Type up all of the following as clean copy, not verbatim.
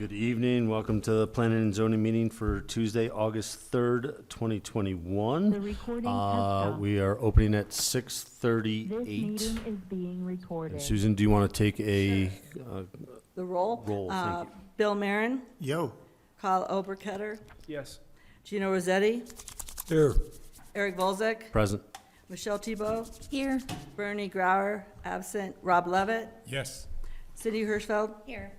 Good evening. Welcome to the Planning and Zoning meeting for Tuesday, August 3rd, 2021. The recording has stopped. We are opening at This 6:38. meeting is being recorded. And Susan, do you want to take a The roll. roll? Thank you. Bill Marin, Yo. Kyle Oberketter, Yes. Gino Rossetti, Here. Eric Volzek, Present. Michelle Thibault, Here. Bernie Grauer, absent, Rob Levitt, Yes. Cindy Hirschfeld. Here.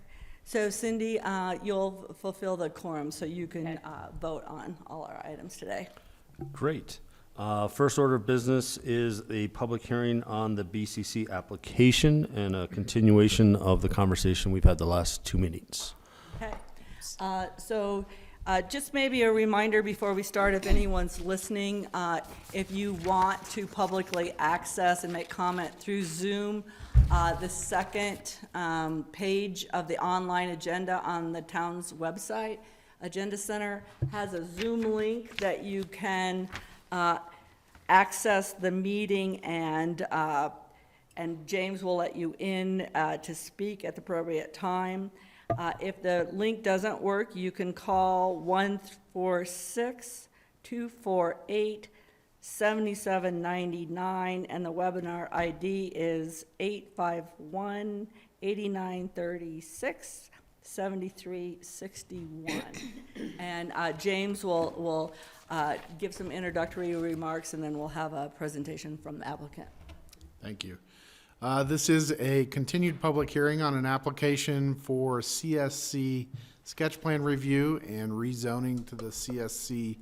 So Cindy, you'll fulfill the quorum so you can vote on all our items today. Great. First order of business is a public hearing on the BCC application and a continuation of the conversation we've had the last two meetings. Okay. Just maybe a reminder before we start, if anyone's listening, if you want to publicly access and make comment through Zoom, the second page of the online agenda on the town's website, Agenda Center, has a Zoom link that you can access the meeting, and James will let you in to speak at the appropriate time. If the link doesn't work, you can call 146-248-7799, and the webinar ID is 851-8936-7361. And James will give some introductory remarks, and then we'll have a presentation from the applicant. Thank you. This is a continued public hearing on an application for CSC sketch plan review and rezoning to the CSC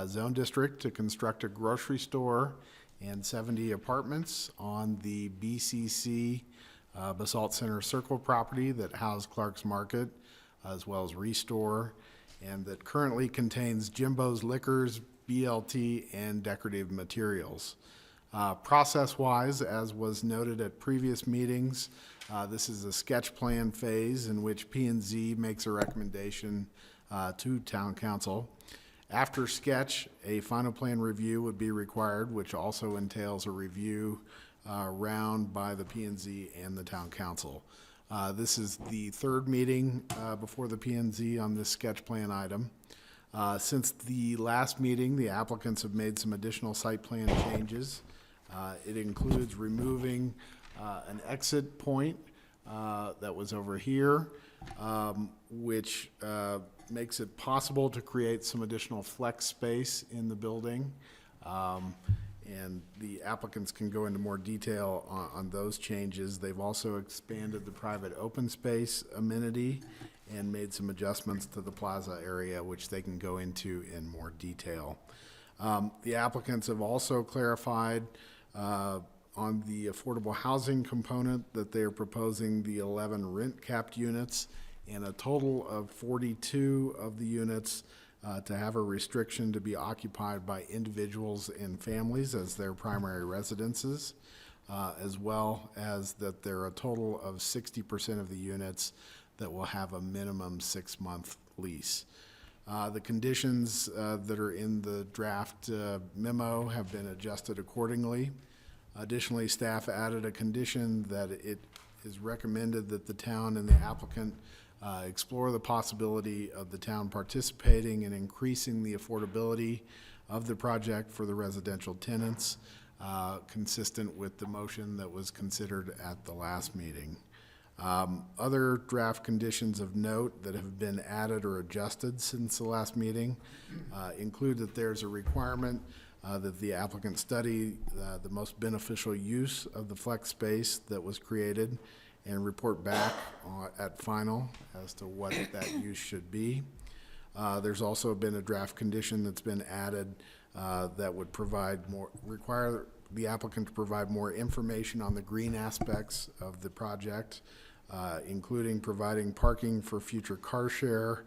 zone district to construct a grocery store and 70 apartments on the BCC Basalt Center Circle property that housed Clark's Market, as well as Restore, and that currently contains Jimbo's Liquors, BLT, and decorative materials. Process-wise, as was noted at previous meetings, this is a sketch plan phase in which P&Z makes a recommendation to Town Council. After sketch, a final plan review would be required, which also entails a review round by the P&Z and the Town Council. This is the third meeting before the P&Z on this sketch plan item. Since the last meeting, the applicants have made some additional site plan changes. It includes removing an exit point that was over here, which makes it possible to create some additional flex space in the building. And the applicants can go into more detail on those changes. They've also expanded the private open space amenity and made some adjustments to the plaza area, which they can go into in more detail. The applicants have also clarified on the affordable housing component that they are proposing the 11 rent capped units and a total of 42 of the units to have a restriction to be occupied by individuals and families as their primary residences, as well as that there are a total of 60% of the units that will have a minimum 6-month lease. The conditions that are in the draft memo have been adjusted accordingly. Additionally, staff added a condition that it is recommended that the town and the applicant explore the possibility of the town participating in increasing the affordability of the project for the residential tenants, consistent with the motion that was considered at the last meeting. Other draft conditions of note that have been added or adjusted since the last meeting include that there's a requirement that the applicant study the most beneficial use of the flex space that was created and report back at final as to what that use should be. There's also been a draft condition that's been added that would require the applicant to provide more information on the green aspects of the project, including providing parking for future car share,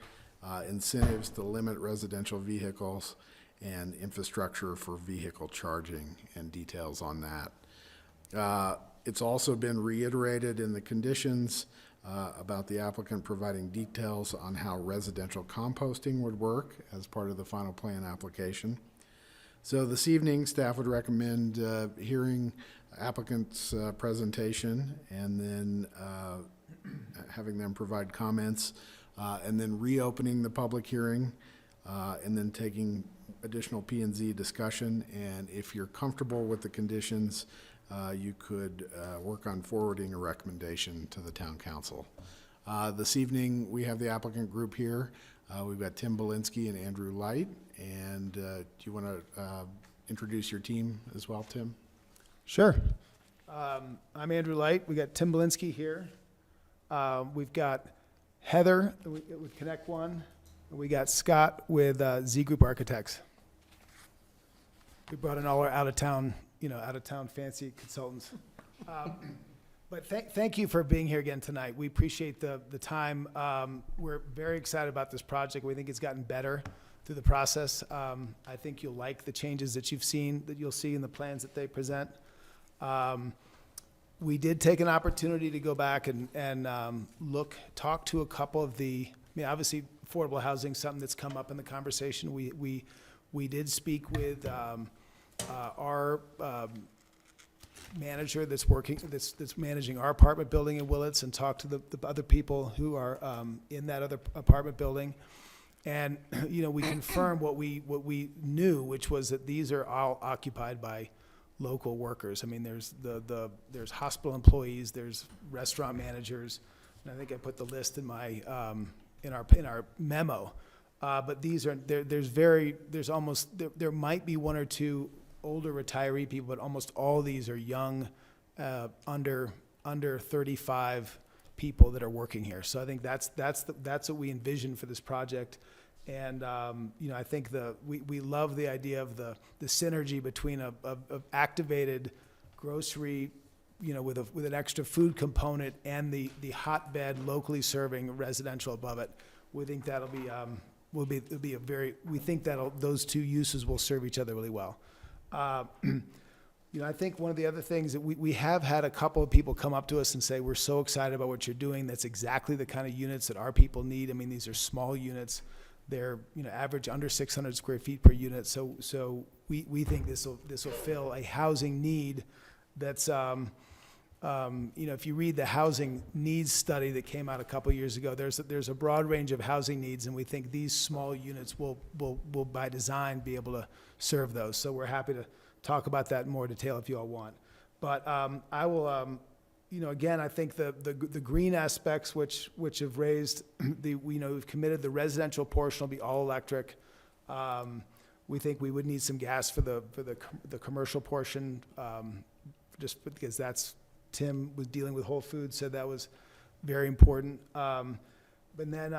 incentives to limit residential vehicles, and infrastructure for vehicle charging, and details on that. It's also been reiterated in the conditions about the applicant providing details on how residential composting would work as part of the final plan application. So this evening, staff would recommend hearing applicant's presentation and then having them provide comments and then reopening the public hearing, and then taking additional P&Z discussion. And if you're comfortable with the conditions, you could work on forwarding a recommendation to the town council. This evening, we have the applicant group here. We've got Tim Belinsky and Andrew Light. And do you want to introduce your team as well, Tim? Sure. I'm Andrew Light. We got Tim Belinsky here. We've got Heather with Connect One. And we got Scott with Z Group Architects. We brought in all our out of town fancy consultants. But thank you for being here again tonight. We appreciate the time. We're very excited about this project. We think it's gotten better through the process. I think you'll like the changes that you'll see in the plans that they present. We did take an opportunity to go back and talk to a couple of obviously affordable housing is something that's come up in the conversation. We did speak with our manager that's managing our apartment building in Willits, and talked to the other people who are in that other apartment building. And, we confirmed what we knew, which was that these are all occupied by local workers. I mean, there's hospital employees, there's restaurant managers, and I think I put the list in my, in our memo. But these are, there might be one or two older retiree people, but almost all these are young, under 35 people that are working here. So I think that's what we envision for this project. And, I think we love the idea of the synergy between a activated grocery, with an extra food component, and the hotbed locally serving residential above it. We think that'll be, we think those two uses will serve each other really well. I think one of the other things that we have had a couple of people come up to us and say, we're so excited about what you're doing. That's exactly the kind of units that our people need. I mean, these are small units. They're, average under 600 square feet per unit. So we think this will fill a housing need that's, if you read the housing needs study that came out a couple of years ago, there's a broad range of housing needs, and we think these small units will by design be able to serve those. So we're happy to talk about that in more detail if you all want. But I will, again, I think the green aspects which have raised we've committed the residential portion will be all electric. We think we would need some gas for the commercial portion, just because Tim was dealing with Whole Foods, said that was very important. But then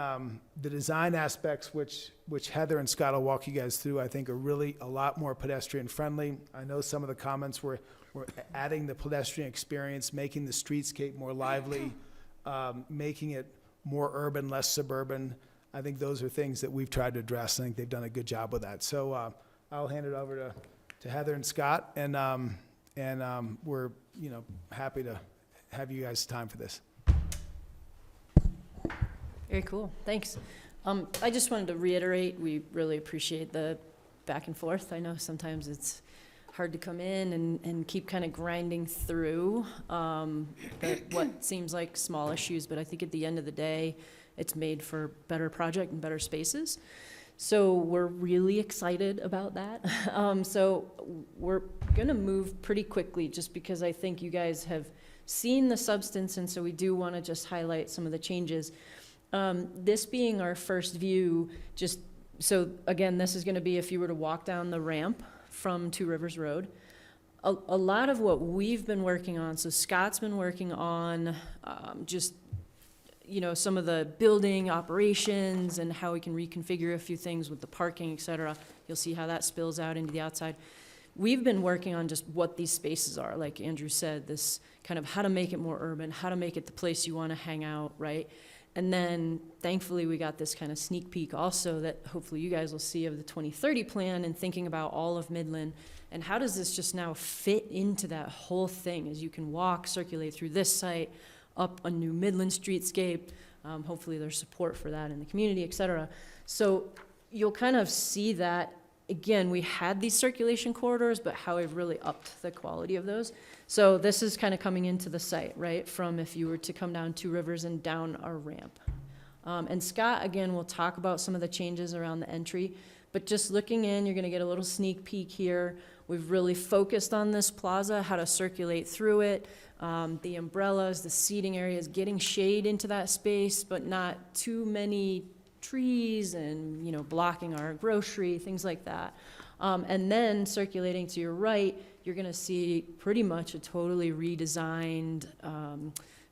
the design aspects, which Heather and Scott will walk you guys through, I think are really a lot more pedestrian friendly. I know some of the comments were adding the pedestrian experience, making the streetscape more lively, making it more urban, less suburban. I think those are things that we've tried to address. I think they've done a good job with that. So I'll hand it over to Heather and Scott, and we're happy to have you guys' time for this. Very cool, thanks. I just wanted to reiterate, we really appreciate the back and forth. I know sometimes it's hard to come in and keep kind of grinding through what seems like small issues, but I think at the end of the day, it's made for better project and better spaces. So we're really excited about that. So we're gonna move pretty quickly just because I think you guys have seen the substance, and so we do wanna just highlight some of the changes. This being our first view, so again, this is gonna be if you were to walk down the ramp from Two Rivers Road. A lot of what we've been working on, so Scott's been working on some of the building operations and how we can reconfigure a few things with the parking, et cetera. You'll see how that spills out into the outside. We've been working on just what these spaces are, like Andrew said, this kind of how to make it more urban, how to make it the place you want to hang out, right? And then thankfully we got this kind of sneak peek also that hopefully you guys will see of the 2030 plan, and thinking about all of Midland and how does this just now fit into that whole thing as you can walk, circulate through this site, up a new Midland streetscape. Hopefully there's support for that in the community, et cetera. So you'll kind of see that, again, we had these circulation corridors, but how we've really upped the quality of those. So this is kind of coming into the site, right, from if you were to come down Two Rivers and down our ramp. And Scott, again, will talk about some of the changes around the entry. But just looking in, you're going to get a little sneak peek here. We've really focused on this plaza, how to circulate through it, the umbrellas, the seating areas, getting shade into that space, but not too many trees and, blocking our grocery, things like that. And then circulating to your right, you're going to see pretty much a totally redesigned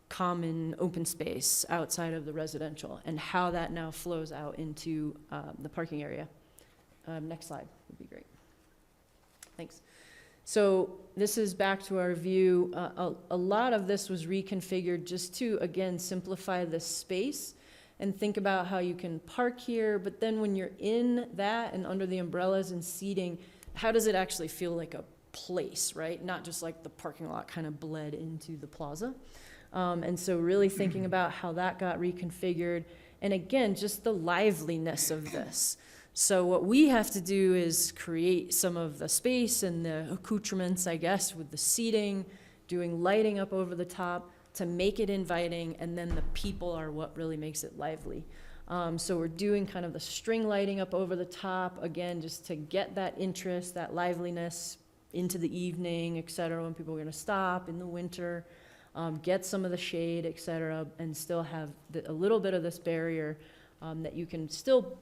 common open space outside of the residential, and how that now flows out into the parking area. Next slide would be great. Thanks. So this is back to our view. A lot of this was reconfigured just to, again, simplify the space and think about how you can park here, but then when you're in that and under the umbrellas and seating, how does it actually feel like a place, right? Not just like the parking lot kind of bled into the plaza. And so really thinking about how that got reconfigured, and again, just the liveliness of this. So what we have to do is create some of the space and the accoutrements, I guess, with the seating, doing lighting up over the top to make it inviting, and then the people are what really makes it lively. So we're doing kind of the string lighting up over the top, again, just to get that interest, that liveliness into the evening, et cetera, when people are gonna stop in the winter, get some of the shade, et cetera, and still have a little bit of this barrier that you can still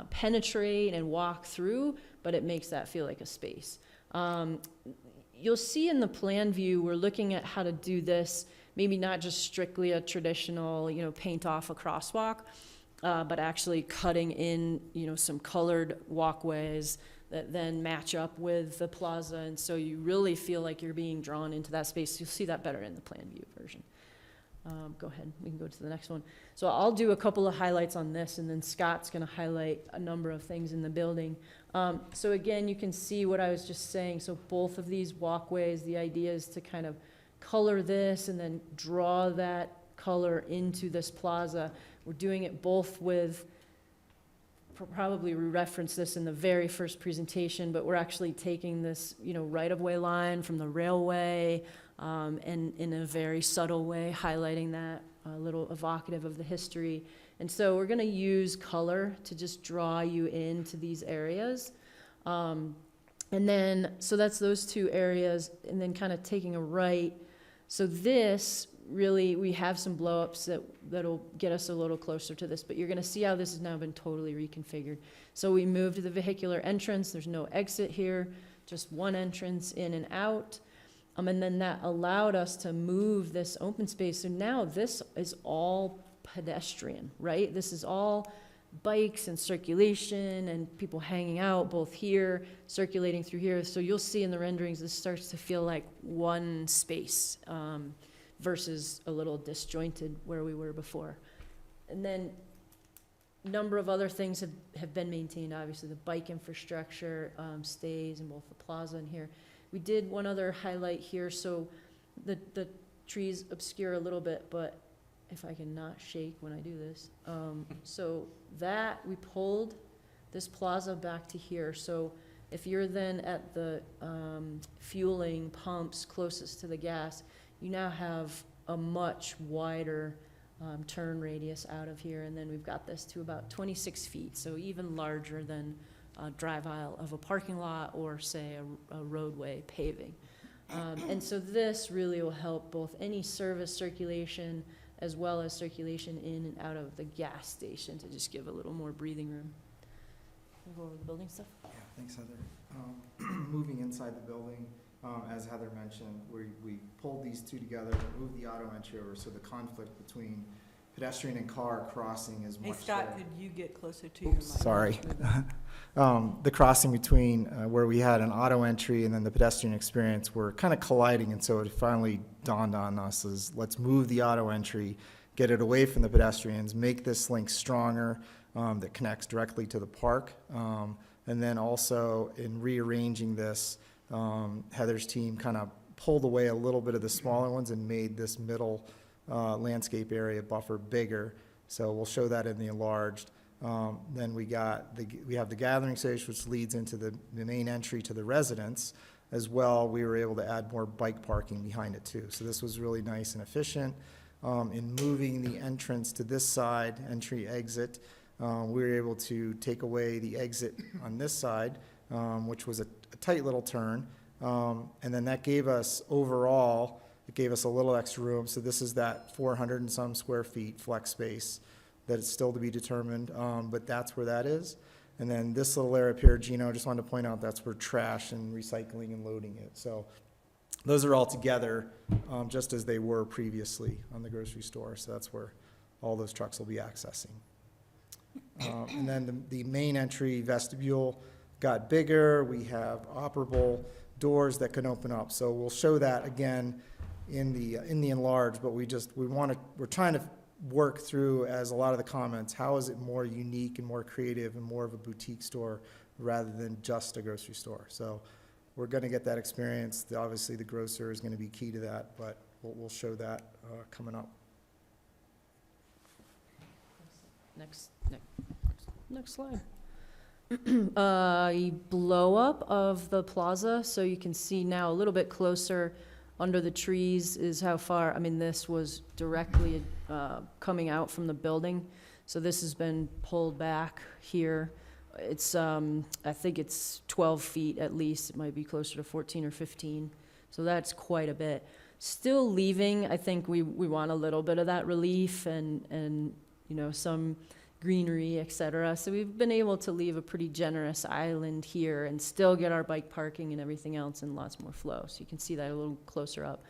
penetrate and walk through, but it makes that feel like a space. You'll see in the plan view, we're looking at how to do this, maybe not just strictly a traditional, paint off a crosswalk, but actually cutting in, some colored walkways that then match up with the plaza, and so you really feel like you're being drawn into that space. You'll see that better in the plan view version. Go ahead, we can go to the next one. So I'll do a couple of highlights on this, and then Scott's gonna highlight a number of things in the building. So again, you can see what I was just saying. So both of these walkways, the idea is to kind of color this and then draw that color into this plaza. We're doing it both with, probably we referenced this in the very first presentation, but we're actually taking this, right-of-way line from the railway, and in a very subtle way, highlighting that, a little evocative of the history. And so we're gonna use color to just draw you into these areas. And then, so that's those two areas, and then kind of taking a right. So this, really, we have some blow-ups that'll get us a little closer to this, but you're gonna see how this has now been totally reconfigured. So we moved to the vehicular entrance. There's no exit here, just one entrance in and out. And then that allowed us to move this open space. So now this is all pedestrian, right? This is all bikes and circulation and people hanging out both here, circulating through here. So you'll see in the renderings, this starts to feel like one space versus a little disjointed where we were before. And then a number of other things have been maintained. Obviously, the bike infrastructure stays in both the plaza and here. We did one other highlight here, so the trees obscure a little bit, but if I can not shake when I do this. So that, we pulled this plaza back to here. So if you're then at the fueling pumps closest to the gas, you now have a much wider turn radius out of here, and then we've got this to about 26 feet, so even larger than a drive aisle of a parking lot or, say, a roadway paving. And so this really will help both any service circulation as well as circulation in and out of the gas station to just give a little more breathing room. We'll go over the building stuff. Yeah, thanks, Heather. Moving inside the building, as Heather mentioned, we pulled these two together, moved the auto entry over, so the conflict between pedestrian and car crossing is much Hey, Scott, there. could you get closer to your mic? Sorry. The crossing between where we had an auto entry and then the pedestrian experience were kind of colliding, and so it finally dawned on us as let's move the auto entry, get it away from the pedestrians, make this link stronger that connects directly to the park. And then also in rearranging this, Heather's team kind of pulled away a little bit of the smaller ones and made this middle landscape area buffer bigger. So we'll show that in the enlarged. Then we have the gathering stage, which leads into the main entry to the residence. As well, we were able to add more bike parking behind it too. So this was really nice and efficient. in moving the entrance to this side, entry, exit, we were able to take away the exit on this side, which was a tight little turn. And then that gave us overall, it gave us a little extra room. So this is that 400 and some square feet flex space that is still to be determined, but that's where that is. And then this little area up here, Gino, I just wanted to point out, that's where trash and recycling and loading it. So those are all together, just as they were previously on the grocery store. So that's where all those trucks will be accessing. And then the main entry vestibule got bigger. We have operable doors that can open up. So we'll show that again in the enlarged, but we're trying to work through, as a lot of the comments, how is it more unique and more creative and more of a boutique store rather than just a grocery store. So we're going to get that experience. Obviously, the grocer is going to be key to that, but we'll show that coming up. Next slide. A blow up of the plaza, so you can see now a little bit closer under the trees is how far, I mean, this was directly coming out from the building. So this has been pulled back here. It's, I think it's 12 feet at least. It might be closer to 14 or 15. So that's quite a bit. Still leaving, I think we want a little bit of that relief and you know, some greenery, et cetera. So we've been able to leave a pretty generous island here and still get our bike parking and everything else and lots more flow. So you can see that a little closer up.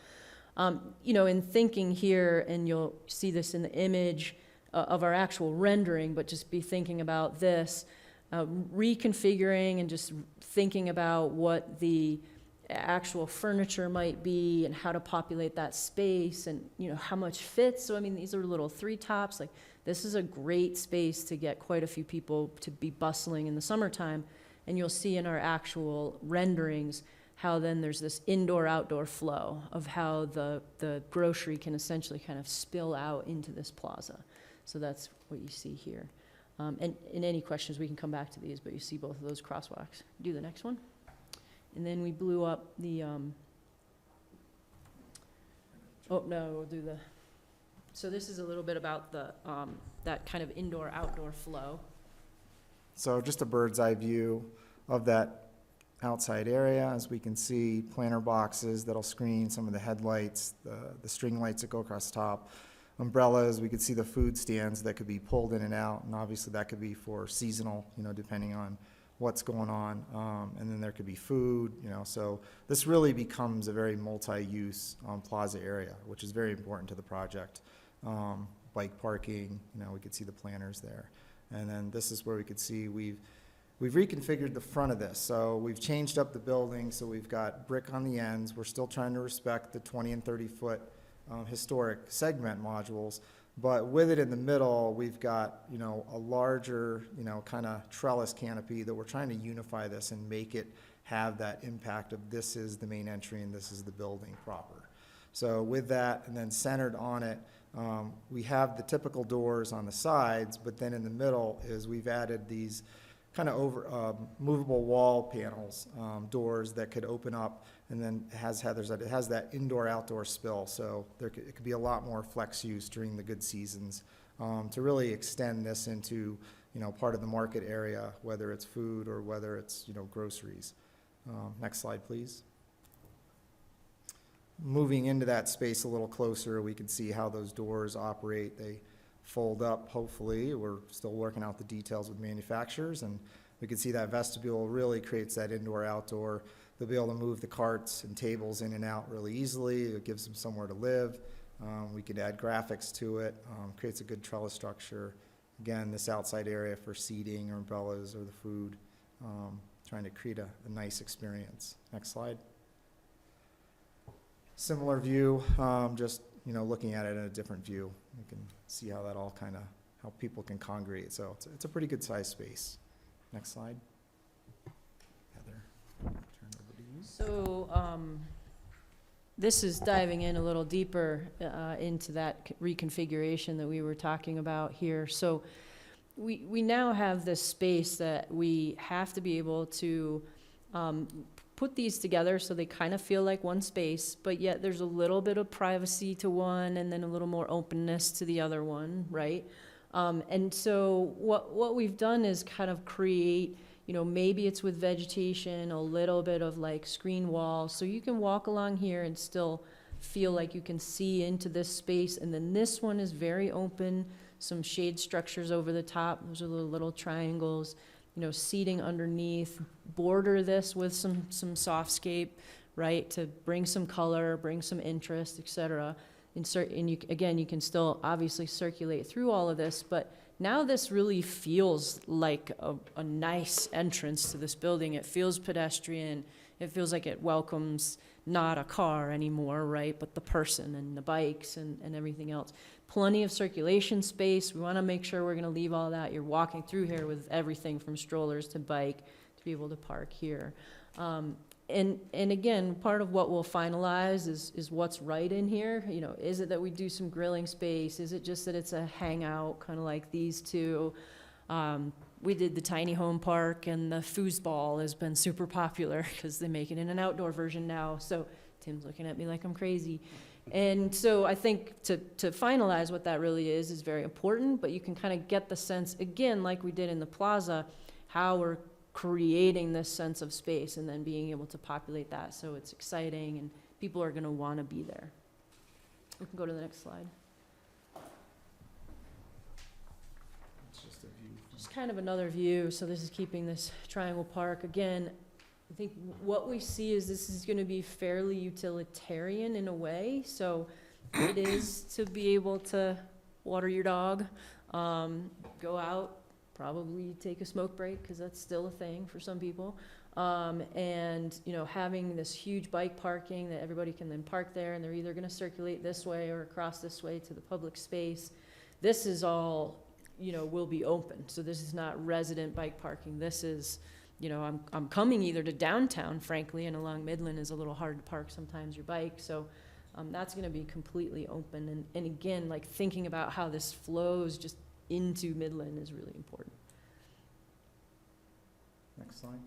You know, in thinking here, and you'll see this in the image of our actual rendering, but just be thinking about this, reconfiguring and just thinking about what the actual furniture might be and how to populate that space and, you know, how much fits. So, I mean, these are little 3 tops. Like, this is a great space to get quite a few people to be bustling in the summertime. And you'll see in our actual renderings how then there's this indoor-outdoor flow of how the grocery can essentially kind of spill out into this plaza. So that's what you see here. And in any questions, we can come back to these, but you see both of those crosswalks. Do the next one. And then we blew up the, oh, no, we'll do the, so this is a little bit about the, that kind of indoor-outdoor flow. So just a bird's eye view of that outside area. As we can see, planter boxes that'll screen some of the headlights, the string lights that go across the top, umbrellas. We could see the food stands that could be pulled in and out, and obviously that could be for seasonal, you know, depending on what's going on. And then there could be food, you know, so this really becomes a very multi-use plaza area, which is very important to the project. Bike parking, you know, we could see the planters there. And then this is where we could see we've reconfigured the front of this. So we've changed up the building, so we've got brick on the ends. We're still trying to respect the 20 and 30 foot historic segment modules, but with it in the middle, we've got, you know, a larger, you know, kind of trellis canopy that we're trying to unify this and make it have that impact of this is the main entry and this is the building proper. So with that, and then centered on it, we have the typical doors on the sides, but then in the middle is we've added these kind of movable wall panels, doors that could open up, and then it has that indoor-outdoor spill, so it could be a lot more flex use during the good seasons to really extend this into, you know, part of the market area, whether it's food or whether it's, you know, groceries. Next slide, please. Moving into that space a little closer, we can see how those doors operate. They fold up, hopefully. We're still working out the details with manufacturers, and we can see that vestibule really creates that indoor-outdoor. They'll be able to move the carts and tables in and out really easily. It gives them somewhere to live. We could add graphics to it, creates a good trellis structure. Again, this outside area for seating or umbrellas or the food, trying to create a nice experience. Next slide. Similar view, just, you know, looking at it in a different view. You can see how that all kind of, how people can congregate. So it's a pretty good size space. Next slide. Heather, turn over to you. So this is diving in a little deeper into that reconfiguration that we were talking about here. So we now have this space that we have to be able to put these together so they kind of feel like one space, but yet there's a little bit of privacy to one and then a little more openness to the other one, right? And so what we've done is kind of create, you know, maybe it's with vegetation, a little bit of like screen wall, so you can walk along here and still feel like you can see into this space. And then this one is very open, some shade structures over the top. Those are the little triangles, you know, seating underneath. Border this with some softscape, right, to bring some color, bring some interest, etc. And you, again, you can still obviously circulate through all of this, but now this really feels like a nice entrance to this building. It feels pedestrian. It feels like it welcomes not a car anymore, right, but the person and the bikes and everything else. Plenty of circulation space. We want to make sure we're going to leave all that. You're walking through here with everything from strollers to bike to be able to park here. And again, part of what we'll finalize is what's right in here. You know, is it that we do some grilling space? Is it just that it's a hangout, kind of like these two? We did the tiny home park, and the foosball has been super popular because they make it in an outdoor version now. So Tim's looking at me like I'm crazy. And so I think to finalize what that really is very important, but you can kind of get the sense, again, like we did in the plaza, how we're creating this sense of space and then being able to populate that so it's exciting and people are going to want to be there. We can go to the next slide. It's just a view. Just kind of another view. So this is keeping this triangle park. Again, I think what we see is this is going to be fairly utilitarian in a way. So it is to be able to water your dog, go out, probably take a smoke break because that's still a thing for some people. And, you know, having this huge bike parking that everybody can then park there, and they're either going to circulate this way or across this way to the public space. This is all, you know, will be open. So this is not resident bike parking. This is, you know, I'm coming either to downtown, frankly, and along Midland is a little hard to park sometimes your bike. So that's going to be completely open. And again, like thinking about how this flows just into Midland is really important. Next slide.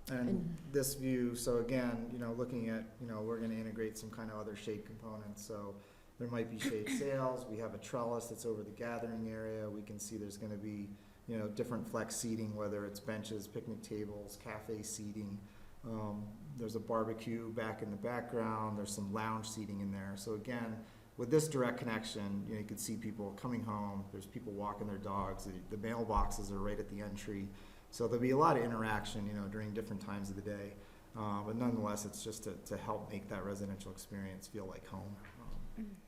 And this view, so again, you know, looking at, you know, we're going to integrate some kind of other shade components. So there might be shade sails. We have a trellis that's over the gathering area. We can see there's going to be, you know, different flex seating, whether it's benches, picnic tables, cafe seating. There's a barbecue back in the background. There's some lounge seating in there. So again, with this direct connection, you know, you can see people coming home. There's people walking their dogs. The mailboxes are right at the entry. So there'll be a lot of interaction, you know, during different times of the day. But nonetheless, it's just to help make that residential experience feel like home.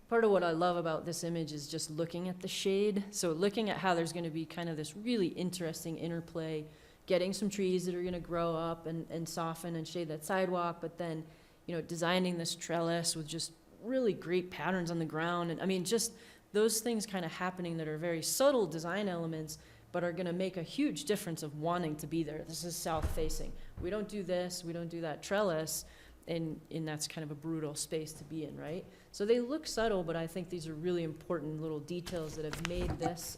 Part of what I love about this image is just looking at the shade. So looking at how there's going to be kind of this really interesting interplay, getting some trees that are going to grow up and soften and shade that sidewalk, but then, you know, designing this trellis with just really great patterns on the ground. And I mean, just those things kind of happening that are very subtle design elements, but are going to make a huge difference of wanting to be there. This is south facing. We don't do this, we don't do that trellis, and that's kind of a brutal space to be in, right? So they look subtle, but I think these are really important little details that have made this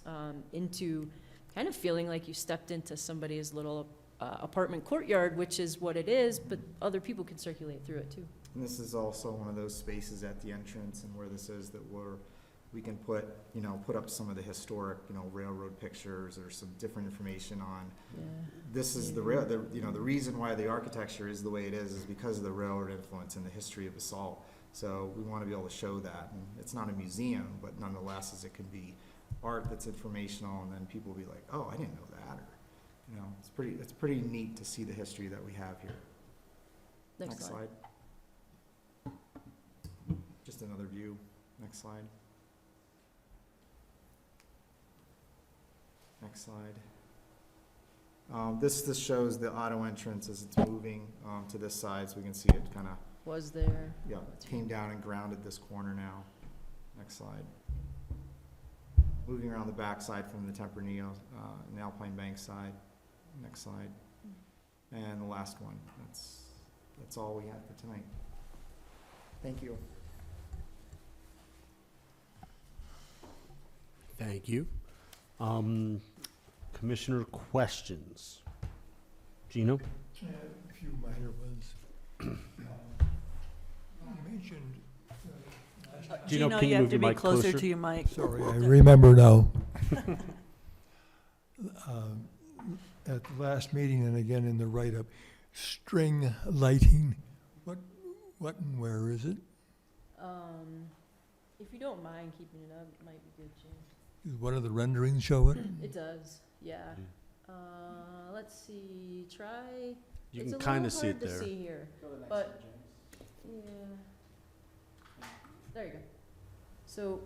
into kind of feeling like you stepped into somebody's little apartment courtyard, which is what it is, but other people can circulate through it too. And this is also one of those spaces at the entrance and where this is that we can put up some of the historic, you know, railroad pictures or some different information on. Yeah. This is the reason why the architecture is the way it is because of the railroad influence and the history of Basalt. So we want to be able to show that. And it's not a museum, but nonetheless, as it can be art that's informational, and then people will be like, oh, I didn't know that. Or, you know, it's pretty neat to see the history that we have here. Next slide. Just another view. Next slide. Next slide. This shows the auto entrance as it's moving to this side, so we can see it kind of, Was there? yeah, it came down and grounded this corner now. Next slide. Moving around the back side from the Tempranillo and Alpine Bank side. Next slide. And the last one. That's all we had for tonight. Thank you. Thank you. Commissioner questions? Gino? A few minor ones. You mentioned, Gino, Gino, can you you have move to your be mic closer closer? to your mic. sorry, I remember now. At the last meeting and again in the write-up, string lighting, what and where is it? If you don't mind keeping it up, it might be good, Jim. Does one of the renderings show it? It does, yeah. Let's see, try, You it's can a kind little of see hard it to there. see here, but, yeah. There you go. So,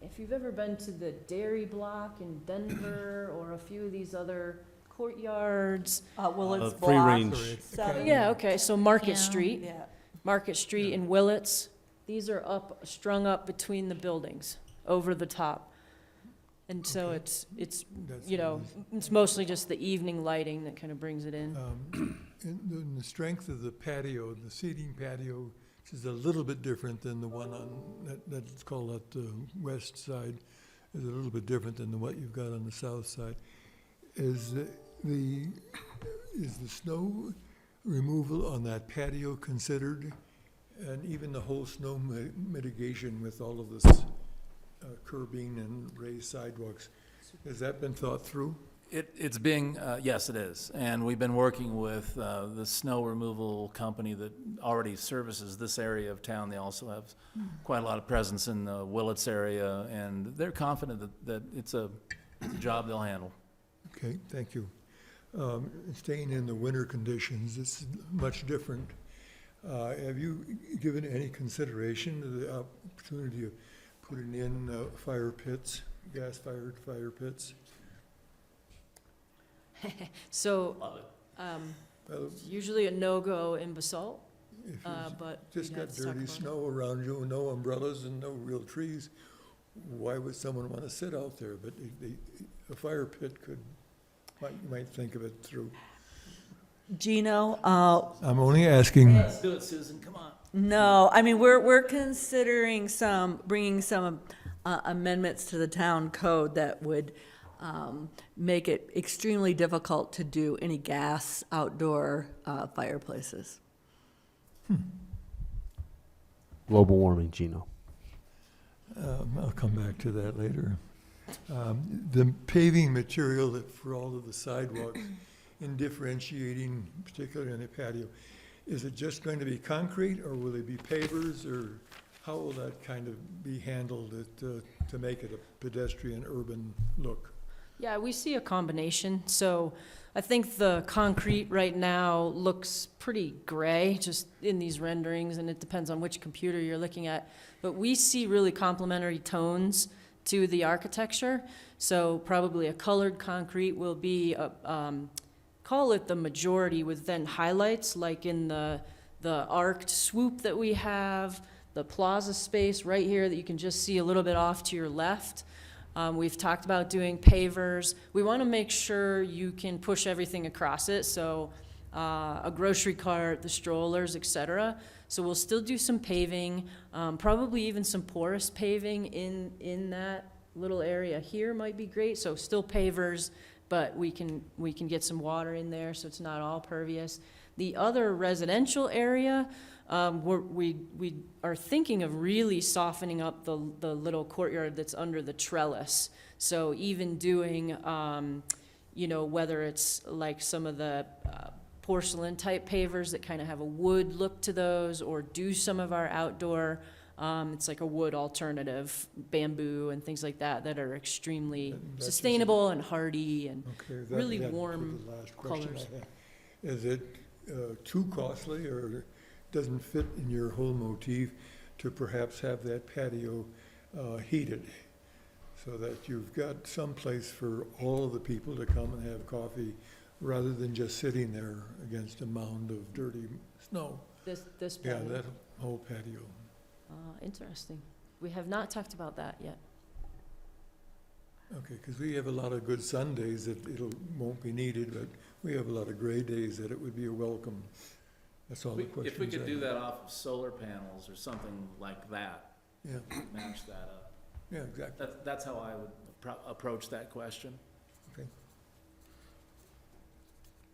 if you've ever been to the Dairy Block in Denver or a few of these other courtyards. Willits Free Block. range. Sorry, Seven. Yeah, okay, so Market Yeah. Street. Yeah. Market Street and Willits, these are up, strung up between the buildings, over the top. And so Okay. it's, That's you know, what it it's mostly just the evening lighting that kind of brings it in. in the strength of the patio, the seating patio, which is a little bit different than the one on, let's call it the west side, is a little bit different than what you've got on the south side. Is the snow removal on that patio considered? And even the whole snow mitigation with all of this curbing and raised sidewalks, has that been thought through? It's being, yes, it is. And we've been working with the snow removal company that already services this area of town. They also have quite a lot of presence in the Willits area, and they're confident that it's a job they'll handle. Okay, thank you. Staying in the winter conditions, it's much different. Have you given any consideration to the opportunity of putting in fire pits, gas-fired fire pits? So, Well, it's usually a no-go in Basalt, if but you just we'd have got to talk dirty about it. snow around you, no umbrellas and no real trees, why would someone want to sit out there? But a fire pit could, you might think of it through. Gino, I'm only asking. Let's do it, Susan, come on. no, I mean, we're considering bringing some amendments to the town code that would make it extremely difficult to do any gas outdoor fireplaces. Global warming, Gino. I'll come back to that later. The paving material for all of the sidewalks, in differentiating, particularly on the patio, is it just going to be concrete, or will it be pavers, or how will that kind of be handled to make it a pedestrian urban look? Yeah, we see a combination. So I think the concrete right now looks pretty gray, just in these renderings, and it depends on which computer you're looking at. But we see really complementary tones to the architecture. So probably a colored concrete will be, call it the majority, with then highlights, like in the arced swoop that we have, the plaza space right here that you can just see a little bit off to your left. We've talked about doing pavers. We want to make sure you can push everything across it, so a grocery cart, the strollers, etc. So we'll still do some paving, probably even some porous paving in that little area here might be great. So still pavers, but we can get some water in there so it's not all pervious. The other residential area, we are thinking of really softening up the little courtyard that's under the trellis. So even doing, whether it's like some of the porcelain type pavers that kind of have a wood look to those, or do some of our outdoor, it's like a wood alternative, bamboo and things like that are extremely That's sustainable and hardy and Okay, really that was warm the last question I colors. had. Is it too costly, or doesn't fit in your whole motif to perhaps have that patio heated, so that you've got some place for all of the people to come and have coffee, rather than just sitting there against a mound of dirty snow? This Yeah, patio. that whole patio. Interesting. We have not talked about that yet. Okay, because we have a lot of good Sundays that won't be needed, but we have a lot of gray days that it would be a welcome. That's all the questions If we could I do have. that off of solar panels or something like that, Yeah, match that up. yeah, exactly. That's how I would approach that question. Okay.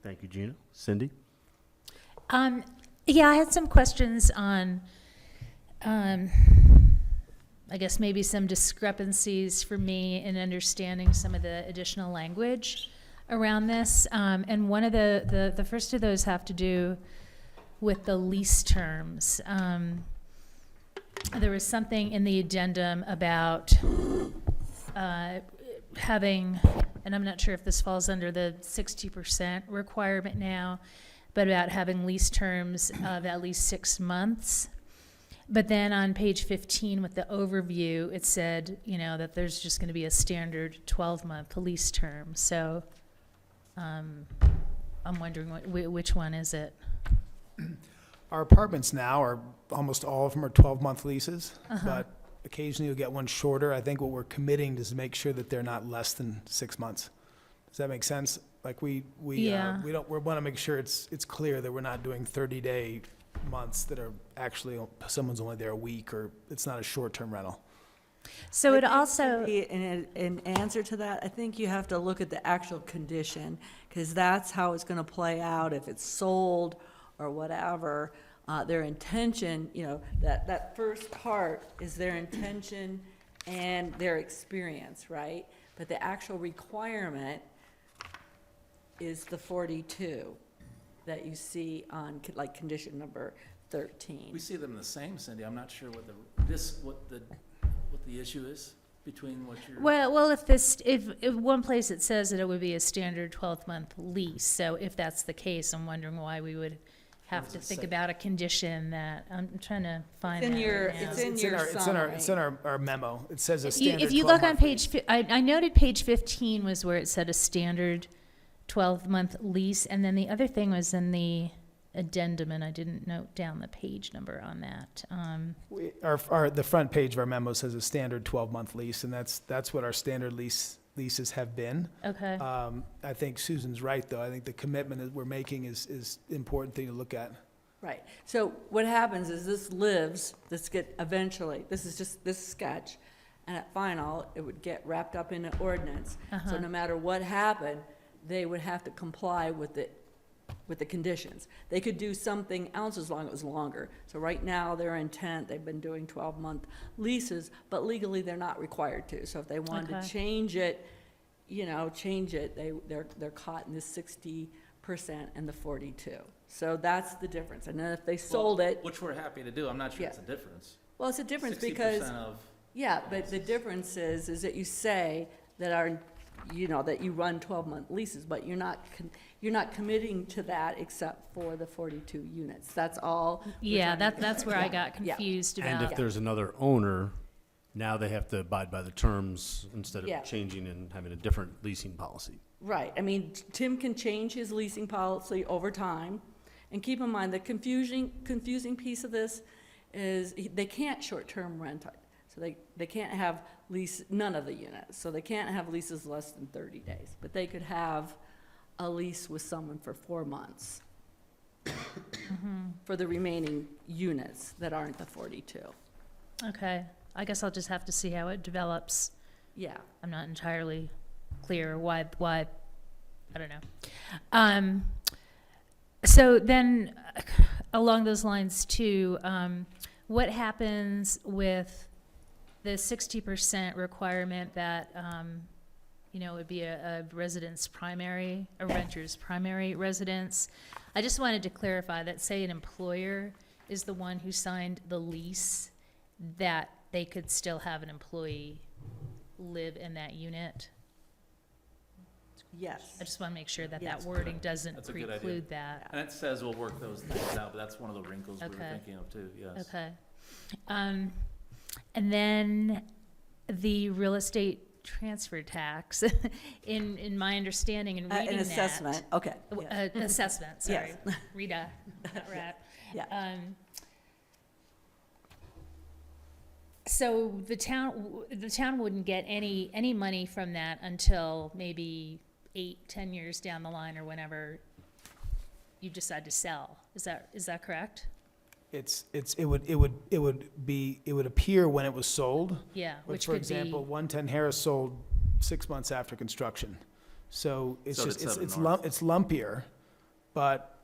Thank you, Gina. Cindy? Yeah, I had some questions on, I guess maybe some discrepancies for me in understanding some of the additional language around this. And one of the first of those have to do with the lease terms. There was something in the addendum about having, and I'm not sure if this falls under the 60% requirement now, but about having lease terms of at least 6 months. But then on page 15 with the overview, it said, that there's just gonna be a standard 12-month lease term. So, I'm wondering which one is it? Our apartments now are, almost all of them are 12-month leases, but occasionally you'll get one shorter. I think what we're committing is to make sure that they're not less than 6 months. Does that make sense? Like we want to make sure it's clear that we're not doing 30-day months that are actually, someone's only there a week, or it's not a short-term rental. So it I think, also, in answer to that, I think you have to look at the actual condition, because that's how it's gonna play out if it's sold or whatever. Their intention, that first part is their intention and their experience, right? But the actual requirement is the 42 that you see on, like, condition number 13. We see them the same, Cindy. I'm not sure what the issue is between what you're. well, if one place it says that it would be a standard 12-month lease, so if that's the case, I'm wondering why we would have to think about a condition that, I'm trying to find that right now. It's in our memo. It says a standard 12-month. If you look on page, I noted page 15 was where it said a standard 12-month lease, and then the other thing was in the addendum, and I didn't note down the page number on that. The front page of our memo says a standard 12-month lease, and that's what our standard leases have been. Okay. I think Susan's right, though. I think the commitment that we're making is the important thing to look at. Right. So what happens is eventually, this is just this sketch, and at final, it would get wrapped up in an ordinance. So no matter what happened, they would have to comply with the conditions. They could do something else as long as it was longer. So right now, their intent, they've been doing 12-month leases, but legally, they're not required to. So if they wanted to change it, they're caught in this 60% and the 42. So that's the difference. And then if they sold it. Which we're happy to do. I'm not sure it's a difference. Well, it's a difference because. 60% of. Yeah, but the difference is that you say that that you run 12-month leases, but you're not committing to that except for the 42 units. That's all. Yeah, that's where I got confused And about. if there's another owner, now they have to abide by the terms instead Yeah. of changing and having a different leasing policy. Right. I mean, Tim can change his leasing policy over time. And keep in mind, the confusing piece of this is they can't short-term rent it. So they can't have none of the units. So they can't have leases less than 30 days. But they could have a lease with someone for 4 months for the remaining units that aren't the 42. Okay, I guess I'll just have to see how it develops. Yeah. I'm not entirely clear why, I don't know. So then, along those lines too, what happens with the 60% requirement that, would be a renter's primary residence? I just wanted to clarify that, say an employer is the one who signed the lease, that they could still have an employee live in that unit. Yes. I just want to make sure that Yes. that wording doesn't That's a good idea. preclude that. And it says we'll work those things out, but that's one of the wrinkles we were Okay. thinking of too, yes. Okay. And then the real estate transfer tax, in my understanding and reading An that. assessment, okay. Yes. Assessment, sorry. Yes. Rita, not Rat. Yeah. So the town wouldn't get any money from that until maybe 8-10 years down the line or whenever you decide to sell. Is that correct? It would appear when it was sold. Yeah, But which for could example, be, 110 Harris sold 6 months after construction. So it's So just, did it's 7 North. lumpier. but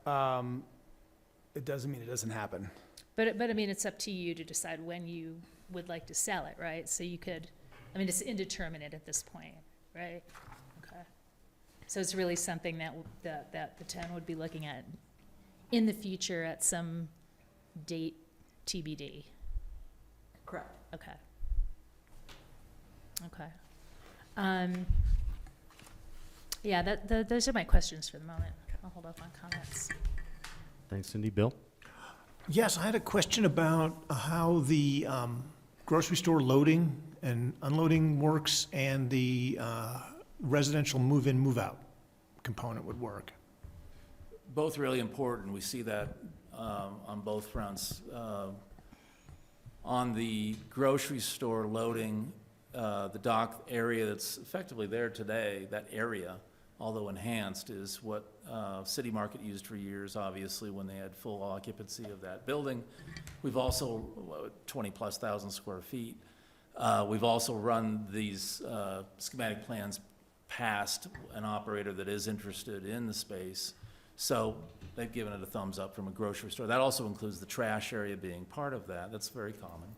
it doesn't mean it doesn't happen. But I mean, it's up to you to decide when you would like to sell it, right? So you could, I mean, it's indeterminate at this point, right? Okay. So it's really something that the town would be looking at in the future at some date TBD. Correct. Okay. Okay. Yeah, those are my questions for the moment. I'll hold off on comments. Thanks, Cindy. Bill? Yes, I had a question about how the grocery store loading and unloading works and the residential move-in, move-out component would work. Both really important. We see that on both fronts. On the grocery store loading, the dock area that's effectively there today, that area, although enhanced, is what City Market used for years, obviously, when they had full occupancy of that building. We've also, 20-plus thousand square feet. We've also run these schematic plans past an operator that is interested in the space. So they've given it a thumbs up from a grocery store. That also includes the trash area being part of that. That's very common.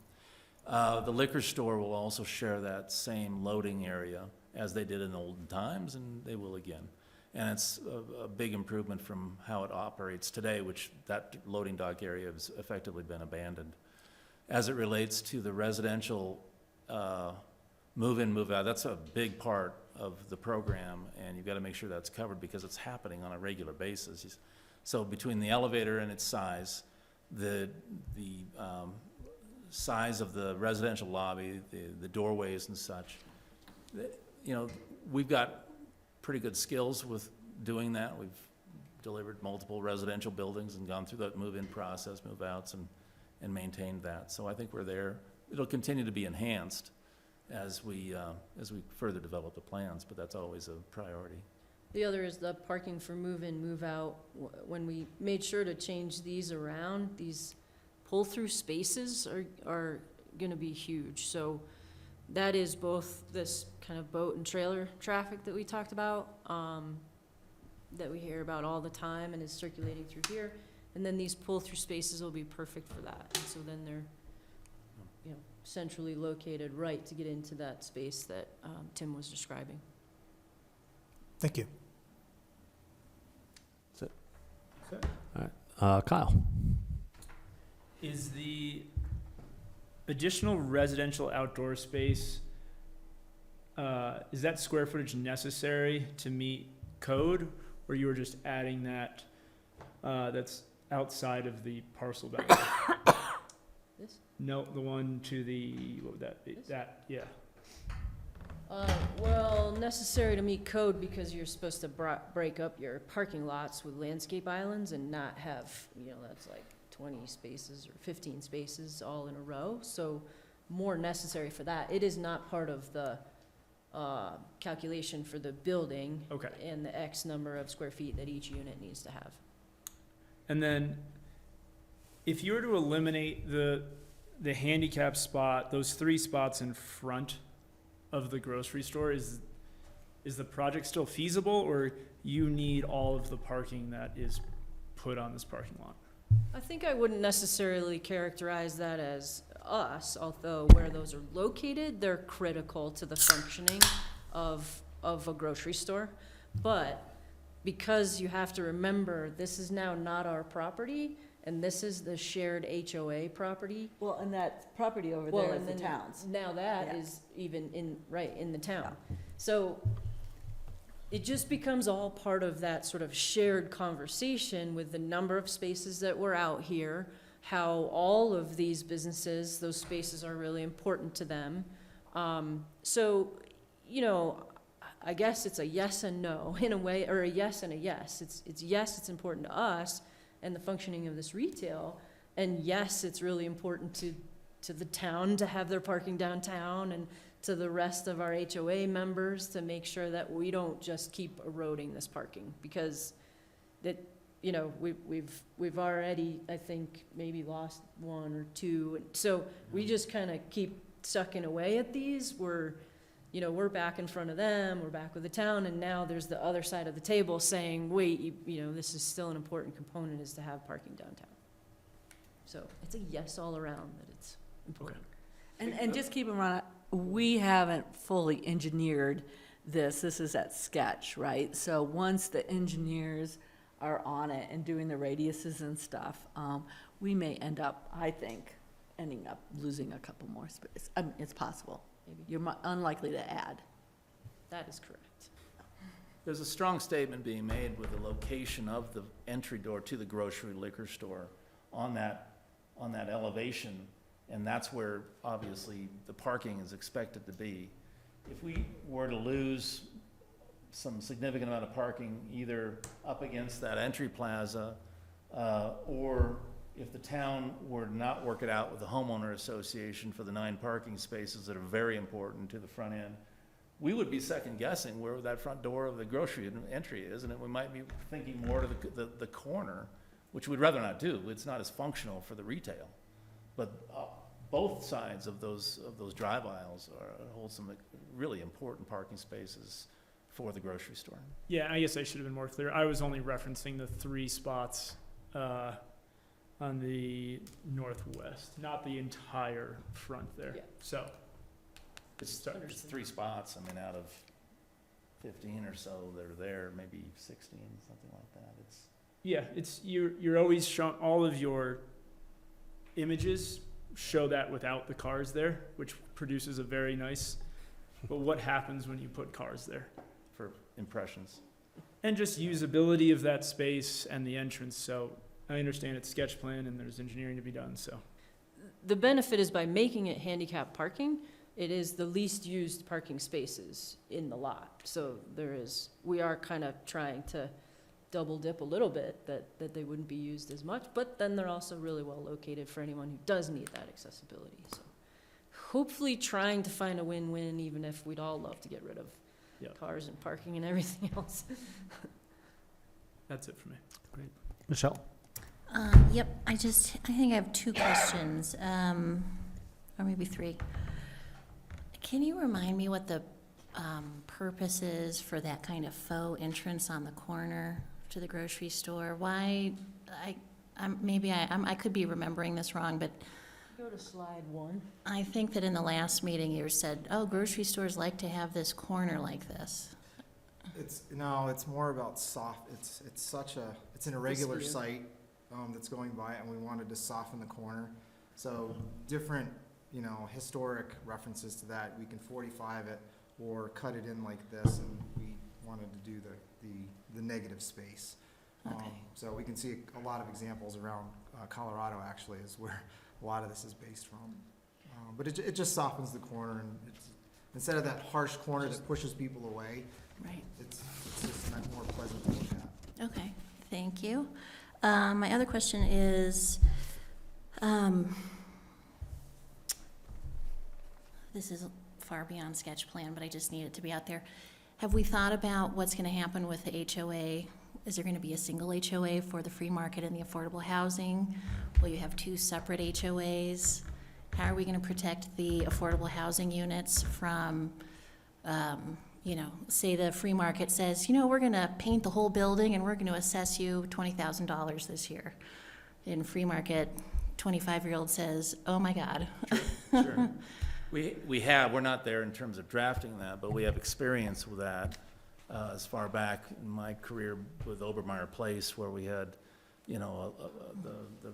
The liquor store will also share that same loading area as they did in the olden times, and they will again. And it's a big improvement from how it operates today, which that loading dock area has effectively been abandoned. As it relates to the residential move-in, move-out, that's a big part of the program, and you've got to make sure that's covered because it's happening on a regular basis. So between the elevator and its size, the size of the residential lobby, the doorways and such, you know, we've got pretty good skills with doing that. We've delivered multiple residential buildings and gone through that move-in process, move-outs, and maintained that. So I think we're there. It'll continue to be enhanced as we further develop the plans, but that's always a priority. The other is the parking for move-in, move-out. When we made sure to change these around, these pull-through spaces are gonna be huge. So that is both this kind of boat and trailer traffic that we talked about, that we hear about all the time and is circulating through here. And then these pull-through spaces will be perfect for that. And so then they're, you know, centrally located right to get into that space that Tim was describing. Thank you. That's it. All right. Kyle? Is the additional residential outdoor space, is that square footage necessary to meet code, or you were just adding that, that's outside of the parcel boundary? This? No, the one to the, what would that be? This? That, yeah. Well, necessary to meet code because you're supposed to break up your parking lots with landscape islands and not have, you know, that's like 20 spaces or 15 spaces all in a row. So more necessary for that. It is not part of the calculation for the building. Okay. And the X number of square feet that each unit needs to have. And then if you were to eliminate the handicap spot, those 3 spots in front of the grocery store, is the project still feasible, or you need all of the parking that is put on this parking lot? I think I wouldn't necessarily characterize that as us, although where those are located, they're critical to the functioning of a grocery store. But because you have to remember, this is now not our property, and this is the shared HOA property. Well, and that property over Well, there is and the then town's. Now that Yeah. is even in the town. So it just becomes all part of that sort of shared conversation with the number of spaces that were out here, how all of these businesses, those spaces are really important to them. So, you know, I guess it's a yes and no in a way, or a yes and a yes. It's yes, it's important to us and the functioning of this retail. And yes, it's really important to the town to have their parking downtown, and to the rest of our HOA members to make sure that we don't just keep eroding this parking, because that, you know, we've already, I think, maybe lost 1 or 2. So we just kind of keep sucking away at these. We're, you know, we're back in front of them, we're back with the town, and now there's the other side of the table saying, wait, you know, this is still an important component, is to have parking downtown. So it's a yes all around that it's important. And just keep in mind, we haven't fully engineered this. This is at sketch, right? So once the engineers are on it and doing the radiuses and stuff, we may end up, I think, ending up losing a couple more spaces. It's possible. Maybe. You're unlikely to add. That is correct. There's a strong statement being made with the location of the entry door to the grocery liquor store on that elevation, and that's where obviously the parking is expected to be. If we were to lose some significant amount of parking either up against that entry plaza, or if the town were to not work it out with the homeowner association for the 9 parking spaces that are very important to the front end, we would be second guessing where that front door of the grocery entry is, and we might be thinking more to the corner, which we'd rather not do. It's not as functional for the retail. But both sides of those drive aisles hold some really important parking spaces for the grocery store. Yeah, I guess I should have been more clear. I was only referencing the 3 spots on the northwest, not the entire front there. Yeah. So, It's 3 spots, I mean, out of 15 or so that are there, maybe 16, something like that. yeah, it's, you're always showing, all of your images show that without the cars there, which produces a very nice, but what happens when you put cars there? For impressions. And just usability of that space and the entrance, so I understand it's sketch plan and there's engineering to be done, so. The benefit is by making it handicap parking, it is the least used parking spaces in the lot. So we are kind of trying to double dip a little bit, that they wouldn't be used as much, but then they're also really well located for anyone who does need that accessibility, so. Hopefully trying to find a win-win, even if we'd all love to get rid of Yep. cars and parking and everything else. That's it for me. Michelle? Yep, I think I have 2 questions, or maybe 3. Can you remind me what the purpose is for that kind of faux entrance on the corner to the grocery store? Why, I could be remembering this wrong, but Go to slide 1. I think that in the last meeting you said, oh, grocery stores like to have this corner like this. It's more about it's an irregular view. site, that's going by, and we wanted to soften the corner. So different, historic references to that, we can 45 it or cut it in like this, and we wanted to do the negative space. Okay. So we can see a lot of examples around Colorado actually is where a lot of this is based from. But it just softens the corner, and it's, instead of that harsh corner that pushes people away, Right. it's just more pleasant to look at. Okay, thank you. My other question is, this is far beyond sketch plan, but I just need it to be out there. Have we thought about what's going to happen with the HOA? Is there going to be a single HOA for the free market and the affordable housing? Will you have 2 separate HOAs? How are we going to protect the affordable housing units from, say the free market says, we're going to paint the whole building and we're going to assess you $20,000 this year. In free market, 25-year-old says, oh my God. Sure. We're not there in terms of drafting that, but we have experience with that as far back in my career with Obermeyer Place, where we had, the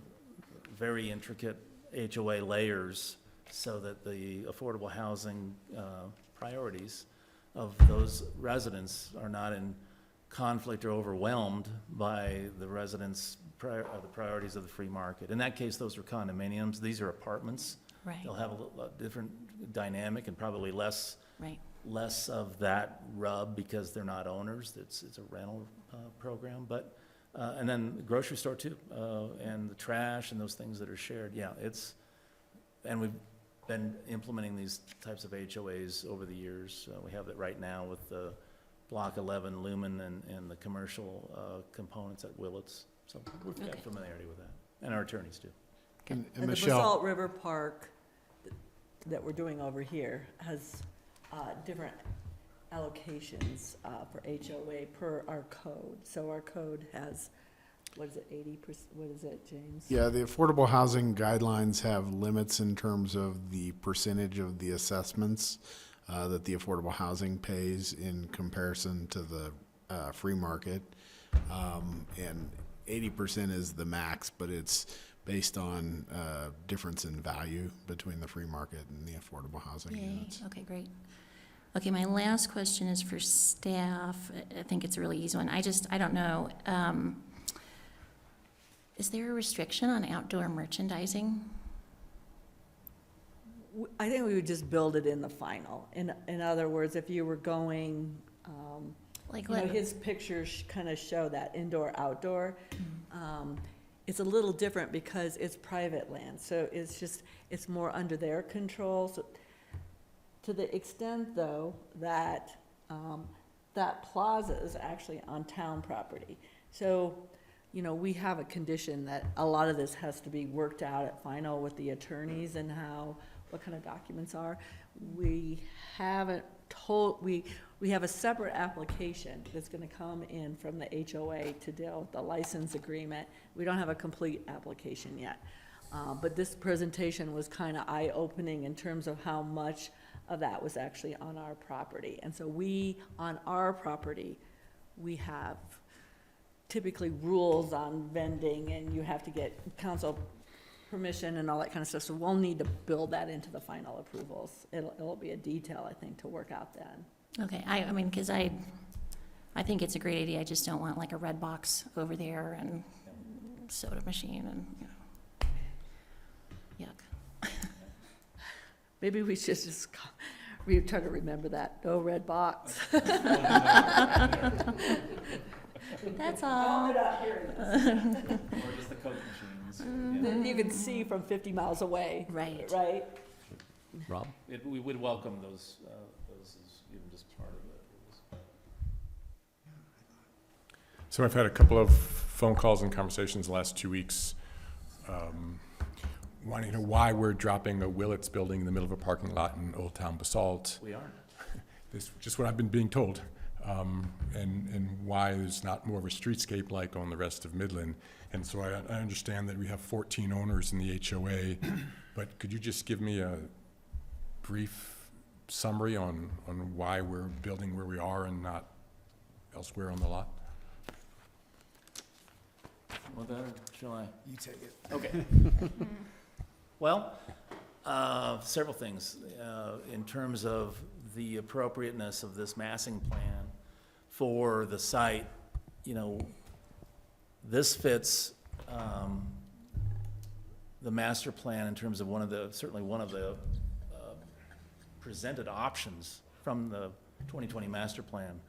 very intricate HOA layers so that the affordable housing priorities of those residents are not in conflict or overwhelmed by the residents' the priorities of the free market. In that case, those are condominiums. These are apartments. Right, They'll have a different dynamic and probably less right. of that rub because they're not owners. It's a rental program, but and then the grocery store too, and the trash and those things that are shared. Yeah, and we've been implementing these types of HOAs over the years. We have it right now with the Block 11 Lumen and the commercial components at Willits. So we've got Okay. familiarity with that, and our attorneys do. And And the Michelle, Basalt River Park that we're doing over here has different allocations for HOA per our code. So our code has, what is it, 80%, what is it, James? Yeah, the affordable housing guidelines have limits in terms of the percentage of the assessments that the affordable housing pays in comparison to the free market. And 80% is the max, but it's based on difference in value between the free market and the affordable housing Yay. units. Okay, great. Okay, my last question is for staff. I think it's a really easy one. I don't know. Is there a restriction on outdoor merchandising? I think we would just build it in the final. In other words, if you were going, Like you know, what? his pictures kind of show that indoor, outdoor. It's a little different because it's private land, so it's more under their control. So to the extent, though, that that plaza is actually on town property. So, you know, we have a condition that a lot of this has to be worked out at final with the attorneys and what kind of documents are. We haven't told, we have a separate application that's gonna come in from the HOA to deal with the license agreement. We don't have a complete application yet. But this presentation was kind of eye-opening in terms of how much of that was actually on our property. And so on our property, we have typically rules on vending, and you have to get council permission and all that kind of stuff. So we'll need to build that into the final approvals. It'll be a detail, I think, to work out then. Okay, I mean, because I think it's a great idea. I just don't want like a red box over there and soda machine and, you know, yuck. Maybe we should just try to remember that. No red box. That's all. Or just the Coke machines. Then you can see from 50 miles away. Right. Right? Rob? We would welcome those as even just part of it. So I've had a couple of phone calls and conversations the last 2 weeks, wanting to know why we're dropping a Willits building in the middle of a parking lot in Old Town Basalt. We aren't. This is just what I've been being told, and why there's not more of a streetscape like on the rest of Midland. And so I understand that we have 14 owners in the HOA, but could you just give me a brief summary on why we're building where we are and not elsewhere on the lot? Want that, or shall I? You take it. Okay. Well, several things. In terms of the appropriateness of this massing plan for the site, you know, this fits the master plan in terms of certainly one of the presented options from the 2020 master plan.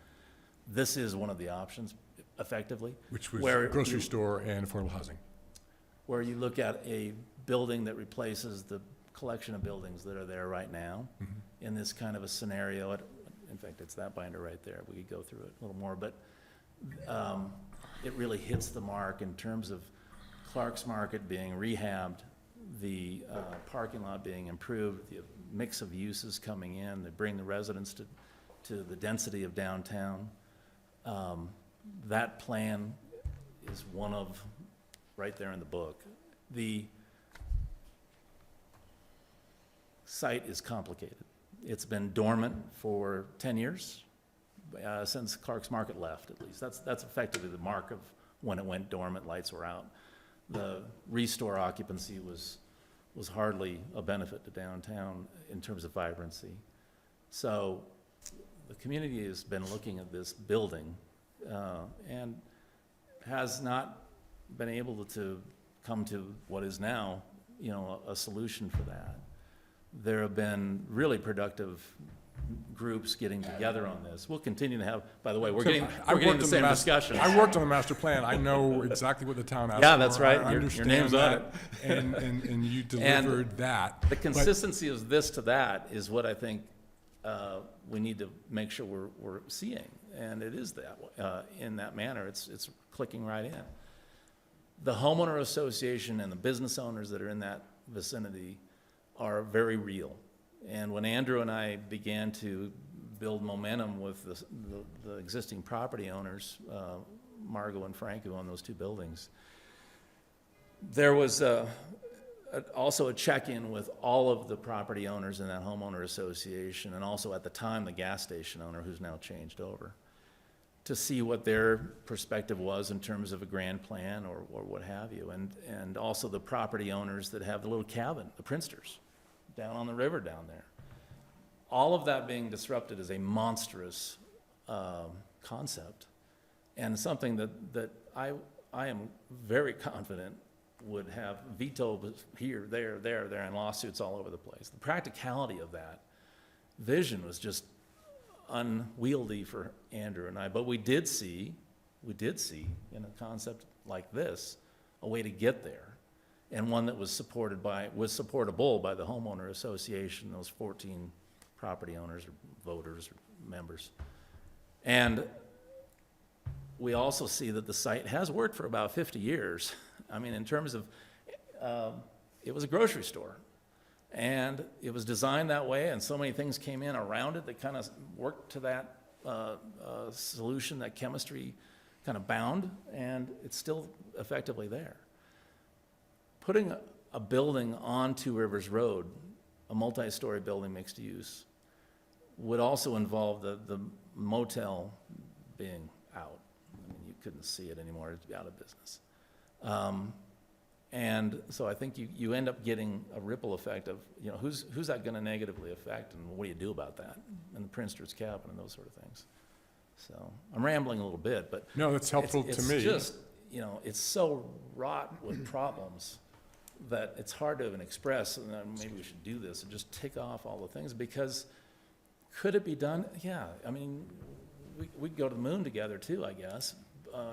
This is one of the options, effectively. Which was where grocery store and affordable housing. Where you look at a building that replaces the collection of buildings that are there right now in this kind of a scenario. In fact, it's that binder right there. We could go through it a little more, but it really hits the mark in terms of Clark's Market being rehabbed, the parking lot being improved, the mix of uses coming in that bring the residents to the density of downtown. That plan is one of, right there in the book. The site is complicated. It's been dormant for 10 years, since Clark's Market left, at least. That's effectively the mark of when it went dormant, lights were out. The restore occupancy was hardly a benefit to downtown in terms of vibrancy. So the community has been looking at this building and has not been able to come to what is now, you know, a solution for that. There have been really productive groups getting together on this. We'll continue to have, by the way, we're getting the same discussion. I worked on the master plan. I know exactly what the town asked for. Yeah, that's right. I Your understand name's on it. that, and you delivered that. The consistency of this to that is what I think we need to make sure we're seeing, and it is that in that manner. It's clicking right in. The homeowner association and the business owners that are in that vicinity are very real, And when Andrew and I began to build momentum with the existing property owners, Margot and Frank, who own those 2 buildings, there was also a check-in with all of the property owners in that homeowner association, and also at the time, the gas station owner, who's now changed over, to see what their perspective was in terms of a grand plan or what have you. And also the property owners that have the little cabin, the Prinsters, down on the river down there. All of that being disrupted is a monstrous concept, and something that I am very confident would have vetoed here, there, and lawsuits all over the place. The practicality of that vision was just unwieldy for Andrew and I, but we did see in a concept like this, a way to get there, and one that was supportable by the homeowner association, those 14 property owners or voters or members. And we also see that the site has worked for about 50 years. I mean, in terms of, it was a grocery store, and it was designed that way, and so many things came in around it that kind of worked to that solution, that chemistry kind of bound, and it's still effectively there. Putting a building on Two Rivers Road, a multi-story building mixed use, would also involve the motel being out. I mean, you couldn't see it anymore, it's out of business. And so I think you end up getting a ripple effect of, you know, who's that gonna negatively affect, and what do you do about that? And the Prinster's cabin and those sort of things. So, I'm rambling a little bit, but. No, that's helpful to me. It's just, you know, it's so wrought with problems that it's hard to even express, and then maybe we should do this and just tick off all the things, because could it be done? Yeah, I mean, we'd go to the moon together too, I guess,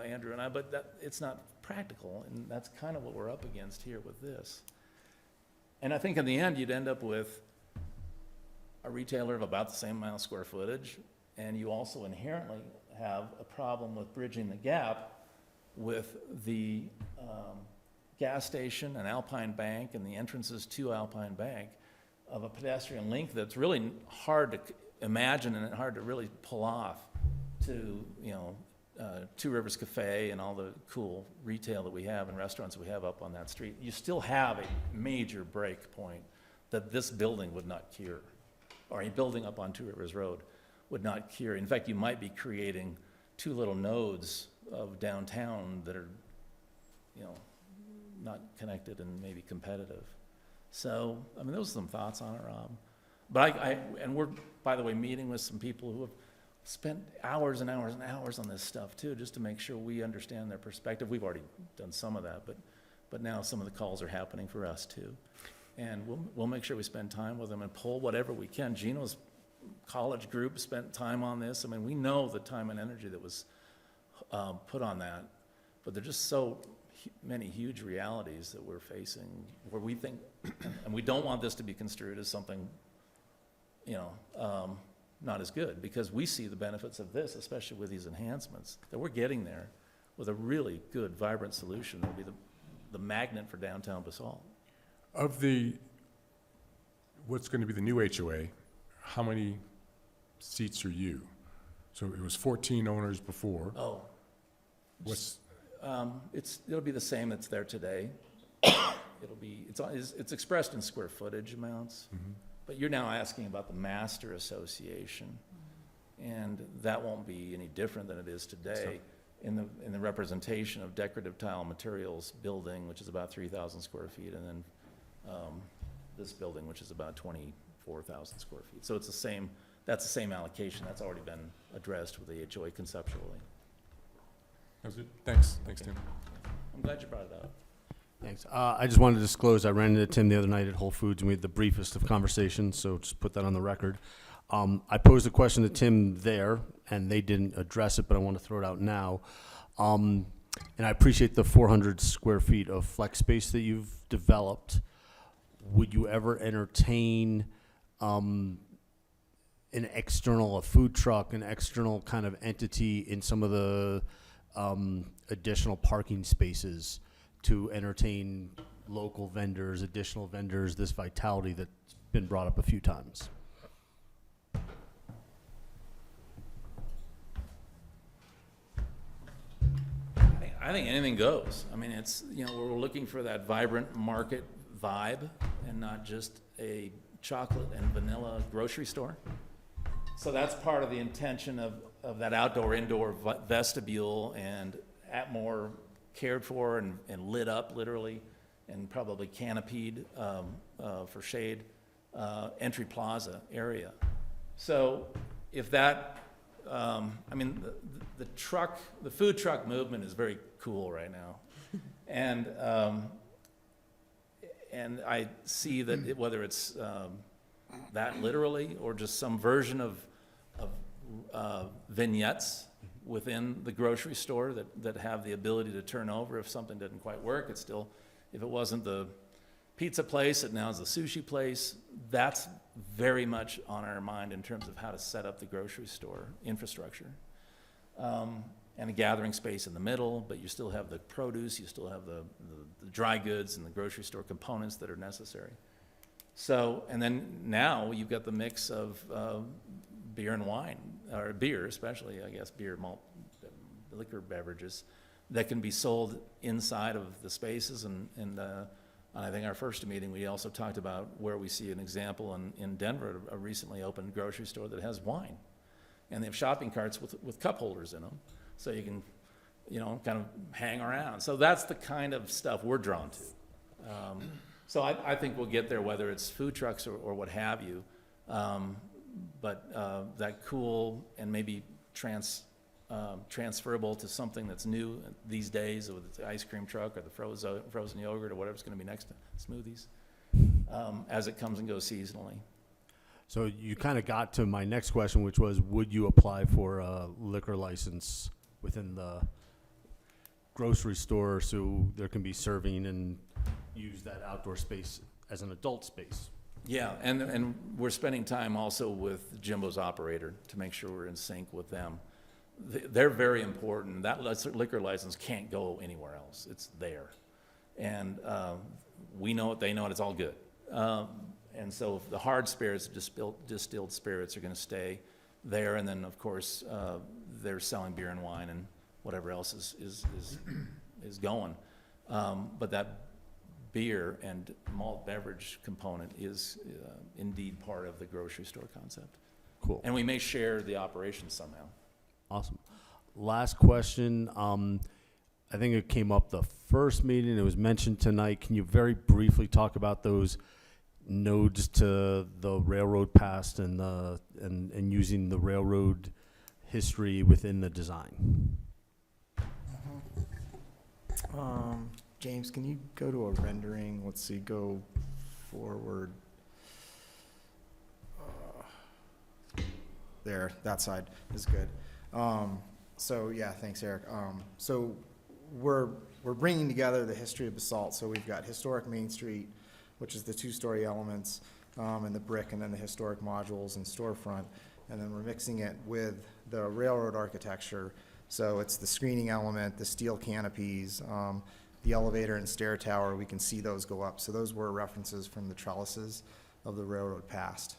Andrew and I, but it's not practical, and that's kind of what we're up against here with this. And I think in the end, you'd end up with a retailer of about the same amount of square footage, and you also inherently have a problem with bridging the gap with the gas station and Alpine Bank and the entrances to Alpine Bank, of a pedestrian link that's really hard to imagine and hard to really pull off to, you know, Two Rivers Cafe and all the cool retail that we have and restaurants we have up on that street. You still have a major break point that this building would not cure, or a building up on Two Rivers Road would not cure. In fact, you might be creating 2 little nodes of downtown that are, you know, not connected and maybe competitive. So, I mean, those are some thoughts on it, Rob. But and we're, by the way, meeting with some people who have spent hours and hours and hours on this stuff too, just to make sure we understand their perspective. We've already done some of that, but now some of the calls are happening for us too. And we'll make sure we spend time with them and pull whatever we can. Gino's college group spent time on this. I mean, we know the time and energy that was put on that, but they're just so many huge realities that we're facing, where we think, and we don't want this to be construed as something, you know, not as good, because we see the benefits of this, especially with these enhancements, that we're getting there with a really good, vibrant solution that will be the magnet for downtown Basalt. Of what's going to be the new HOA, how many seats are you? So it was 14 owners before. Oh. What's, It'll be the same that's there today. It's expressed in square footage amounts. mm-hmm. But you're now asking about the master association, and that won't be any different than it is today in the representation of decorative tile materials building, which is about 3,000 square feet, and then this building, which is about 24,000 square feet. So it's that's the same allocation. That's already been addressed with the HOA conceptually. That's it. Thanks, Tim. I'm glad you brought it up. Thanks. I just wanted to disclose, I ran into Tim the other night at Whole Foods, and we had the briefest of conversations, so just put that on the record. I posed a question to Tim there, and they didn't address it, but I want to throw it out now. And I appreciate the 400 square feet of flex space that you've developed. Would you ever entertain a food truck, an external kind of entity in some of the additional parking spaces to entertain local vendors, additional vendors, this vitality that's been brought up a few times. I think anything goes. I mean, it's, you know, we're looking for that vibrant market vibe and not just a chocolate and vanilla grocery store. So that's part of the intention of that outdoor-indoor vestibule and at more cared for and lit up literally and probably canopied for shade entry plaza area. So if that, I mean, the food truck movement is very cool right now. And I see that whether it's that literally or just some version of vignettes within the grocery store that have the ability to turn over if something didn't quite work. It's still, if it wasn't the pizza place, it now is the sushi place. That's very much on our mind in terms of how to set up the grocery store infrastructure. And a gathering space in the middle, but you still have the produce, you still have the dry goods and the grocery store components that are necessary. So, and then now you've got the mix of beer and wine, or beer especially, I guess, beer, malt, liquor beverages that can be sold inside of the spaces. And I think our first meeting, we also talked about where we see an example in Denver, a recently opened grocery store that has wine. And they have shopping carts with cup holders in them. So you can, you know, kind of hang around. So that's the kind of stuff we're drawn to. So I think we'll get there, whether it's food trucks or what have you. But that cool and maybe transferable to something that's new these days, with the ice cream truck or the frozen yogurt or whatever's going to be next to smoothies, as it comes and goes seasonally. So you kind of got to my next question, which was, would you apply for a liquor license within the grocery store so there can be serving and use that outdoor space as an adult space? Yeah, and we're spending time also with Jimbo's operator to make sure we're in sync with them. They're very important. That liquor license can't go anywhere else. It's there. And we know it, they know it, it's all good. And so the hard spirits, distilled spirits are going to stay there. And then, of course, they're selling beer and wine and whatever else is going. But that beer and malt beverage component is indeed part of the grocery store concept. Cool. And we may share the operations somehow. Awesome. Last question. I think it came up the first meeting. It was mentioned tonight. Can you very briefly talk about those nodes to the railroad past and using the railroad history within the design? James, can you go to a rendering? Let's see, go forward. There, that side is good. So yeah, thanks, Eric. So we're bringing together the history of Basalt. So we've got historic Main Street, which is the two-story elements, and the brick, and then the historic modules and storefront. And then we're mixing it with the railroad architecture. So it's the screening element, the steel canopies, the elevator and stair tower. We can see those go up. So those were references from the trellises of the railroad past.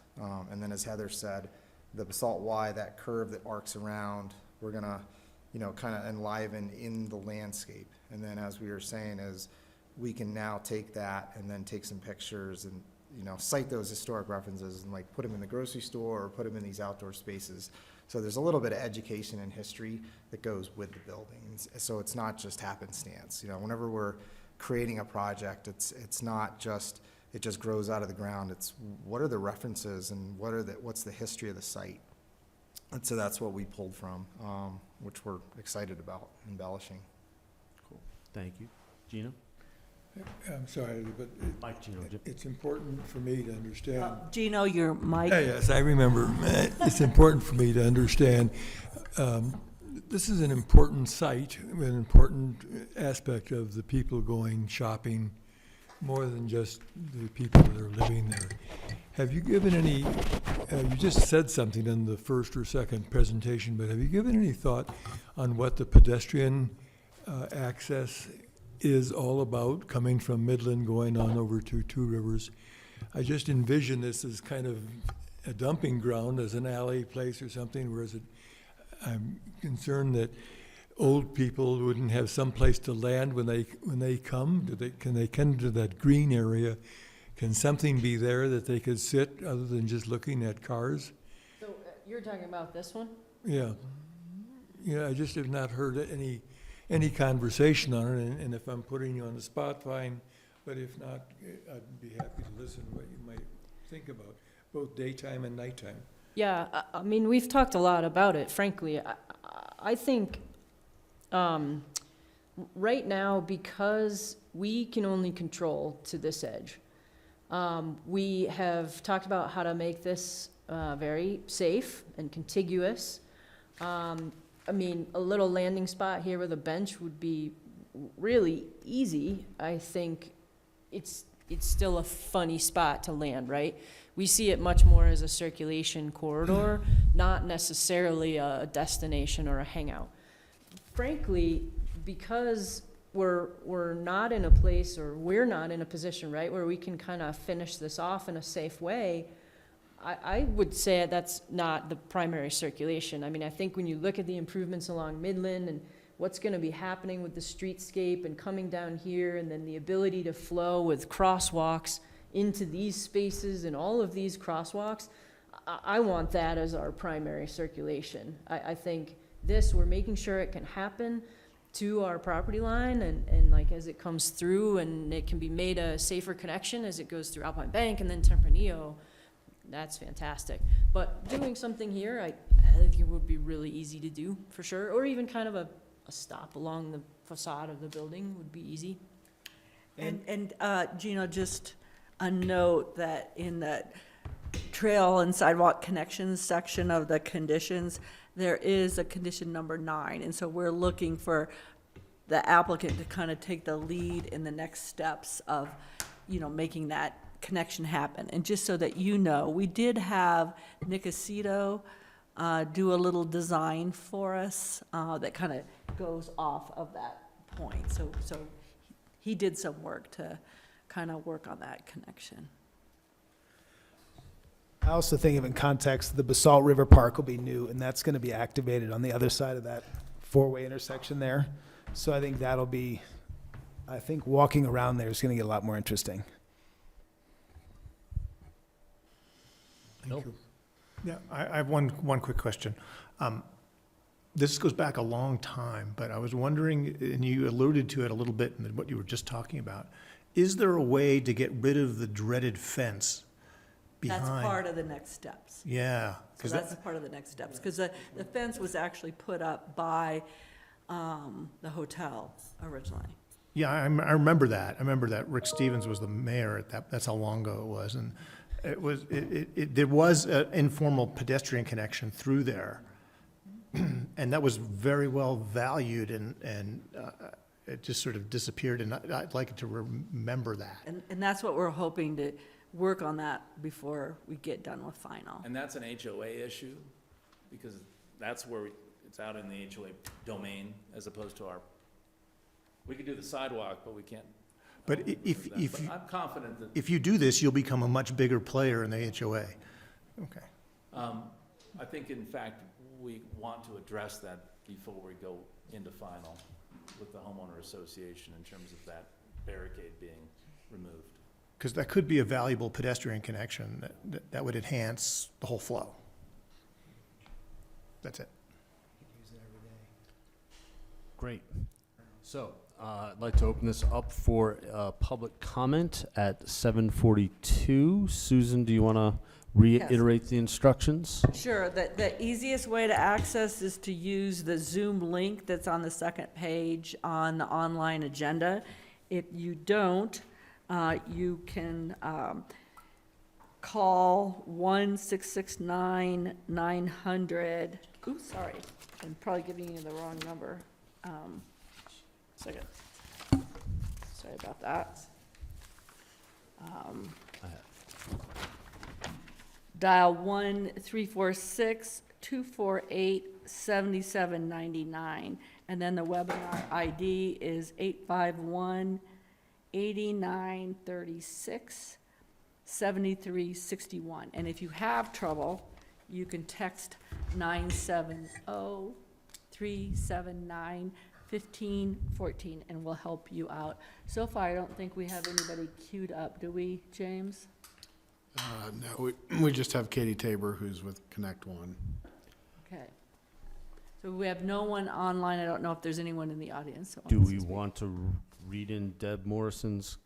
And then, as Heather said, the Basalt Y, that curve that arcs around, we're gonna, you know, kind of enliven in the landscape. And then, as we were saying, is we can now take that and then take some pictures and, you know, cite those historic references and like put them in the grocery store or put them in these outdoor spaces. So there's a little bit of education and history that goes with the buildings. So it's not just happenstance. You know, whenever we're creating a project, it's not just, it just grows out of the ground. It's what are the references and what's the history of the site. And so that's what we pulled from, which we're excited about embellishing. Cool. Thank you. Gino? I'm sorry, but Mike, Gino. it's important for me to understand. Gino, your mic. Yes, I remember. It's important for me to understand. This is an important site, an important aspect of the people going shopping, more than just the people that are living there. Have you given any, you just said something in the first or second presentation, but have you given any thought on what the pedestrian access is all about, coming from Midland, going on over to Two Rivers? I just envision this as kind of a dumping ground, as an alley place or something, whereas I'm concerned that old people wouldn't have some place to land when they come. Can they come to that green area? Can something be there that they could sit other than just looking at cars? So you're talking about this one? Yeah. Yeah, I just have not heard any conversation on it, and if I'm putting you on the spot, fine. But if not, I'd be happy to listen to what you might think about, both daytime and nighttime. Yeah, I mean, we've talked a lot about it, frankly. I think, right now, because we can only control to this edge, we have talked about how to make this very safe and contiguous. I mean, a little landing spot here with a bench would be really easy. I think it's still a funny spot to land, right? We see it much more as a circulation corridor, not necessarily a destination or a hangout. Frankly, because we're not in a place, or we're not in a position, right, where we can kind of finish this off in a safe way, I would say that's not the primary circulation. I mean, I think when you look at the improvements along Midland and what's going to be happening with the streetscape and coming down here, and then the ability to flow with crosswalks into these spaces and all of these crosswalks, I want that as our primary circulation. I think this, we're making sure it can happen to our property line, and like as it comes through, and it can be made a safer connection as it goes through Alpine Bank and then Tempranillo. That's fantastic. But doing something here, I think it would be really easy to do, for sure. Or even kind of a stop along the facade of the building would be easy. And Gino, just a note that in the trail and sidewalk connections section of the conditions, there is a condition number 9. And so we're looking for the applicant to kind of take the lead in the next steps of, making that connection happen. And just so that you know, we did have Nicosito do a little design for us that kind of goes off of that point. So he did some work to kind of work on that connection. I also think of in context, the Basalt River Park will be new, and that's going to be activated on the other side of that four-way intersection there. So I think that'll be, walking around there is going to get a lot more interesting. Thank you. Yeah, I have one quick question. This goes back a long time, but I was wondering, and you alluded to it a little bit in what you were just talking about, is there a way to get rid of the dreaded fence behind? That's part of the next steps. Yeah. So that's part of the next steps, because the fence was actually put up by the hotel originally. Yeah, I remember that. I remember that Rick Stevens was the mayor at that, that's how long ago it was. And there was an informal pedestrian connection through there. And that was very well valued, and it just sort of disappeared, and I'd like to remember that. And that's what we're hoping to work on that before we get done with final. And that's an HOA issue, because that's where it's out in the HOA domain, as opposed to we could do the sidewalk, but we can't. But if I'm confident that. if you do this, you'll become a much bigger player in the HOA. Okay. I think, in fact, we want to address that before we go into final with the homeowner association in terms of that barricade being removed. Because that could be a valuable pedestrian connection that would enhance the whole flow. That's it. Great. So, I'd like to open this up for public comment at 7:42. Susan, do you want to reiterate the instructions? Sure, the easiest way to access is to use the Zoom link that's on the second page on the online agenda. If you don't, you can call 1-669-900. Oops, sorry, I'm probably giving you the wrong number. Second. Sorry about that. Dial 1-346-248-7799, and then the webinar ID is 851-8936. 7361. And if you have trouble, you can text 970-379-1514, and we'll help you out. So far, I don't think we have anybody queued up, do we, James? No, we just have Katie Tabor, who's with Connect One. Okay. So we have no one online. I don't know if there's anyone in the audience. that Do wants we to speak. want to read in Deb Morrison's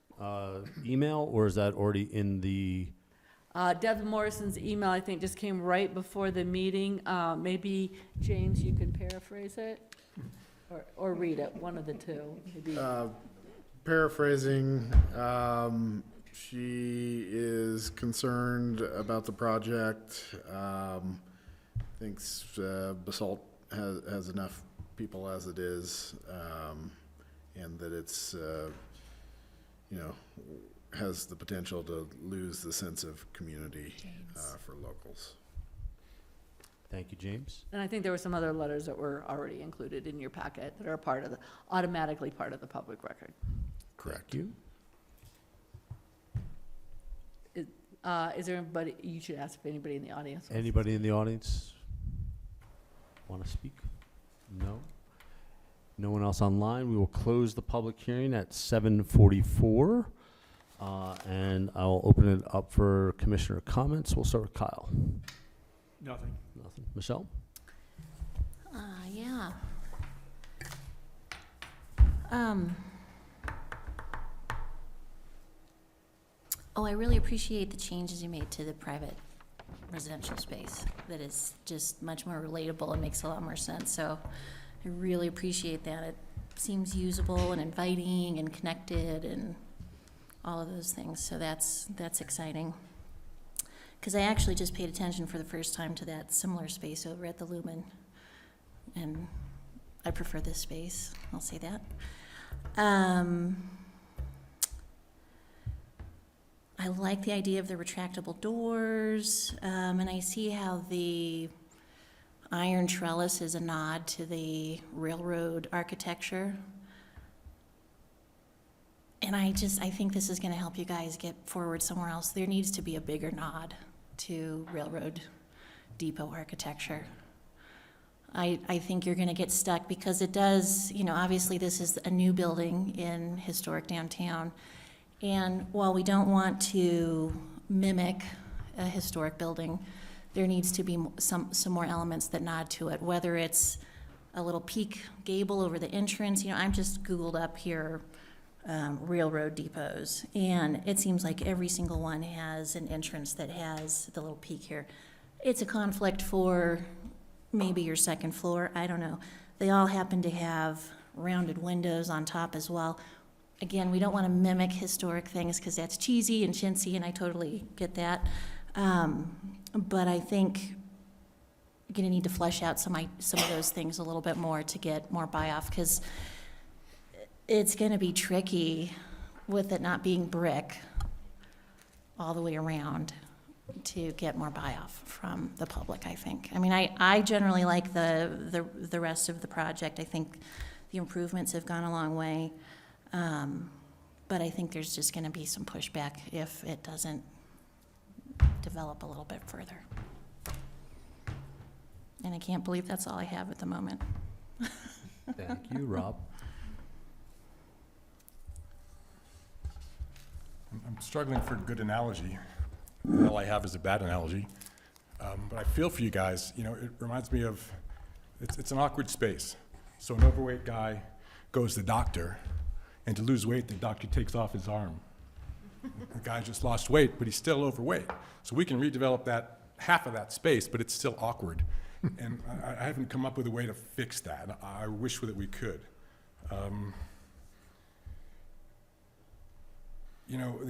email, or is that already in the? Deb Morrison's email, I think, just came right before the meeting. Maybe, James, you can paraphrase it? Or read it, one of the two, maybe. Paraphrasing, she is concerned about the project, thinks Basalt has enough people as it is, and that it's, has the potential to lose the sense of community for locals. Thank you, James. And I think there were some other letters that were already included in your packet that are automatically part of the public record. Correct. Thank you. Is there anybody, you should ask if anybody in the audience wants to Anybody in the audience want to speak? No? No one else online? We will close the public hearing at 7:44. And I'll open it up for commissioner comments. We'll start with Kyle. Nothing. Nothing. Michelle? Yeah. I really appreciate the changes you made to the private residential space. That is just much more relatable and makes a lot more sense. So I really appreciate that. It seems usable and inviting and connected and all of those things. So that's exciting. Because I actually just paid attention for the first time to that similar space over at the Lumen. And I prefer this space, I'll say that. I like the idea of the retractable doors, and I see how the iron trellis is a nod to the railroad architecture. And I think this is gonna help you guys get forward somewhere else. There needs to be a bigger nod to railroad depot architecture. I think you're gonna get stuck because it does, obviously this is a new building in historic downtown. And while we don't want to mimic a historic building, there needs to be some more elements that nod to it, whether it's a little peak gable over the entrance. I'm just Googled up here railroad depots, and it seems like every single one has an entrance that has the little peak here. It's a conflict for maybe your second floor, I don't know. They all happen to have rounded windows on top as well. Again, we don't want to mimic historic things because that's cheesy and chintzy, and I totally get that. But I think you're going to need to flesh out some of those things a little bit more to get more buy-off, because it's going to be tricky with it not being brick all the way around to get more buy-off from the public, I think. I mean, I generally like the rest of the project. I think the improvements have gone a long way. But I think there's just going to be some pushback if it doesn't develop a little bit further. And I can't believe that's all I have at the moment. Thank you, Rob. I'm struggling for a good analogy. All I have is a bad analogy. But I feel for you guys. It reminds me of, it's an awkward space. So an overweight guy goes to the doctor, and to lose weight, the doctor takes off his arm. The guy just lost weight, but he's still overweight. So we can redevelop that half of that space, but it's still awkward. And I haven't come up with a way to fix that. I wish that we could. A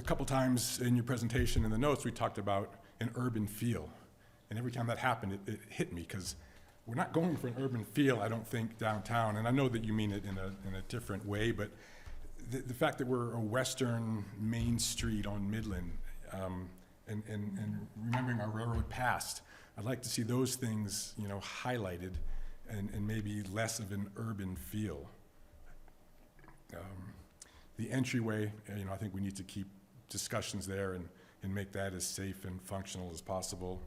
couple times in your presentation in the notes, we talked about an urban feel. And every time that happened, it hit me, because we're not going for an urban feel, I don't think, downtown. And I know that you mean it in a different way, but the fact that we're a western main street on Midland, and remembering our railroad past, I'd like to see those things, highlighted, and maybe less of an urban feel. The entryway, I think we need to keep discussions there, and and make that as safe and functional as possible.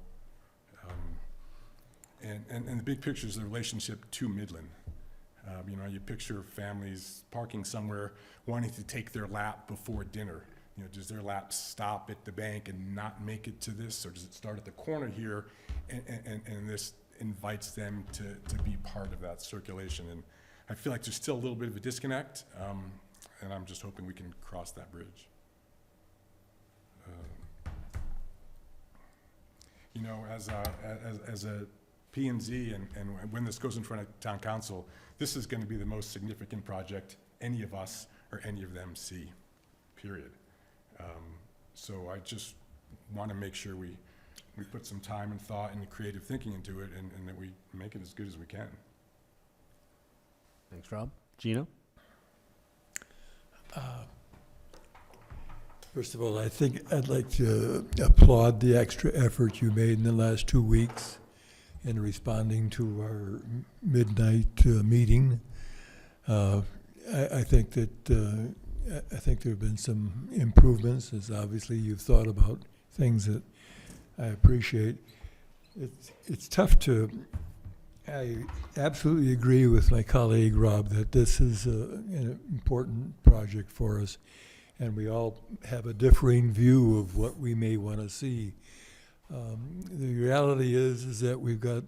And the big picture is the relationship to Midland. You know, you picture families parking somewhere, wanting to take their lap before dinner. You know, does their lap stop at the bank and not make it to this, or does it start at the corner here, and this invites them to be part of that circulation? And I feel like there's still a little bit of a disconnect, and I'm just hoping we can cross that bridge. You know, as a P&Z, and when this goes in front of town council, this is going to be the most significant project any of us or any of them see, period. So I just want to make sure we put some time and thought and creative thinking into it, and that we make it as good as we can. Thanks, Rob. Gino? First of all, I think I'd like to applaud the extra effort you made in the last 2 weeks in responding to our midnight meeting. I think that I think there have been some improvements, as obviously you've thought about things that I appreciate. It's tough to. I absolutely agree with my colleague Rob that this is an important project for us, and we all have a differing view of what we may want to see. The reality is that we've got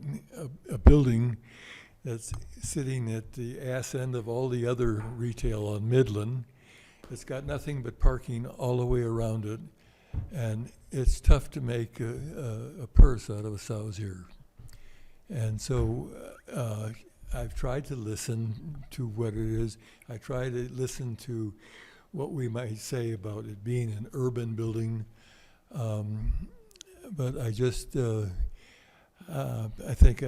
a building that's sitting at the ass end of all the other retail on Midland. It's got nothing but parking all the way around it, and it's tough to make a purse out of a sow's ear. And so I've tried to listen to what it is. I try to listen to what we might say about it being an urban building. But I just, I think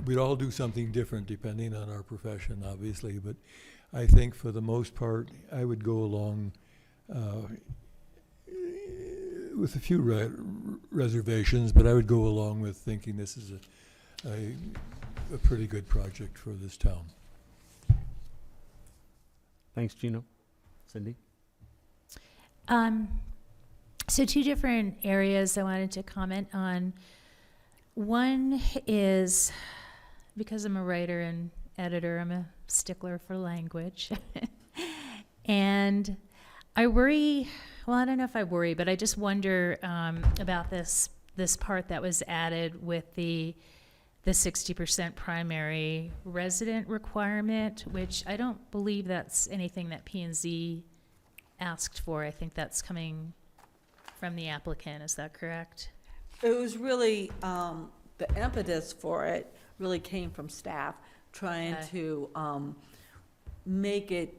we'd all do something different depending on our profession, obviously. But I think for the most part, I would go along with a few reservations, but I would go along with thinking this is a pretty good project for this town. Thanks, Gino. Cindy? So two different areas I wanted to comment on. One is, because I'm a writer and editor, I'm a stickler for language. And I worry, well, I don't know if I worry, but I just wonder about this part that was added with the 60% primary resident requirement, which I don't believe that's anything that P&Z asked for. I think that's coming from the applicant. Is that correct? It was really, the impetus for it really came from staff trying to make it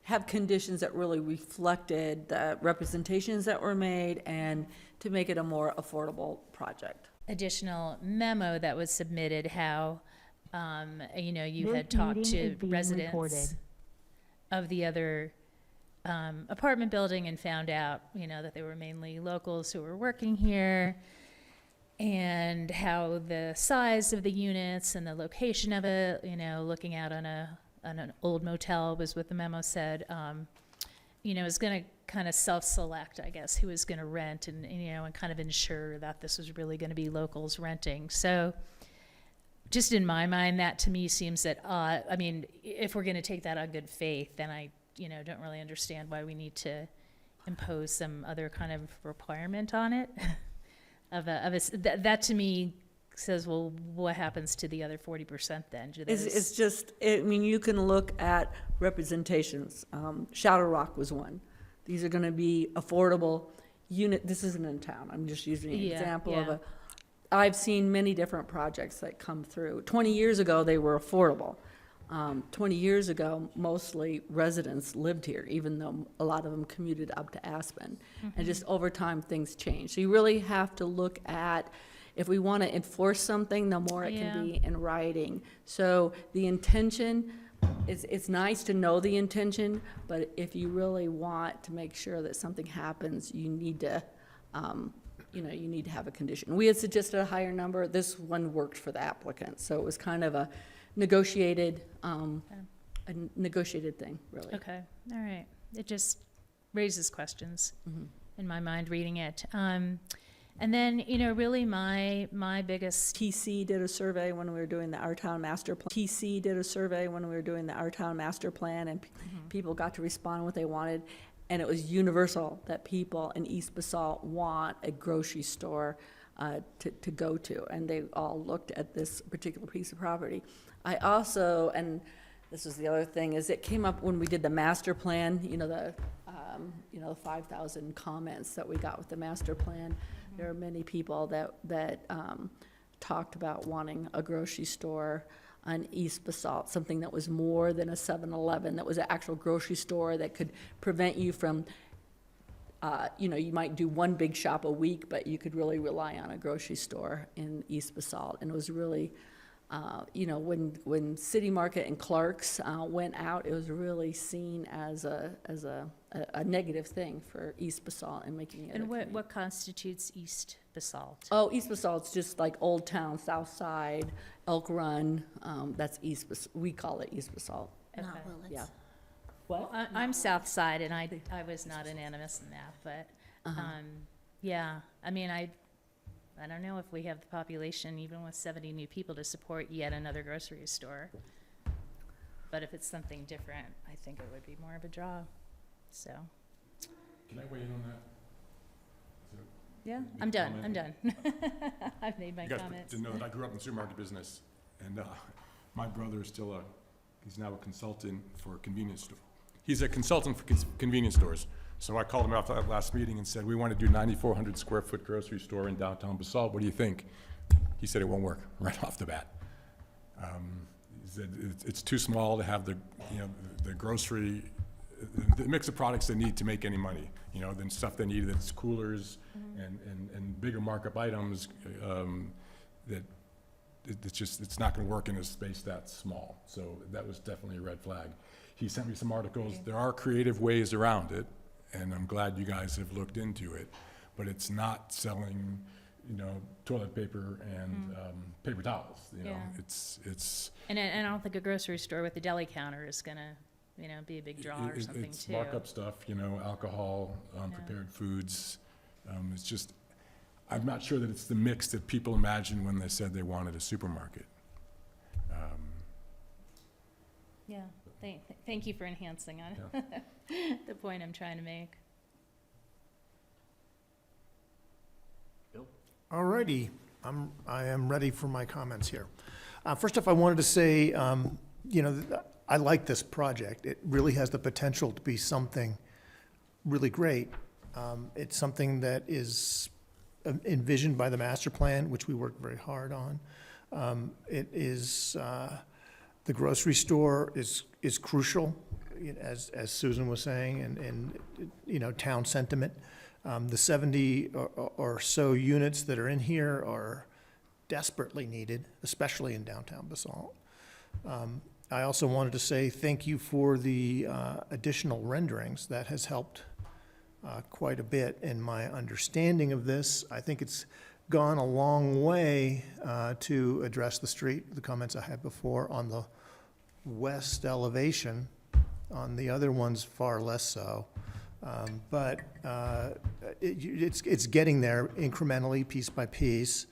have conditions that really reflected the representations that were made and to make it a more affordable project. Additional memo that was submitted, how, you know, you This had talked meeting to is being residents recorded. of the other apartment building and found out, you know, that they were mainly locals who were working here, and how the size of the units and the location of it, you know, looking out on an old motel was what the memo said, you know, is going to kind of self-select, I guess, who is going to rent and, you know, and kind of ensure that this was really going to be locals renting. So just in my mind, that to me seems that, I mean, if we're going to take that on good faith, then I, you know, don't really understand why we need to impose some other kind of requirement on it. That to me says, well, what happens to the other 40% then? Do those- It's just, I mean, you can look at representations. Shadow Rock was one. These are going to be affordable unit. This isn't in town. I'm just using an example of I've seen many different projects that come through. 20 years ago, they were affordable. 20 years ago, mostly residents lived here, even though a lot of them commuted up to Aspen. And just over time, things change. So you really have to look at, if we want to enforce something, the more it can be in writing. So the intention, it's nice to know the intention, but if you really want to make sure that something happens, you need to, you know, you need to have a condition. We had suggested a higher number. This one worked for the applicant, so it was kind of a negotiated thing, really. Okay, all right. It just raises questions. in my mind reading it. And then, really my biggest, TC did a survey when we were doing the Our Town Master Plan. TC did a survey when we were doing the Our Town Master Plan, and people got to respond what they wanted. And it was universal that people in East Basalt want a grocery store to go to. And they all looked at this particular piece of property. I also, and this was the other thing, is it came up when we did the master plan, the 5,000 comments that we got with the master plan. There are many people that talked about wanting a grocery store on East Basalt, something that was more than a 7-Eleven, that was an actual grocery store that could prevent you from, you might do one big shop a week, but you could really rely on a grocery store in East Basalt. And it was really, when City Market and Clark's went out, it was really seen as a negative thing for East Basalt and making it. and what constitutes East Basalt? Oh, East Basalt's just like Old Town, South Side, Elk Run. That's East. We call it East Basalt. Okay. Not Willits. Yeah. Well, I'm South Side, and I was not unanimous in that, but, yeah, I mean, I don't know if we have the population, even with 70 new people, to support yet another grocery store. But if it's something different, I think it would be more of a draw, so, Can I weigh in on that? yeah, Make I'm a done, comment? I'm done. I've made my You guys comments. didn't know that I grew up in the supermarket business, and my brother is still he's now a consultant for a convenience store. He's a consultant for convenience stores. So I called him after that last meeting and said, we want to do 9,400 square foot grocery store in downtown Basalt. What do you think? He said it won't work right off the bat. He said it's too small to have the grocery, the mix of products they need to make any money. Then stuff they need that's coolers and bigger markup items that it's not going to work in a space that small. So that was definitely a red flag. He sent me some articles. There are creative ways around it, and I'm glad you guys have looked into it, but it's not selling, toilet paper and paper towels. Yeah. It's. And I don't think a grocery store with a deli counter is gonna, be a big draw or something It's too. markup stuff, alcohol, prepared foods. It's just, I'm not sure that it's the mix that people imagined when they said they wanted a supermarket. Yeah, thank you for enhancing on the point I'm trying to make. Alrighty, I am ready for my comments here. First off, I wanted to say, I like this project. It really has the potential to be something really great. It's something that is envisioned by the master plan, which we worked very hard on. It is, the grocery store is crucial, as Susan was saying, and town sentiment. The 70 or so units that are in here are desperately needed, especially in downtown Basalt. I also wanted to say thank you for the additional renderings. That has helped quite a bit in my understanding of this. I think it's gone a long way to address the street, the comments I had before on the west elevation. On the other ones, far less so. But it's getting there incrementally, piece by piece.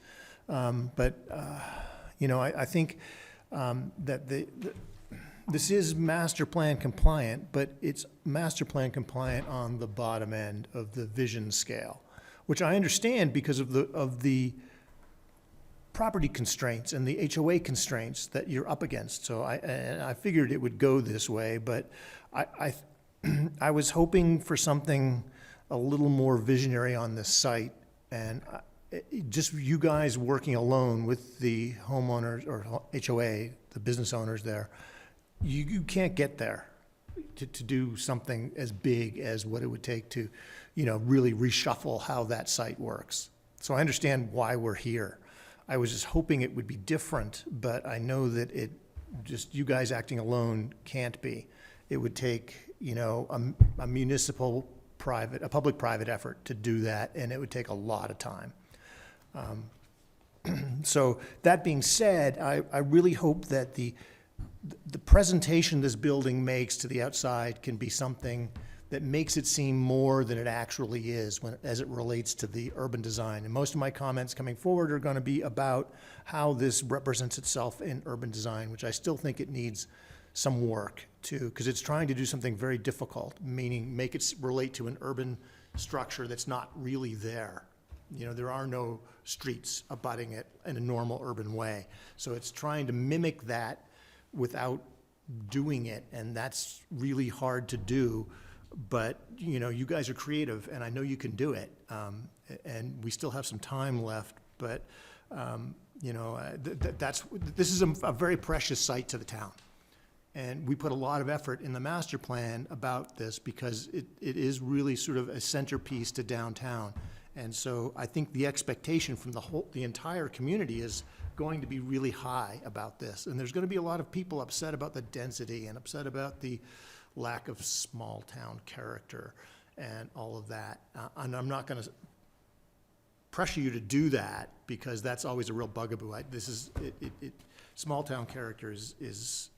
I think that this is master plan compliant, but it's master plan compliant on the bottom end of the vision scale, which I understand because of the property constraints and the HOA constraints that you're up against. So I figured it would go this way, but I was hoping for something a little more visionary on this site, and just you guys working alone with the homeowners or HOA, the business owners there, you can't get there to do something as big as what it would take to, really reshuffle how that site works. So I understand why we're here. I was just hoping it would be different, but I know that just you guys acting alone can't be. It would take, a municipal private, a public-private effort to do that, and it would take a lot of time. So that being said, I really hope that the presentation this building makes to the outside can be something that makes it seem more than it actually is as it relates to the urban design. And most of my comments coming forward are going to be about how this represents itself in urban design, which I still think it needs some work to, because it's trying to do something very difficult, meaning make it relate to an urban structure that's not really there. You know, there are no streets abutting it in a normal urban way. So it's trying to mimic that without doing it, and that's really hard to do. But, you know, you guys are creative, and I know you can do it. And we still have some time left, but, you know, this is a very precious site to the town. And we put a lot of effort in the master plan about this because it is really sort of a centerpiece to downtown. And so I think the expectation from the entire community is going to be really high about this. And there's going to be a lot of people upset about the density and upset about the lack of small town character and all of that. And I'm not going to pressure you to do that because that's always a real bugaboo. Small town character is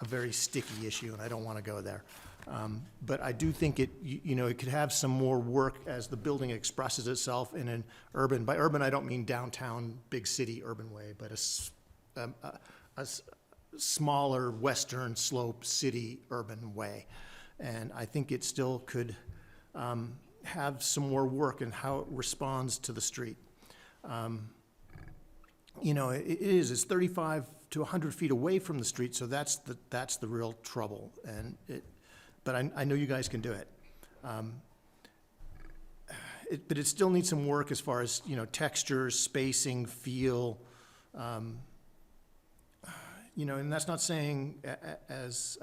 a very sticky issue, and I don't want to go there. But I do think it could have some more work as the building expresses itself in an urban. By urban, I don't mean downtown, big city urban way, but a smaller western slope city urban way. And I think it still could have some more work in how it responds to the street. It's 35 to 100 feet away from the street, so that's the real trouble. But I know you guys can do it. But it still needs some work as far as, texture, spacing, feel. And that's not saying, as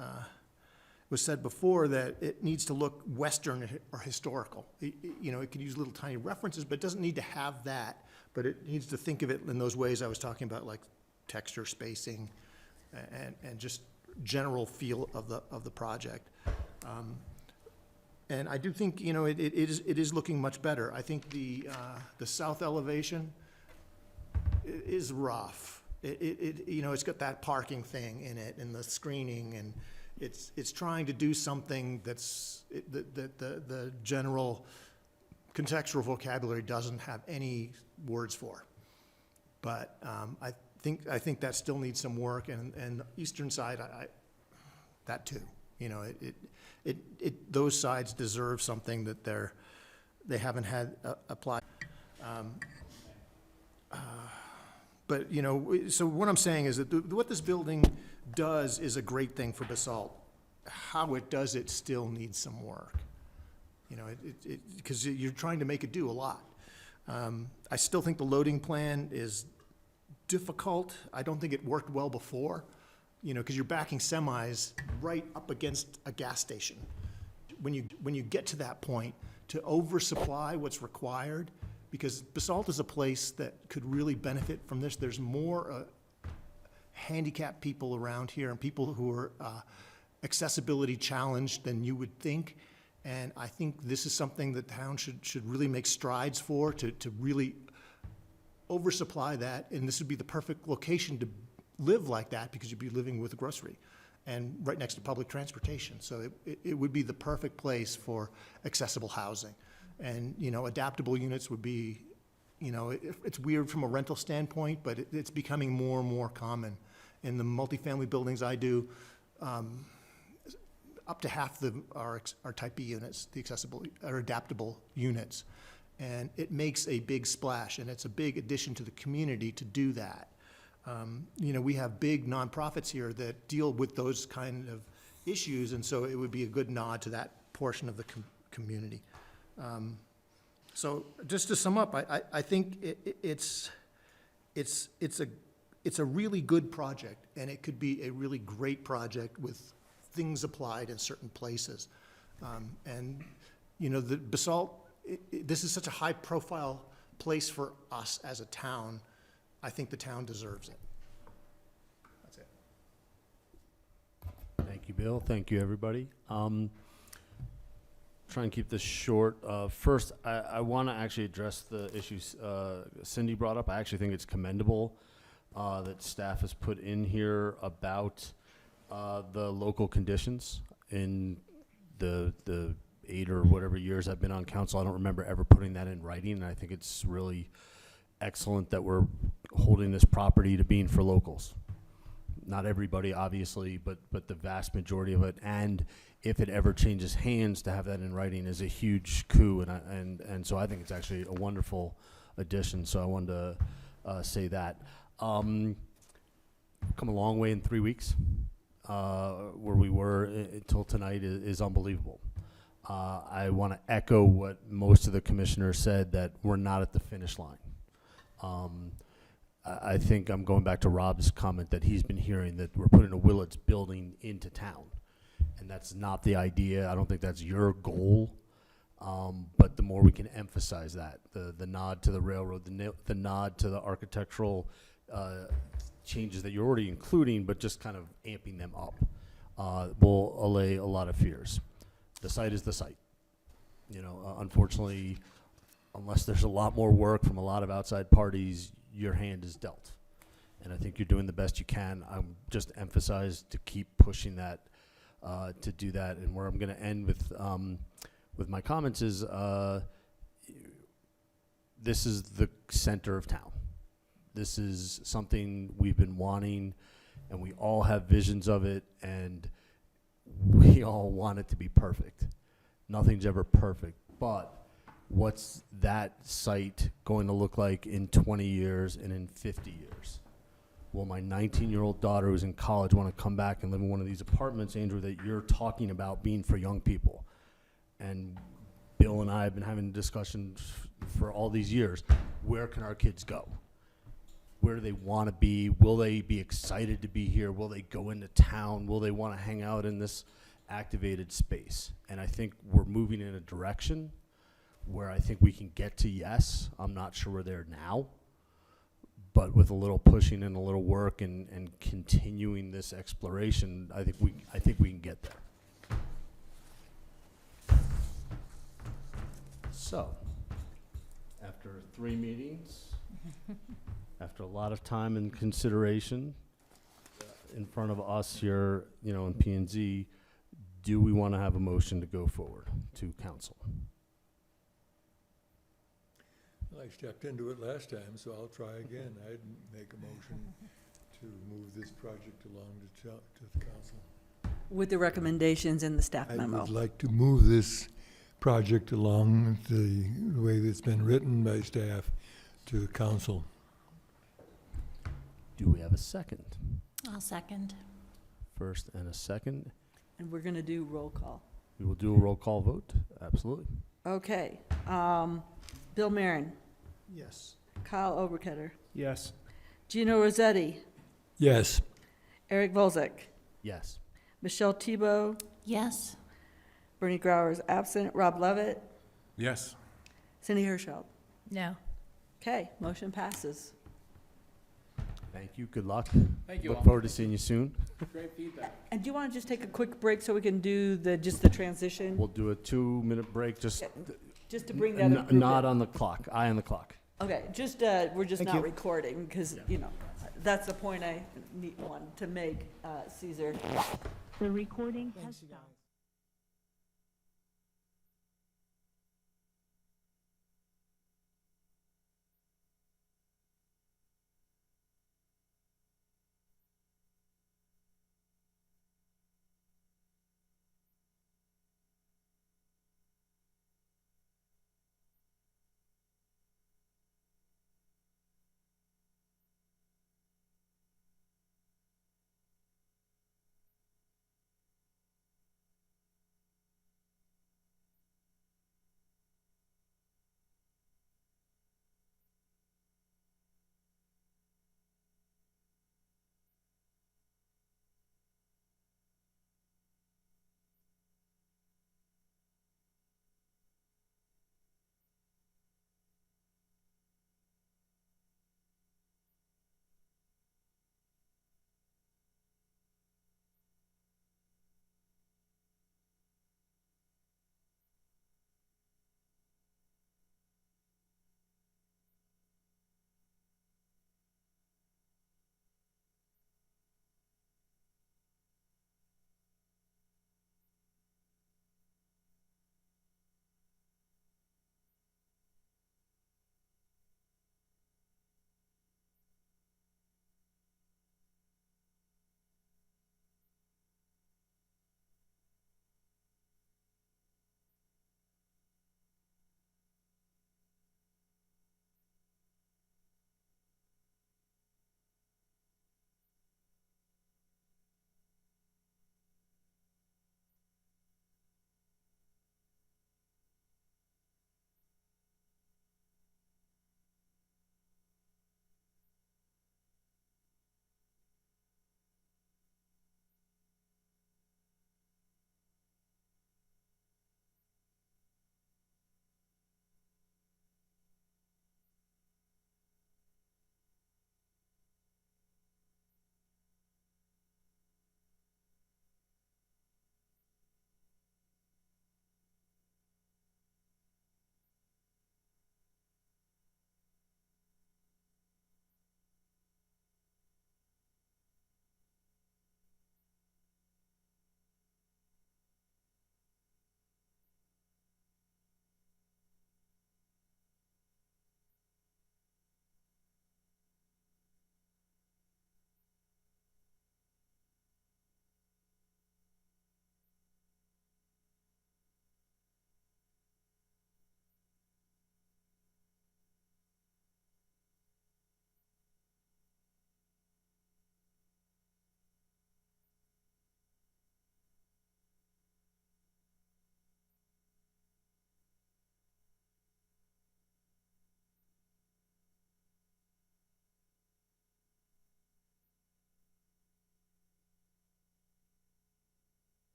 was said before, that it needs to look Western or historical. It could use little tiny references, but it doesn't need to have that. But it needs to think of it in those ways I was talking about, like texture, spacing, and just general feel of the project. And I do think, it is looking much better. I think the south elevation is rough. It's got that parking thing in it and the screening, and it's trying to do something that's the general contextual vocabulary doesn't have any words for. But I think that still needs some work, and the eastern side, that too. Those sides deserve something that they haven't had applied. But so what I'm saying is that what this building does is a great thing for Basalt. How it does it still needs some work. Because you're trying to make it do a lot. I still think the loading plan is difficult. I don't think it worked well before, because you're backing semis right up against a gas station. When you get to that point, to oversupply what's required, because Basalt is a place that could really benefit from this. There's more handicapped people around here and people who are accessibility challenged than you would think. And I think this is something that the town should really make strides for, to really oversupply that. And this would be the perfect location to live like that, because you'd be living with a grocery and right next to public transportation. So it would be the perfect place for accessible housing. And, adaptable units would be, it's weird from a rental standpoint, but it's becoming more and more common. In the multifamily buildings I do, up to half are type B units, the accessible or adaptable units. And it makes a big splash, and it's a big addition to the community to do that. We have big nonprofits here that deal with those kind of issues, and so it would be a good nod to that portion of the community. So just to sum up, I think it's a really good project, and it could be a really great project with things applied in certain places. The Basalt, this is such a high-profile place for us as a town. I think the town deserves it. That's it. Thank you, Bill. Thank you, everybody. Try and keep this short. First, I want to actually address the issues Cindy brought up. I actually think it's commendable that staff has put in here about the local conditions in the 8 or whatever years I've been on council, I don't remember ever putting that in writing, and I think it's really excellent that we're holding this property to being for locals. Not everybody, obviously, but the vast majority of it, and if it ever changes hands, to have that in writing is a huge coup, and so I think it's actually a wonderful addition, so I wanted to say that. Come a long way in 3 weeks. Where we were until tonight is unbelievable. I want to echo what most of the commissioners said, that we're not at the finish line. I think I'm going back to Rob's comment that he's been hearing, that we're putting a Willits building into town. And that's not the idea. I don't think that's your goal. But the more we can emphasize that, the nod to the railroad, the nod to the architectural changes that you're already including, but just kind of amping them up, will allay a lot of fears. The site is the site. You know, unfortunately, unless there's a lot more work from a lot of outside parties, your hand is dealt. And I think you're doing the best you can. I'm just emphasize to keep pushing that, to do that. And where I'm going to end with my comments is, this is the center of town. This is something we've been wanting, and we all have visions of it, and we all want it to be perfect. Nothing's ever perfect, but what's that site going to look like in 20 years and in 50 years? Will my 19-year-old daughter who's in college want to come back and live in one of these apartments, Andrew, that you're talking about being for young people? And Bill and I have been having discussions for all these years. Where can our kids go? Where do they want to be? Will they be excited to be here? Will they go into town? Will they want to hang out in this activated space? And I think we're moving in a direction where I think we can get to yes. I'm not sure we're there now, but with a little pushing and a little work and continuing this exploration, I think we can get there. So, after 3 meetings, after a lot of time and consideration in front of us here, you know, in P&Z, do we want to have a motion to go forward to council? I stepped into it last time, so I'll try again. I'd make a motion to move this project along to the council. With the recommendations in the staff I memo. would like to move this project along the way that's been written by staff to council. Do we have a second? I'll second. First and a second. And we're going to do roll call. We will do a roll call vote. Absolutely. Okay. Bill Marin, Yes. Kyle Oberketter, Yes. Gino Rossetti, Yes. Eric Volzek, Yes. Michelle Tebow, Yes. Bernie Grauer is absent, Rob Levitt, Yes. Cindy Hirschfeld. No. Okay, motion passes. Thank you. Good luck. Thank you Look all. forward to seeing you soon. Great feedback. And do you want to just take a quick break so we can do just the transition? We'll do a 2-minute break. Just Just to bring that improvement. not on the clock. Eye on the clock. Okay, just, we're just Thank not you. recording, because, you know, that's the point I want to make, Caesar. The recording has stopped.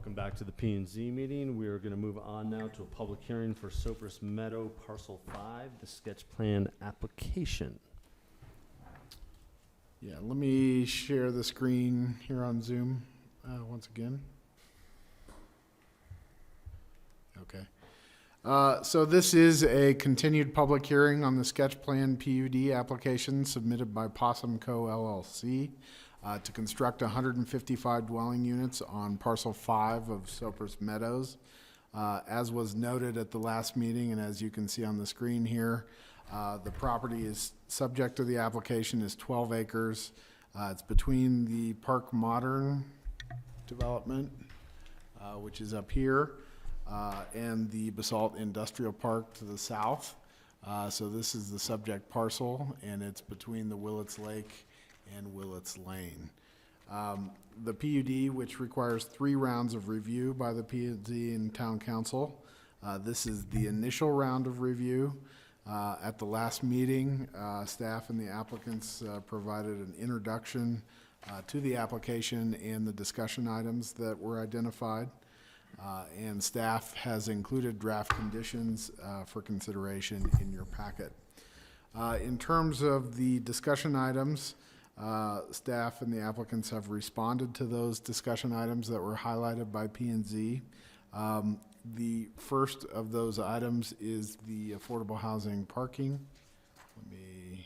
Welcome back to the P&Z meeting. We are going to move on now to a public hearing for Cypress Meadow Parcel 5, the sketch plan application. Yeah, let me share the screen here on Zoom once again. Okay. So this is a continued public hearing on the sketch plan PUD application submitted by Possum Co. LLC to construct 155 dwelling units on parcel 5 of Cypress Meadows. As was noted at the last meeting, and as you can see on the screen here, the property is subject to the application is 12 acres. It's between the Park Modern development, which is up here, and the Basalt Industrial Park to the south. So this is the subject parcel, and it's between the Willets Lake and Willets Lane. The PUD, which requires 3 rounds of review by the P&Z and Town Council. This is the initial round of review. At the last meeting, staff and the applicants provided an introduction to the application and the discussion items that were identified. And staff has included draft conditions for consideration in your packet. In terms of the discussion items, staff and the applicants have responded to those discussion items that were highlighted by P&Z. The first of those items is the affordable housing parking. There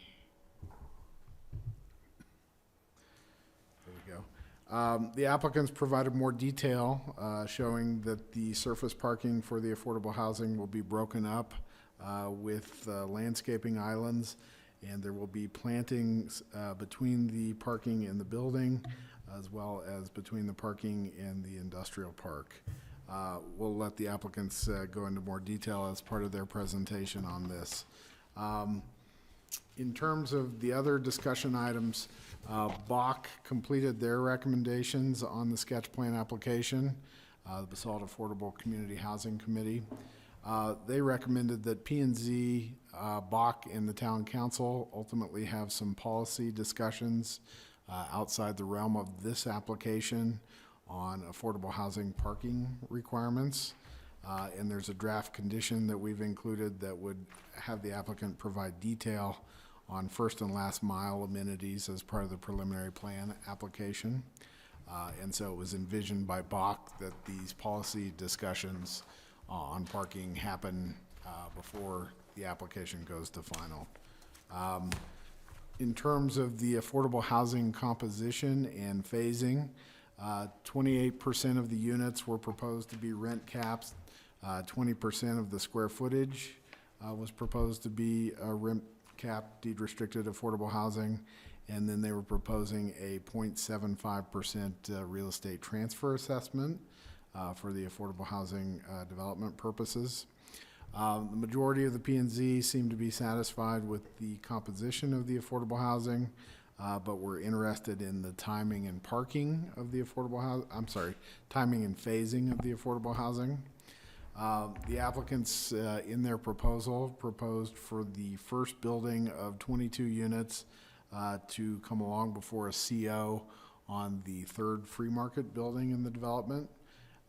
we go. The applicants provided more detail showing that the surface parking for the affordable housing will be broken up with landscaping islands, and there will be plantings between the parking and the building, as well as between the parking and the industrial park. We'll let the applicants go into more detail as part of their presentation on this. In terms of the other discussion items, Bach completed their recommendations on the sketch plan application, the Basalt Affordable Community Housing Committee. They recommended that P&Z, Bach, and the Town Council ultimately have some policy discussions outside the realm of this application on affordable housing parking requirements. And there's a draft condition that we've included that would have the applicant provide detail on first and last mile amenities as part of the preliminary plan application. And so it was envisioned by Bach that these policy discussions on parking happen before the application goes to final. In terms of the affordable housing composition and phasing, 28% of the units were proposed to be rent caps. 20% of the square footage was proposed to be rent cap deed restricted affordable housing. And then they were proposing a 0.75% real estate transfer assessment for the affordable housing development purposes. The majority of the P&Z seem to be satisfied with the composition of the affordable housing, but we're interested in the timing and parking of the affordable housing, timing and phasing of the affordable housing. The applicants in their proposal proposed for the first building of 22 units to come along before a CO on the third free market building in the development.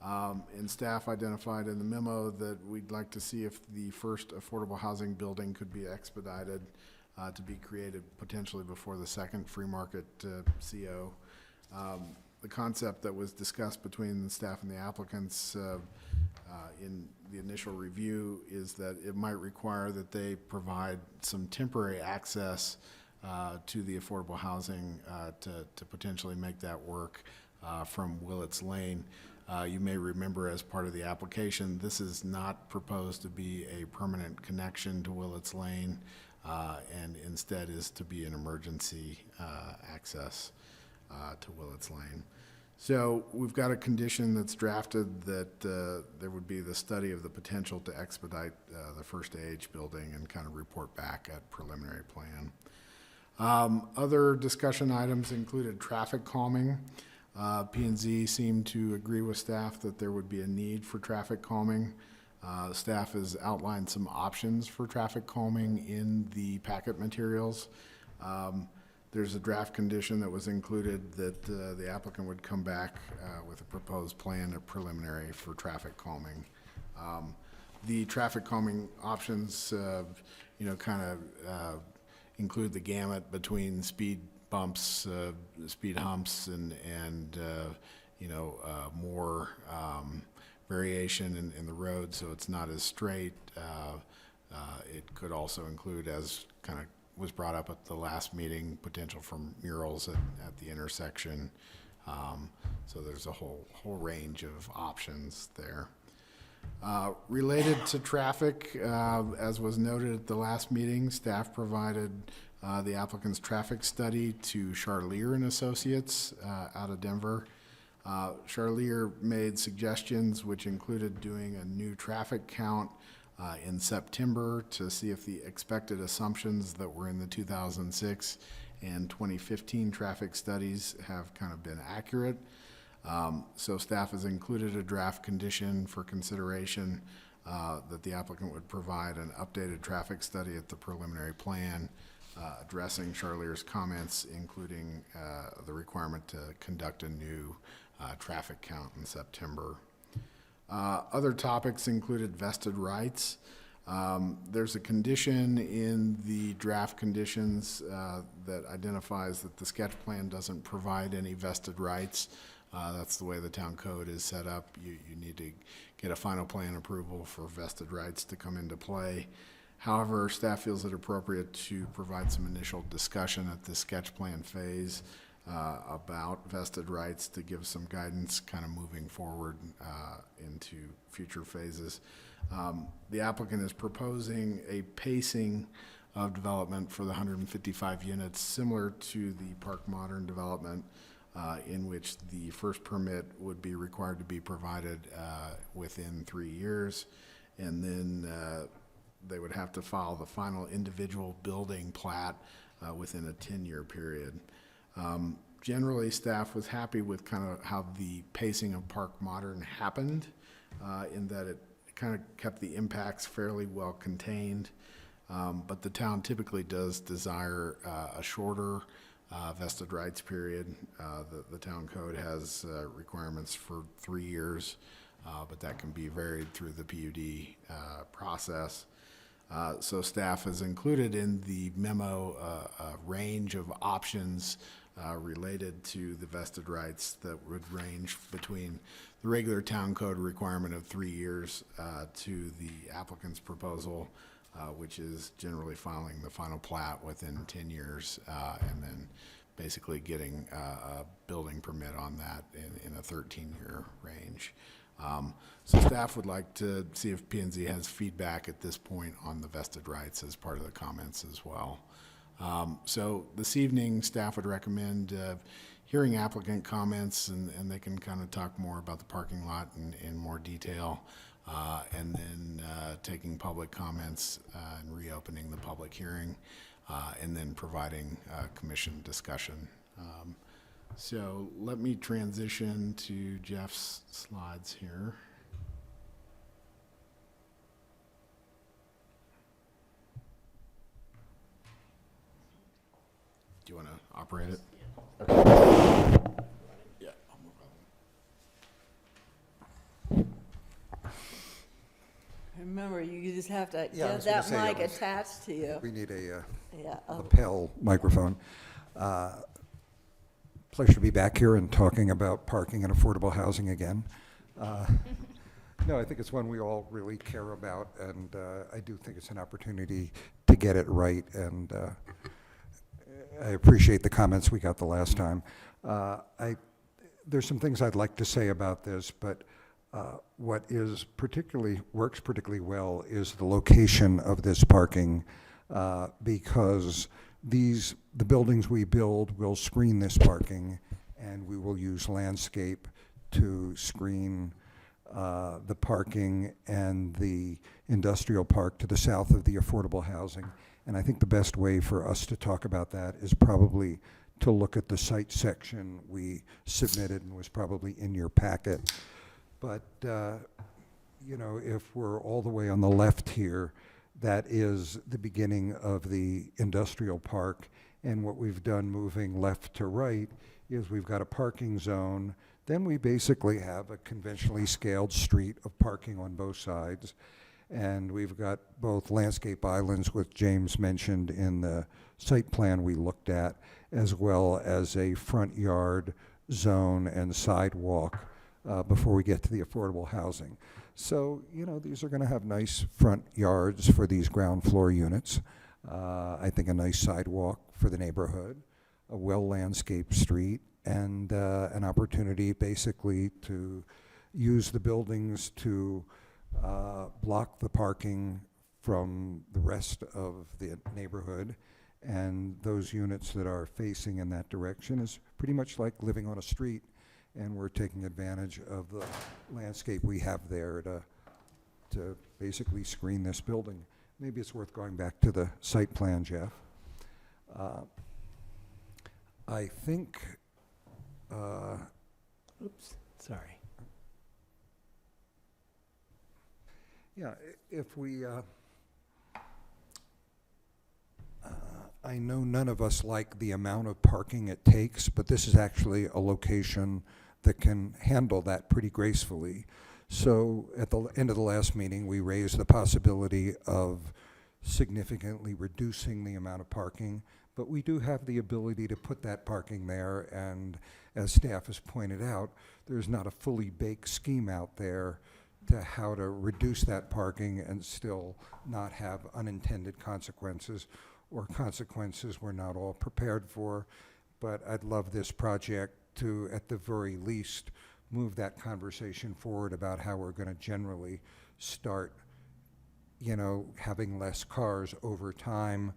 And staff identified in the memo that we'd like to see if the first affordable housing building could be expedited to be created potentially before the second free market CO. The concept that was discussed between the staff and the applicants in the initial review is that it might require that they provide some temporary access to the affordable housing to potentially make that work from Willets Lane. You may remember as part of the application, this is not proposed to be a permanent connection to Willets Lane, and instead is to be an emergency access to Willets Lane. So we've got a condition that's drafted that there would be the study of the potential to expedite the first AH building and kind of report back at preliminary plan. Other discussion items included traffic calming. P&Z seemed to agree with staff that there would be a need for traffic calming. Staff has outlined some options for traffic calming in the packet materials. There's a draft condition that was included that the applicant would come back with a proposed plan of preliminary for traffic calming. The traffic calming options, kind of include the gamut between speed bumps, speed humps, and more variation in the road, so it's not as straight. It could also include, as kind of was brought up at the last meeting, potential for murals at the intersection. So there's a whole range of options there. Related to traffic, as was noted at the last meeting, staff provided the applicant's traffic study to Charlier and Associates out of Denver. Charlier made suggestions which included doing a new traffic count in September to see if the expected assumptions that were in the 2006 and 2015 traffic studies have kind of been accurate. So staff has included a draft condition for consideration that the applicant would provide an updated traffic study at the preliminary plan addressing Charlier's comments, including the requirement to conduct a new traffic count in September. Other topics included vested rights. There's a condition in the draft conditions that identifies that the sketch plan doesn't provide any vested rights. That's the way the town code is set up. You need to get a final plan approval for vested rights to come into play. However, staff feels it appropriate to provide some initial discussion at the sketch plan phase about vested rights to give some guidance kind of moving forward into future phases. The applicant is proposing a pacing of development for the 155 units similar to the Park Modern development, in which the first permit would be required to be provided within 3 years, and then they would have to file the final individual building plat within a 10-year period. Generally, staff was happy with kind of how the pacing of Park Modern happened, in that it kind of kept the impacts fairly well contained, but the town typically does desire a shorter vested rights period. The town code has requirements for 3 years, but that can be varied through the PUD process. So staff has included in the memo a range of options related to the vested rights that would range between the regular town code requirement of 3 years to the applicant's proposal, which is generally filing the final plat within 10 years and then basically getting a building permit on that in a 13-year range. So staff would like to see if P&Z has feedback at this point on the vested rights as part of the comments as well. So this evening, staff would recommend hearing applicant comments, and they can kind of talk more about the parking lot in more detail, and then taking public comments and reopening the public hearing, and then providing commission discussion. So let me transition to Jeff's slides here. Do you want to operate it? Okay. Yeah, I'll move on. Remember, you just have to Yeah, I get was gonna that say, mic I was- attached to you. We need a Yeah. lapel microphone. Pleasure to be back here and talking about parking and affordable housing again. No, I think it's one we all really care about, and I do think it's an opportunity to get it right, and I appreciate the comments we got the last time. There's some things I'd like to say about this, but what works particularly well is the location of this parking, because the buildings we build will screen this parking, and we will use landscape to screen the parking and the industrial park to the south of the affordable housing. And I think the best way for us to talk about that is probably to look at the site section we submitted and was probably in your packet. But, if we're all the way on the left here, that is the beginning of the industrial park, And what we've done moving left to right is we've got a parking zone. Then we basically have a conventionally scaled street of parking on both sides. And we've got both landscape islands, which James mentioned in the site plan we looked at, as well as a front yard zone and sidewalk before we get to the affordable housing. So, you know, these are going to have nice front yards for these ground floor units. I think a nice sidewalk for the neighborhood, a well-landscaped street, and an opportunity basically to use the buildings to block the parking from the rest of the neighborhood. And those units that are facing in that direction is pretty much like living on a street, and we're taking advantage of the landscape we have there to basically screen this building. Maybe it's worth going back to the site plan, Jeff. I think, Oops, sorry. yeah, if we, I know none of us like the amount of parking it takes, but this is actually a location that can handle that pretty gracefully. So at the end of the last meeting, we raised the possibility of significantly reducing the amount of parking, but we do have the ability to put that parking there, and as staff has pointed out, there's not a fully baked scheme out there to how to reduce that parking and still not have unintended consequences or consequences we're not all prepared for. But I'd love this project to, at the very least, move that conversation forward about how we're going to generally start, you know, having less cars over time,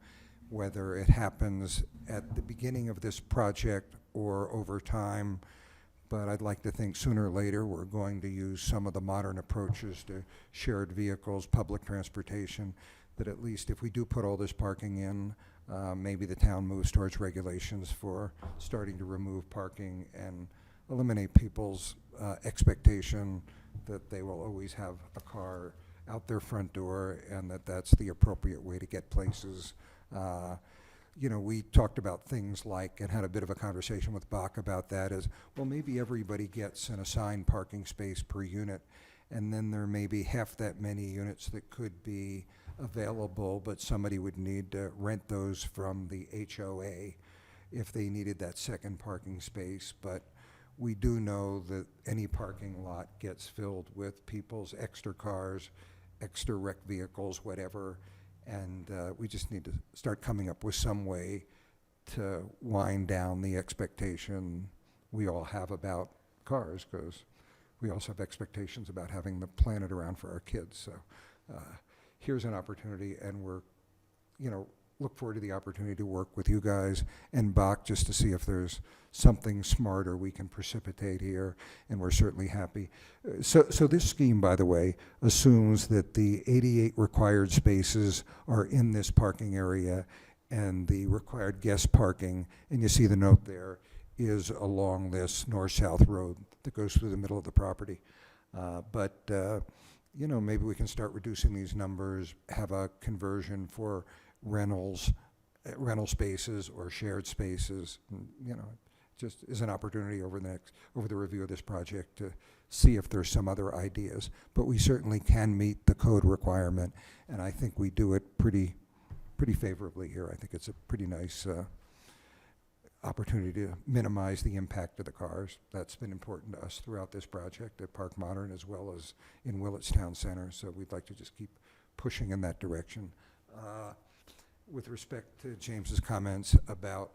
whether it happens at the beginning of this project or over time. But I'd like to think sooner or later we're going to use some of the modern approaches to shared vehicles, public transportation, that at least if we do put all this parking in, maybe the town moves towards regulations for starting to remove parking and eliminate people's expectation that they will always have a car out their front door, and that that's the appropriate way to get places. You know, we talked about things like, and had a bit of a conversation with Bach about that, is, well, maybe everybody gets an assigned parking space per unit, and then there may be half that many units that could be available, but somebody would need to rent those from the HOA if they needed that second parking space. But we do know that any parking lot gets filled with people's extra cars, extra rec vehicles, whatever, and we just need to start coming up with some way to wind down the expectation we all have about cars, because we also have expectations about having the planet around for our kids. So here's an opportunity, and we're, you know, look forward to the opportunity to work with you guys and Bach just to see if there's something smarter we can precipitate here, and we're certainly happy. So this scheme, by the way, assumes that the 88 required spaces are in this parking area, and the required guest parking, and you see the note there, is along this north-south road that goes through the middle of the property. You know, maybe we can start reducing these numbers, have a conversion for rental spaces or shared spaces. You know, just is an opportunity over the review of this project to see if there's some other ideas. But we certainly can meet the code requirement, and I think we do it pretty favorably here. I think it's a pretty nice opportunity to minimize the impact of the cars. That's been important to us throughout this project at Park Modern as well as in Willits Town Center, so we'd like to just keep pushing in that direction. With respect to James's comments about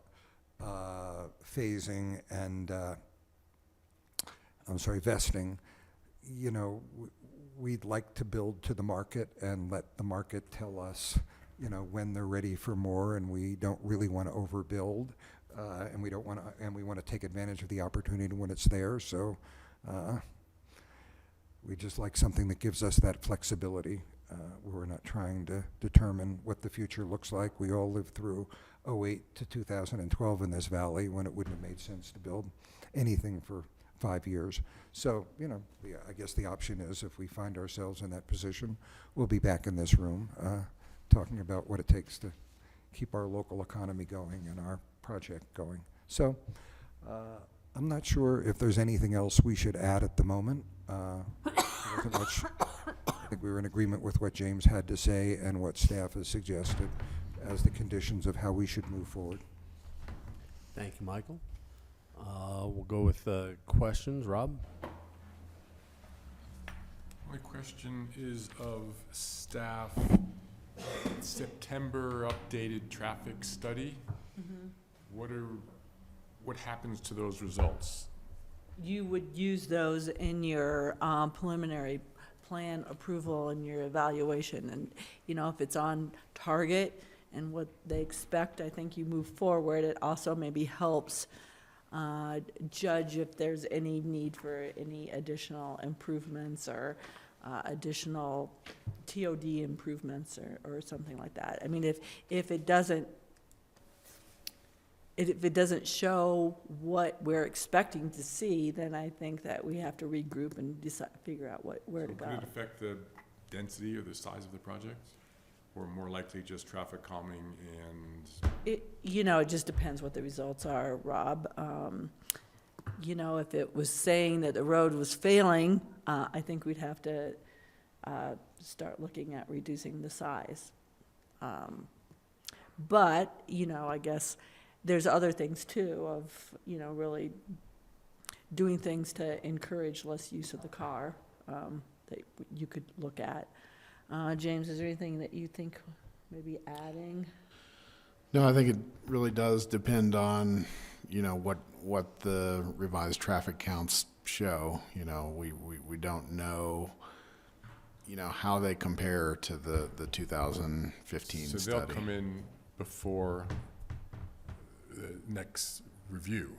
phasing and, vesting, you know, we'd like to build to the market and let the market tell us, you know, when they're ready for more, and we don't really want to overbuild. And we don't want to, and we want to take advantage of the opportunity when it's there. So we just like something that gives us that flexibility. We're not trying to determine what the future looks like. We all lived through 2008 to 2012 in this valley when it wouldn't have made sense to build anything for 5 years. So, you know, I guess the option is, if we find ourselves in that position, we'll be back in this room talking about what it takes to keep our local economy going and our project going. So I'm not sure if there's anything else we should add at the moment. There wasn't much. I think we were in agreement with what James had to say and what staff has suggested as the conditions of how we should move forward. Thank you, Michael. We'll go with questions. Rob? My question is of staff, September updated traffic study. What happens to those results? You would use those in your preliminary plan approval and your evaluation. And, if it's on target and what they expect, I think you move forward. It also maybe helps judge if there's any need for any additional improvements or additional TOD improvements or something like that. I mean, if it doesn't show what we're expecting to see, then I think that we have to regroup and figure out where to go. Could it affect the density or the size of the project? Or more likely just traffic calming and? It just depends what the results are, Rob. If it was saying that the road was failing, I think we'd have to start looking at reducing the size. But, I guess there's other things too of, really doing things to encourage less use of the car that you could look at. James, is there anything that you think maybe adding? No, I think it really does depend on, what the revised traffic counts show. We don't know, how they compare to the 2015 study. So they'll come in before the next review.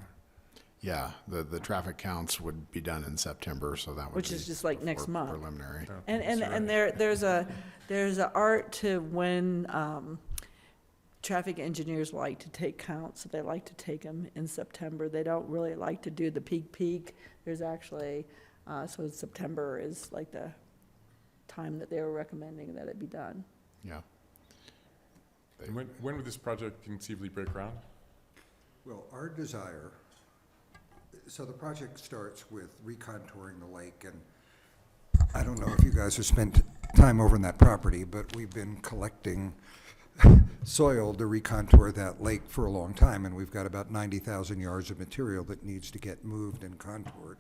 Yeah, the traffic counts would be done in September, so that would Which be is just like next before month. preliminary. And there's a art to when traffic engineers like to take counts, so they like to take them in September. They don't really like to do the peak. There's actually, so September is like the time that they were recommending that it be done. Yeah. And when would this project conceivably break ground? Well, our desire, so the project starts with recontouring the lake, and I don't know if you guys have spent time over in that property, but we've been collecting soil to recontour that lake for a long time, and we've got about 90,000 yards of material that needs to get moved and contoured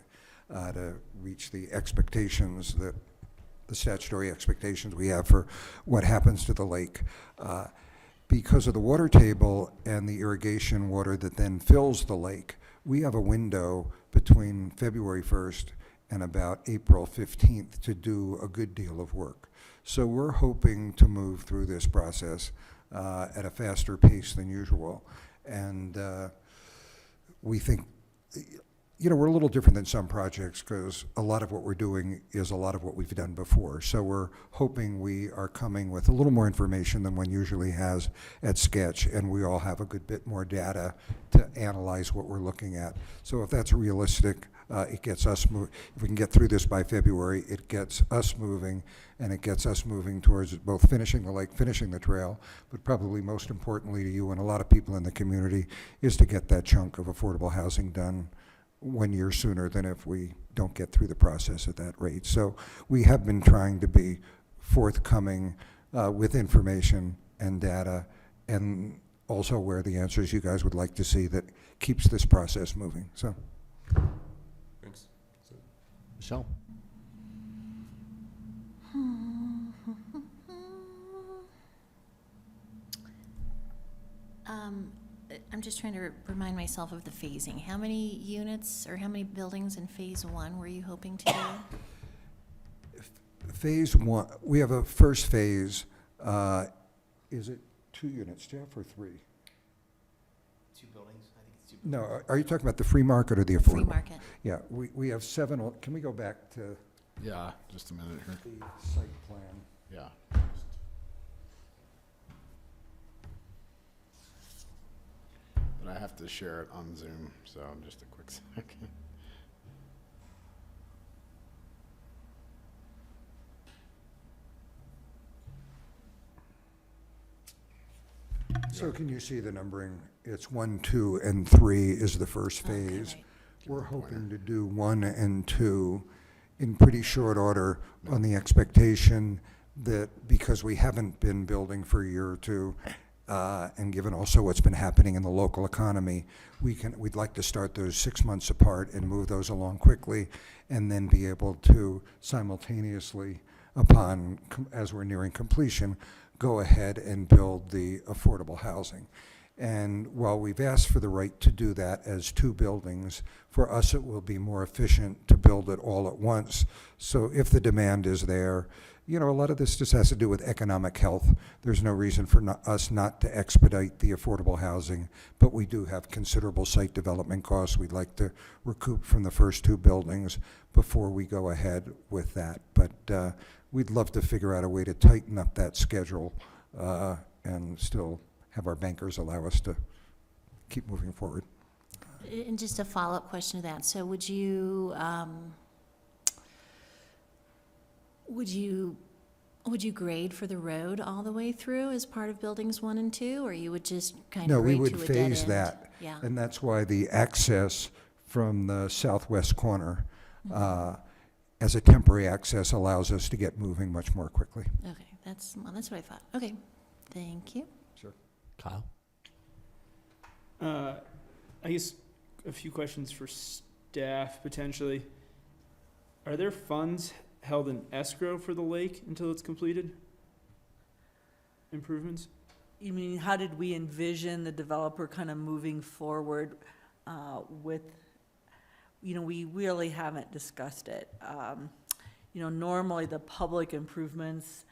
to reach the expectations that, the statutory expectations we have for what happens to the lake. Because of the water table and the irrigation water that then fills the lake, we have a window between February 1st and about April 15th to do a good deal of work. So we're hoping to move through this process at a faster pace than usual. And we think, we're a little different than some projects because a lot of what we're doing is a lot of what we've done before. So we're hoping we are coming with a little more information than one usually has at Sketch, and we all have a good bit more data to analyze what we're looking at. So if that's realistic, it gets us moving. If we can get through this by February, it gets us moving, and it gets us moving towards both finishing the lake, finishing the trail, but probably most importantly to you and a lot of people in the community is to get that chunk of affordable housing done 1 year sooner than if we don't get through the process at that rate. So we have been trying to be forthcoming with information and data, and also where the answers you guys would like to see that keeps this process moving. So. Thanks. Michelle? I'm just trying to remind myself of the phasing. How many units or how many buildings in phase one were you hoping to do? Phase one, we have a first phase. Is it 2 units, Jeff, or 3? 2 buildings, I think it's 2 buildings. No, are you talking about the free market or the affordable? Free market. Yeah, we have 7, can we go back to Yeah, just a minute here. the site plan? Yeah. But I have to share it on Zoom, so just a quick second. So can you see the numbering? It's 1, 2, and 3 is the first phase. right. We're hoping to do 1 and 2 in pretty short order on the expectation that because we haven't been building for a year or two, and given also what's been happening in the local economy, we'd like to start those 6 months apart and move those along quickly, and then be able to simultaneously, as we're nearing completion, go ahead and build the affordable housing. And while we've asked for the right to do that as 2 buildings, for us it will be more efficient to build it all at once. So if the demand is there, a lot of this just has to do with economic health. There's no reason for us not to expedite the affordable housing, but we do have considerable site development costs we'd like to recoup from the first 2 buildings before we go ahead with that. But we'd love to figure out a way to tighten up that schedule and still have our bankers allow us to keep moving forward. And just a follow-up question to that. So would you grade for the road all the way through as part of buildings 1 and 2, or you would just kind No, of we grade would to a dead phase end? that. Yeah. And that's why the access from the southwest corner as a temporary access allows us to get moving much more quickly. Okay, that's what I thought. Okay, thank you. Sure. Kyle? I guess a few questions for staff, potentially. Are there funds held in escrow for the lake until it's completed? Improvements? You mean, how did we envision the developer kind of moving forward with, we really haven't discussed it. Normally the public improvements,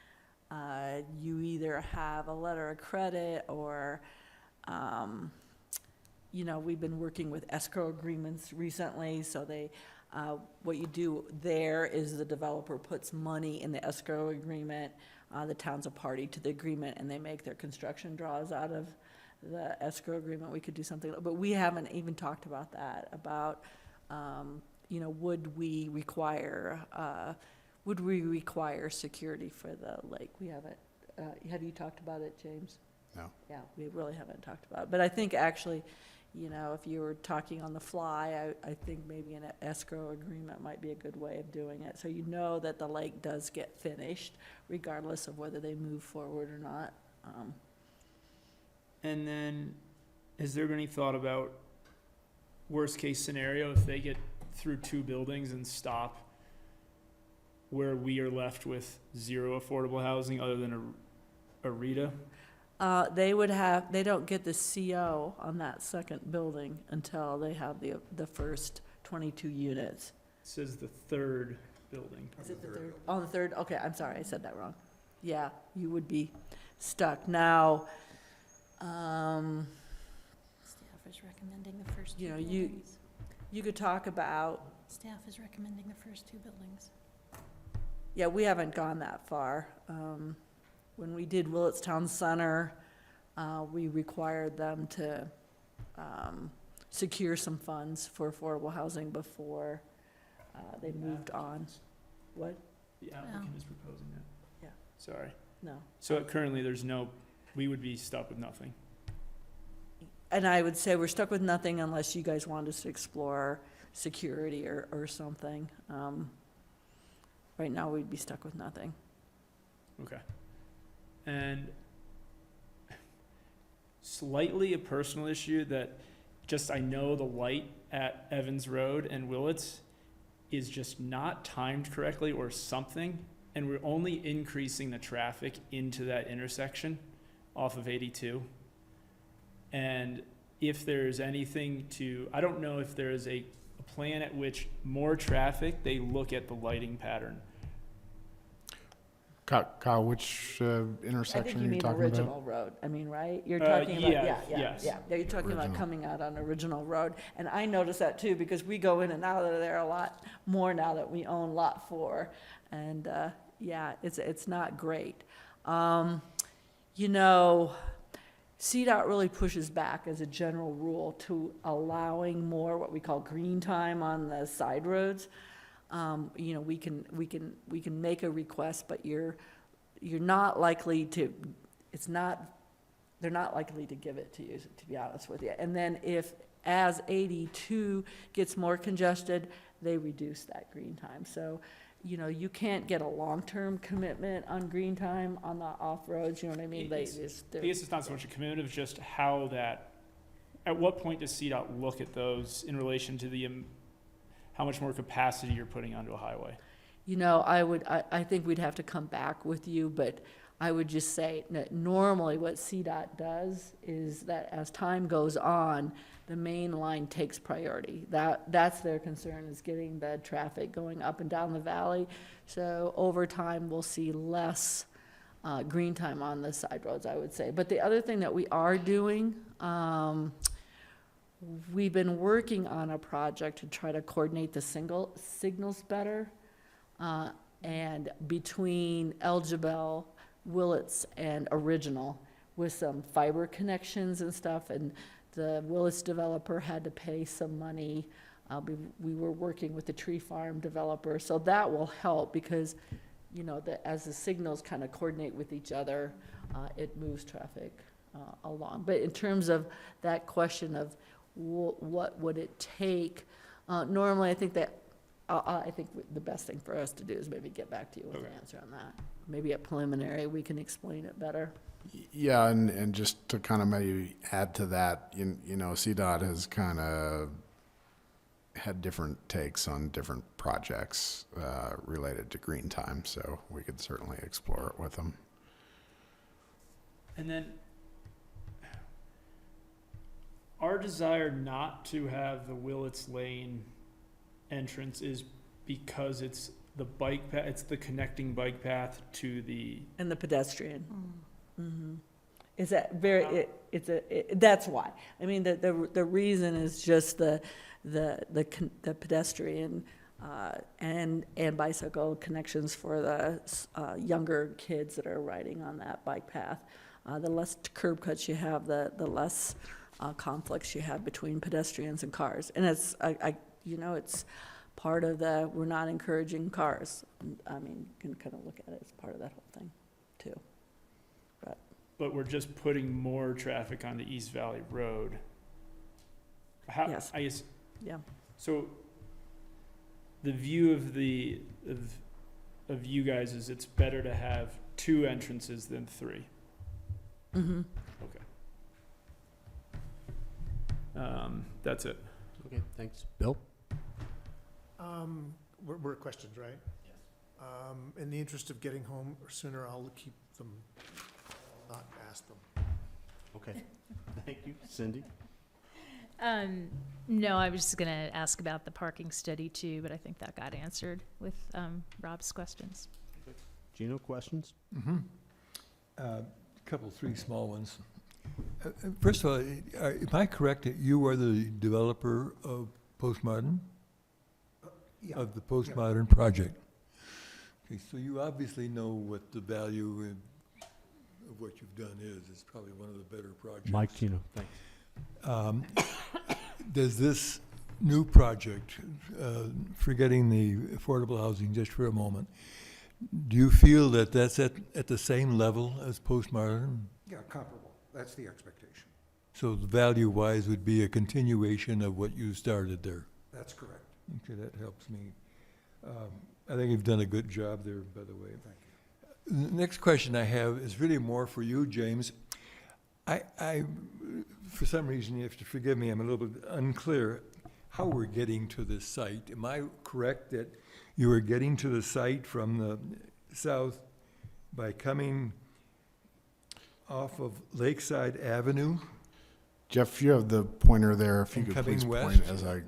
you either have a letter of credit or, we've been working with escrow agreements recently, so what you do there is the developer puts money in the escrow agreement, the town's a party to the agreement, and they make their construction draws out of the escrow agreement. We could do something, but we haven't even talked about that, would we require security for the lake? We haven't, have you talked about it, James? No. Yeah, we really haven't talked about it, but I think actually, if you were talking on the fly, I think maybe an escrow agreement might be a good way of doing it. So that the lake does get finished regardless of whether they move forward or not. And then, has there been any thought about worst case scenario if they get through 2 buildings and stop, where we are left with 0 affordable housing other than a RETA? They don't get the CO on that second building until they have the first 22 units. It says the 3rd building. Is it the 3rd? Oh, the 3rd, okay, I'm sorry, I said that wrong. Yeah, you would be stuck. Now, Staff is recommending the first 2 buildings. you could talk about, Staff is recommending the first 2 buildings. yeah, we haven't gone that far. When we did Willits Town Center, we required them to secure some funds for affordable housing before they moved on. What? The applicant is proposing that. Yeah. Sorry. No. So currently, we would be stuck with nothing. And I would say we're stuck with nothing unless you guys want us to explore security or something. Right now, we'd be stuck with nothing. Okay. And slightly a personal issue that I know the light at Evans Road and Willits is just not timed correctly or something, and we're only increasing the traffic into that intersection off of 82. And if there's anything I don't know if there is a plan at which more traffic, they look at the lighting pattern. Kyle, which intersection are you talking I think you mean about? Original Road, right? You're talking about, yes. yeah, you're talking about coming out on Original Road. And I notice that too, because we go in and out of there a lot more now that we own Lot 4. And, it's not great. CDOT really pushes back as a general rule to allowing more what we call green time on the side roads. We can make a request, but you're not likely to, it's not they're not likely to give it to you, to be honest with you. And then if, as 82 gets more congested, they reduce that green time. So, you know, you can't get a long-term commitment on green time on the off-roads, you know what I mean? I guess it's not so much a commitment, it's just how that, at what point does CDOT look at those in relation to the, how much more capacity you're putting onto a highway? You know, I think we'd have to come back with you, but I would just say that normally what CDOT does is that as time goes on, the main line takes priority. That's their concern, is getting the traffic going up and down the valley. So over time, we'll see less green time on the side roads, I would say. But the other thing that we are doing, we've been working on a project to try to coordinate the signals better. And between Elgibel, Willits, and Original, with some fiber connections and stuff, and the Willits developer had to pay some money. We were working with the tree farm developer, so that will help because, you know, as the signals kind of coordinate with each other, it moves traffic along. But in terms of that question of what would it take, normally I think that I think the best thing for us to do is maybe get back to you with an answer on that. Maybe at preliminary, we can explain it better. Yeah, and just to kind of maybe add to that, you know, CDOT has kind of had different takes on different projects related to green time, so we could certainly explore it with them. And then our desire not to have the Willits Lane entrance is because it's the bike path, it's the connecting bike path to the. And the pedestrian. Mm-hmm. Is that very, that's why. I mean, the reason is just the pedestrian and bicycle connections for the younger kids that are riding on that bike path. The less curb cuts you have, the less conflicts you have between pedestrians and cars. And it's, you know, it's part of we're not encouraging cars. I mean, you can kind of look at it as part of that whole thing, too. But we're just putting more traffic onto East Valley Road. Yes. I guess. Yeah. So the view of you guys is it's better to have 2 entrances than 3. Mm-hmm. Okay. That's it. Okay, thanks. Bill? We're questions, right? Yes. In the interest of getting home sooner, I'll keep them, not ask them. Okay, thank you. Cindy? No, I was just gonna ask about the parking study too, but I think that got answered with Rob's questions. Gino, questions? Mm-hmm. Couple, 3 small ones. First of all, am I correct that you are the developer of Postmodern? Yeah. Of the Postmodern project? Okay, so you obviously know what the value of what you've done is. It's probably one of the better projects. Mike Gino, thanks. Does this new project, forgetting the affordable housing just for a moment, do you feel that that's at the same level as Postmodern? Yeah, comparable. That's the expectation. So the value-wise would be a continuation of what you started there? That's correct. Okay, that helps me. I think you've done a good job there, by the way. Thank you. The next question I have is really more for you, James. I for some reason, you have to forgive me, I'm a little bit unclear how we're getting to this site. Am I correct that you are getting to the site from the south by coming off of Lakeside Avenue? Jeff, you have the pointer there, if you And could please coming point west as I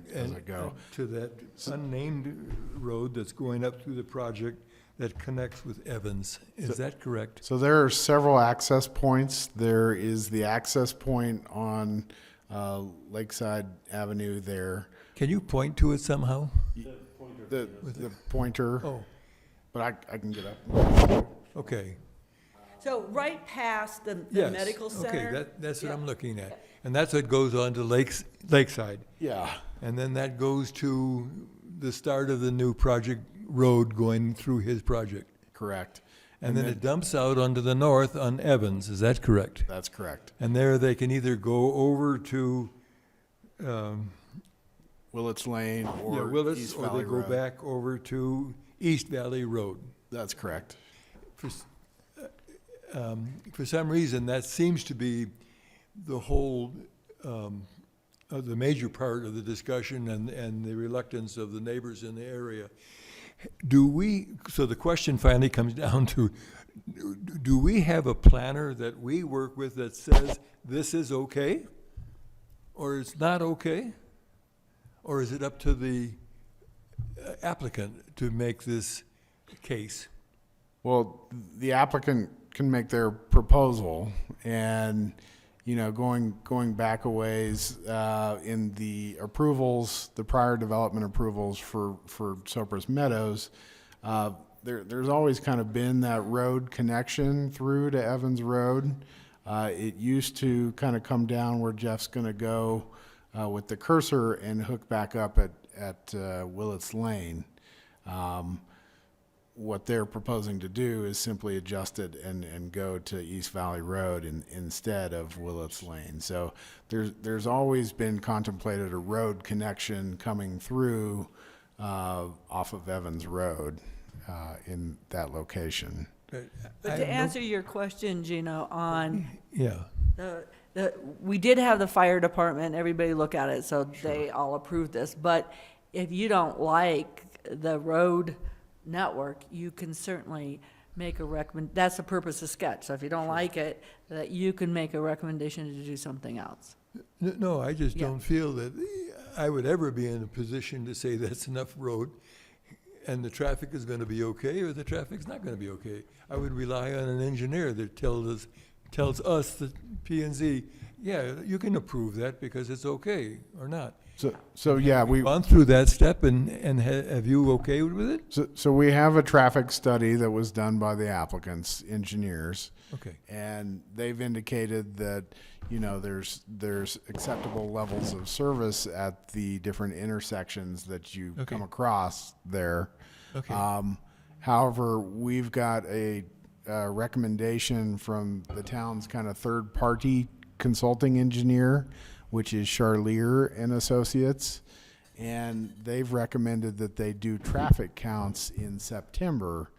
go. to that unnamed road that's going up through the project that connects with Evans. Is that correct? So there are several access points. There is the access point on Lakeside Avenue there. Can you point to it somehow? The pointer, Oh, but I can get up. okay. So right past the Yes. medical center. Okay, that's what Yeah. I'm looking at. And that's what goes on to Lakeside. Yeah. And then that goes to the start of the new project road going through his project. Correct. And then it dumps out onto the north on Evans, is that correct? That's correct. And there they can either go over to, Willets Lane or Willis, East or Valley they go Road. back over to East Valley Road. That's correct. For some reason, that seems to be the whole, the major part of the discussion and the reluctance of the neighbors in the area. So the question finally comes down to, do we have a planner that we work with that says this is okay? Or it's not okay? Or is it up to the applicant to make this case? Well, the applicant can make their proposal, and, going back a ways, in the approvals, the prior development approvals for Sopris Meadows, there's always kind of been that road connection through to Evans Road. It used to kind of come down where Jeff's gonna go with the cursor and hook back up at Willets Lane. What they're proposing to do is simply adjust it and go to East Valley Road instead of Willets Lane. So there's always been contemplated a road connection coming through off of Evans Road in that location. But to answer your question, Gino, on Yeah. we did have the fire department, everybody look at it, so they all approved this. But if you don't like the road network, you can certainly make a that's the purpose of sketch. So if you don't like it, that you can make a recommendation to do something else. No, I just Yeah. don't feel that I would ever be in a position to say that's enough road and the traffic is going to be okay or the traffic's not going to be okay. I would rely on an engineer that tells us, the P&Z, yeah, you can approve that because it's okay or not. So yeah, we've gone through that step and have you okay with it? So we have a traffic study that was done by the applicants, engineers. Okay. And they've indicated that, there's acceptable levels of service at the different intersections that you come across there. Okay. However, we've got a recommendation from the town's kind of third-party consulting engineer, which is Charlier and Associates, and they've recommended that they do traffic counts in September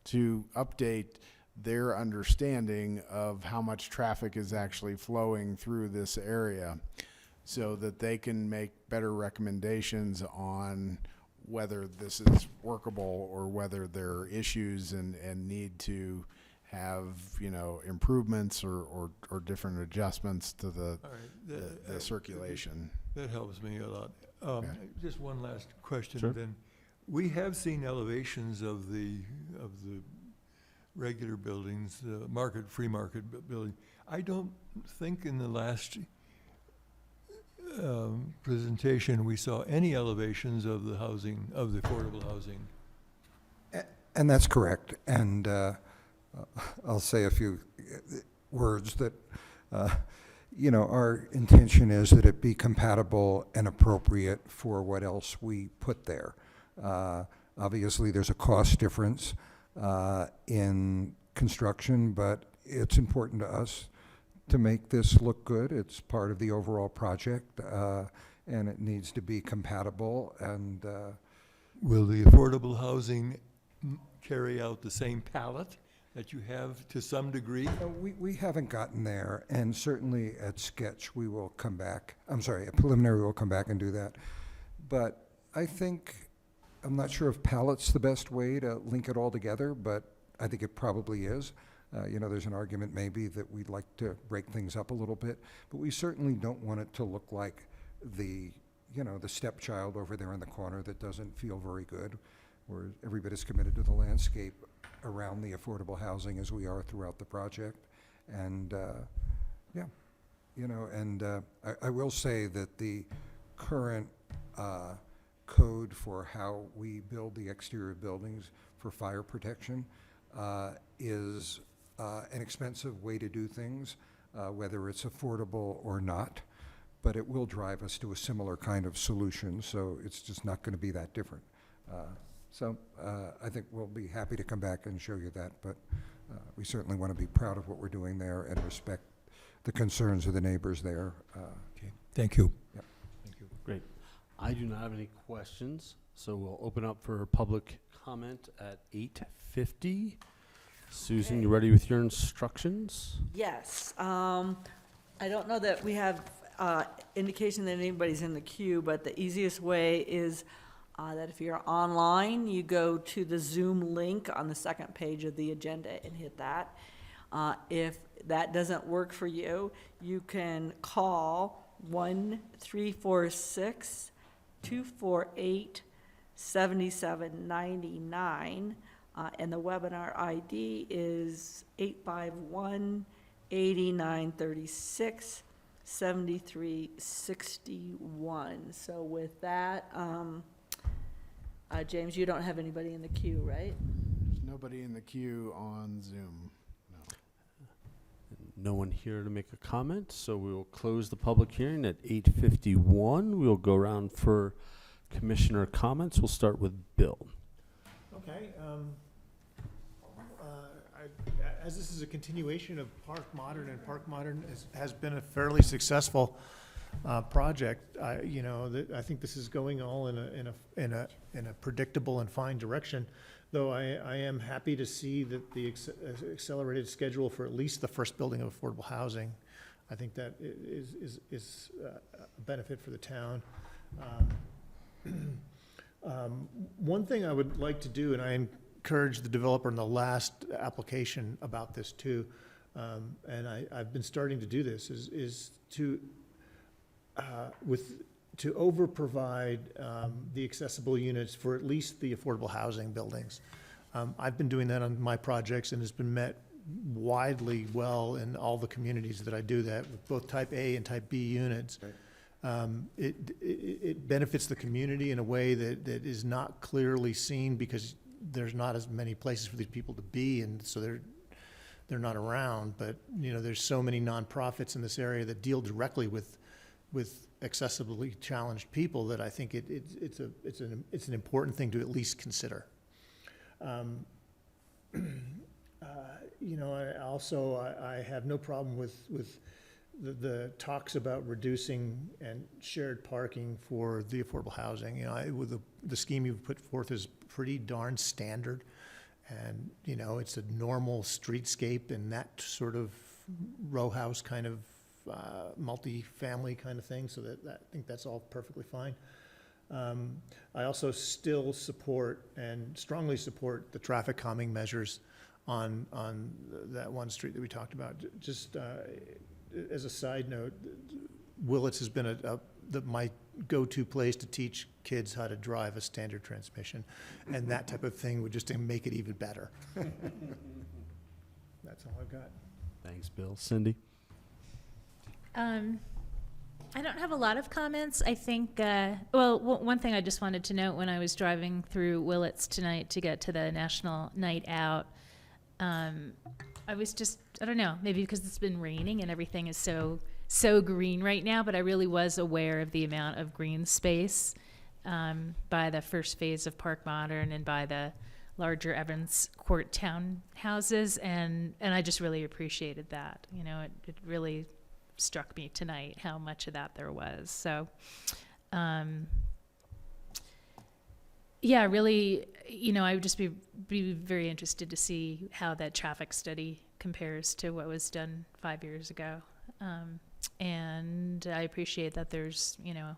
to update their understanding of how much traffic is actually flowing through this area so that they can make better recommendations on whether this is workable or whether there are issues and need to have, improvements or different adjustments to the circulation. That helps me a lot. Okay. Just one last question Sure. then. We have seen elevations of the regular buildings, the free market building. I don't think in the last presentation we saw any elevations of the housing, of the affordable housing. And that's correct. And I'll say a few words that, our intention is that it be compatible and appropriate for what else we put there. Obviously, there's a cost difference in construction, but it's important to us to make this look good. It's part of the overall project, and it needs to be compatible. And will the affordable housing carry out the same palette that you have to some degree? We haven't gotten there, and certainly at sketch we will come back. At preliminary we'll come back and do that. But I think, I'm not sure if palette's the best way to link it all together, but I think it probably is. There's an argument maybe that we'd like to break things up a little bit, but we certainly don't want it to look like the stepchild over there in the corner that doesn't feel very good, where everybody's committed to the landscape around the affordable housing as we are throughout the project. And, I will say that the current code for how we build the exterior buildings for fire protection is an expensive way to do things, whether it's affordable or not, but it will drive us to a similar kind of solution, so it's just not going to be that different. I think we'll be happy to come back and show you that, but We certainly want to be proud of what we're doing there and respect the concerns of the neighbors there. Okay, thank you. Yep. Thank you. Great. I do not have any questions, so we'll open up for public comment at 8:50. Susan, Okay. you ready with your instructions? Yes. I don't know that we have indication that anybody's in the queue, but the easiest way is that if you're online, you go to the Zoom link on the second page of the agenda and hit that. If that doesn't work for you, you can call 1-346-248-7799. And the webinar ID is 851-8936-7361. So with that, James, you don't have anybody in the queue, right? There's nobody in the queue on Zoom. No. No one here to make a comment, so we will close the public hearing at 8:51. We'll go around for commissioner comments. We'll start with Bill. Okay, as this is a continuation of Park Modern, and Park Modern has been a fairly successful project, I think this is going all in a predictable and fine direction. Though I am happy to see that the accelerated schedule for at least the first building of affordable housing, I think that is a benefit for the town. One thing I would like to do, and I encouraged the developer in the last application about this too, and I've been starting to do this, is to over-provide the accessible units for at least the affordable housing buildings. I've been doing that on my projects, and it's been met widely well in all the communities that I do that, with both type A and type B units. Right. It benefits the community in a way that is not clearly seen, because there's not as many places for these people to be, and so they're not around. But there's so many nonprofits in this area that deal directly with accessibly challenged people that I think it's an important thing to at least consider. I have no problem with the talks about reducing and shared parking for the affordable housing. With the scheme you've put forth is pretty darn standard, and it's a normal streetscape in that sort of row house kind of multi-family kind of thing, so that I think that's all perfectly fine. I also still support and strongly support the traffic calming measures on that one street that we talked about. Just as a side note, Willits has been my go-to place to teach kids how to drive a standard transmission, and that type of thing would just make it even better. That's all I've got. Thanks, Bill. Cindy? I don't have a lot of comments. I think, one thing I just wanted to note when I was driving through Willits tonight to get to the National Night Out, I was just, I don't know, maybe because it's been raining and everything is so green right now, but I really was aware of the amount of green space by the first phase of Park Modern and by the larger Evans Court townhouses, and I just really appreciated that. It really struck me tonight how much of that there was. So, really, I would just be very interested to see how that traffic study compares to what was done 5 years ago. And I appreciate that there's,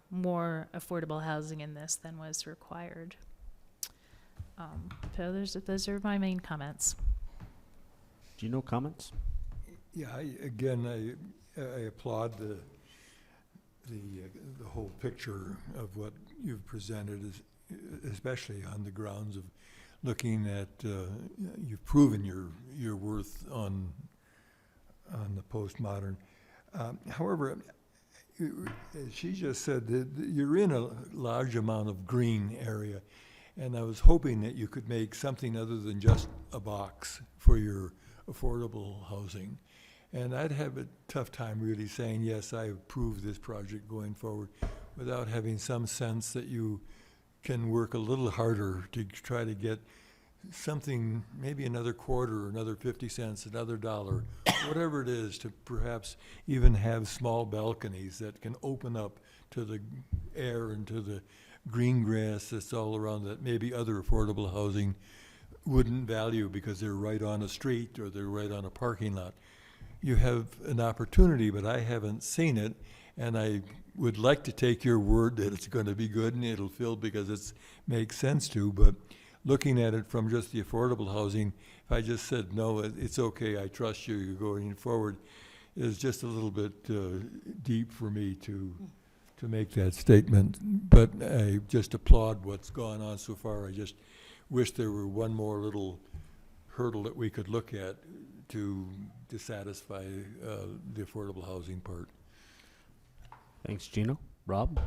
more affordable housing in this than was required. So those are my main comments. Do you know comments? Yeah, I applaud the whole picture of what you've presented, especially on the grounds of looking at, you've proven your worth on the postmodern. However, she just said that you're in a large amount of green area, and I was hoping that you could make something other than just a box for your affordable housing. And I'd have a tough time really saying, yes, I approve this project going forward, without having some sense that you can work a little harder to try to get something, maybe another quarter, another 50 cents, another dollar, whatever it is, to perhaps even have small balconies that can open up to the air and to the green grass that's all around that maybe other affordable housing wouldn't value because they're right on a street or they're right on a parking lot. You have an opportunity, but I haven't seen it, and I would like to take your word that it's going to be good and it'll fill because it makes sense to, but looking at it from just the affordable housing, if I just said, no, it's okay, I trust you, you're going forward, is just a little bit deep for me to make that statement. But I just applaud what's gone on so far. I just wish there were one more little hurdle that we could look at to satisfy the affordable housing part. Thanks, Gino. Rob?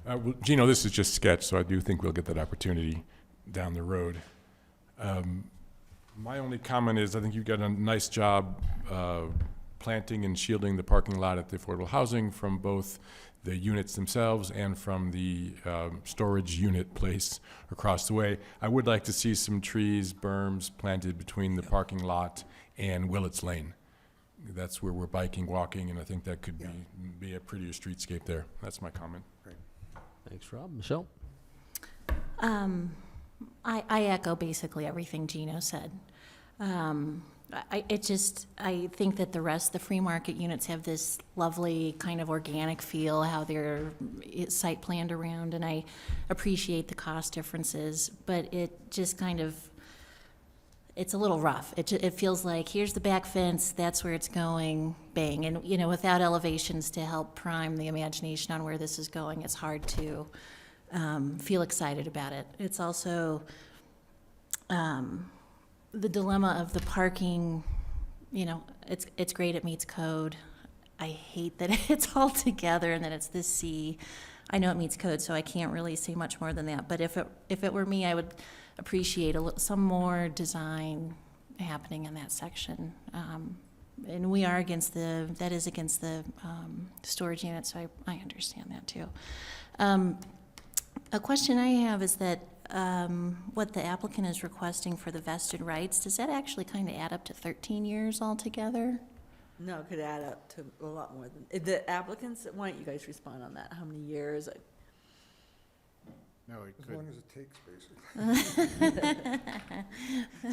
Well, Gino, this is just sketch, so I do think we'll get that opportunity down the road. My only comment is I think you've got a nice job planting and shielding the parking lot at the affordable housing from both the units themselves and from the storage unit place across the way. I would like to see some trees, berms planted between the parking lot and Willets Lane. That's where we're biking, walking, and I think that could be a prettier streetscape there. That's my comment. Thanks, Rob. Michelle? I echo basically everything Gino said. I think that the free market units have this lovely kind of organic feel, how they're site planned around, and I appreciate the cost differences, but it just kind of, it's a little rough. It feels like, here's the back fence, that's where it's going, bang. And, you know, without elevations to help prime the imagination on where this is going, it's hard to feel excited about it. It's also the dilemma of the parking. You know, it's great, it meets code. I hate that it's all together and that it's this C. I know it meets code, so I can't really say much more than that. But if it were me, I would appreciate some more design happening in that section. And we are against the storage unit, so I understand that too. A question I have is that what the applicant is requesting for the vested rights, does that actually kind of add up to 13 years altogether? No, it could add up to a lot more than, the applicants, why don't you guys respond on that? How many years? No, it As could. long as it takes, basically.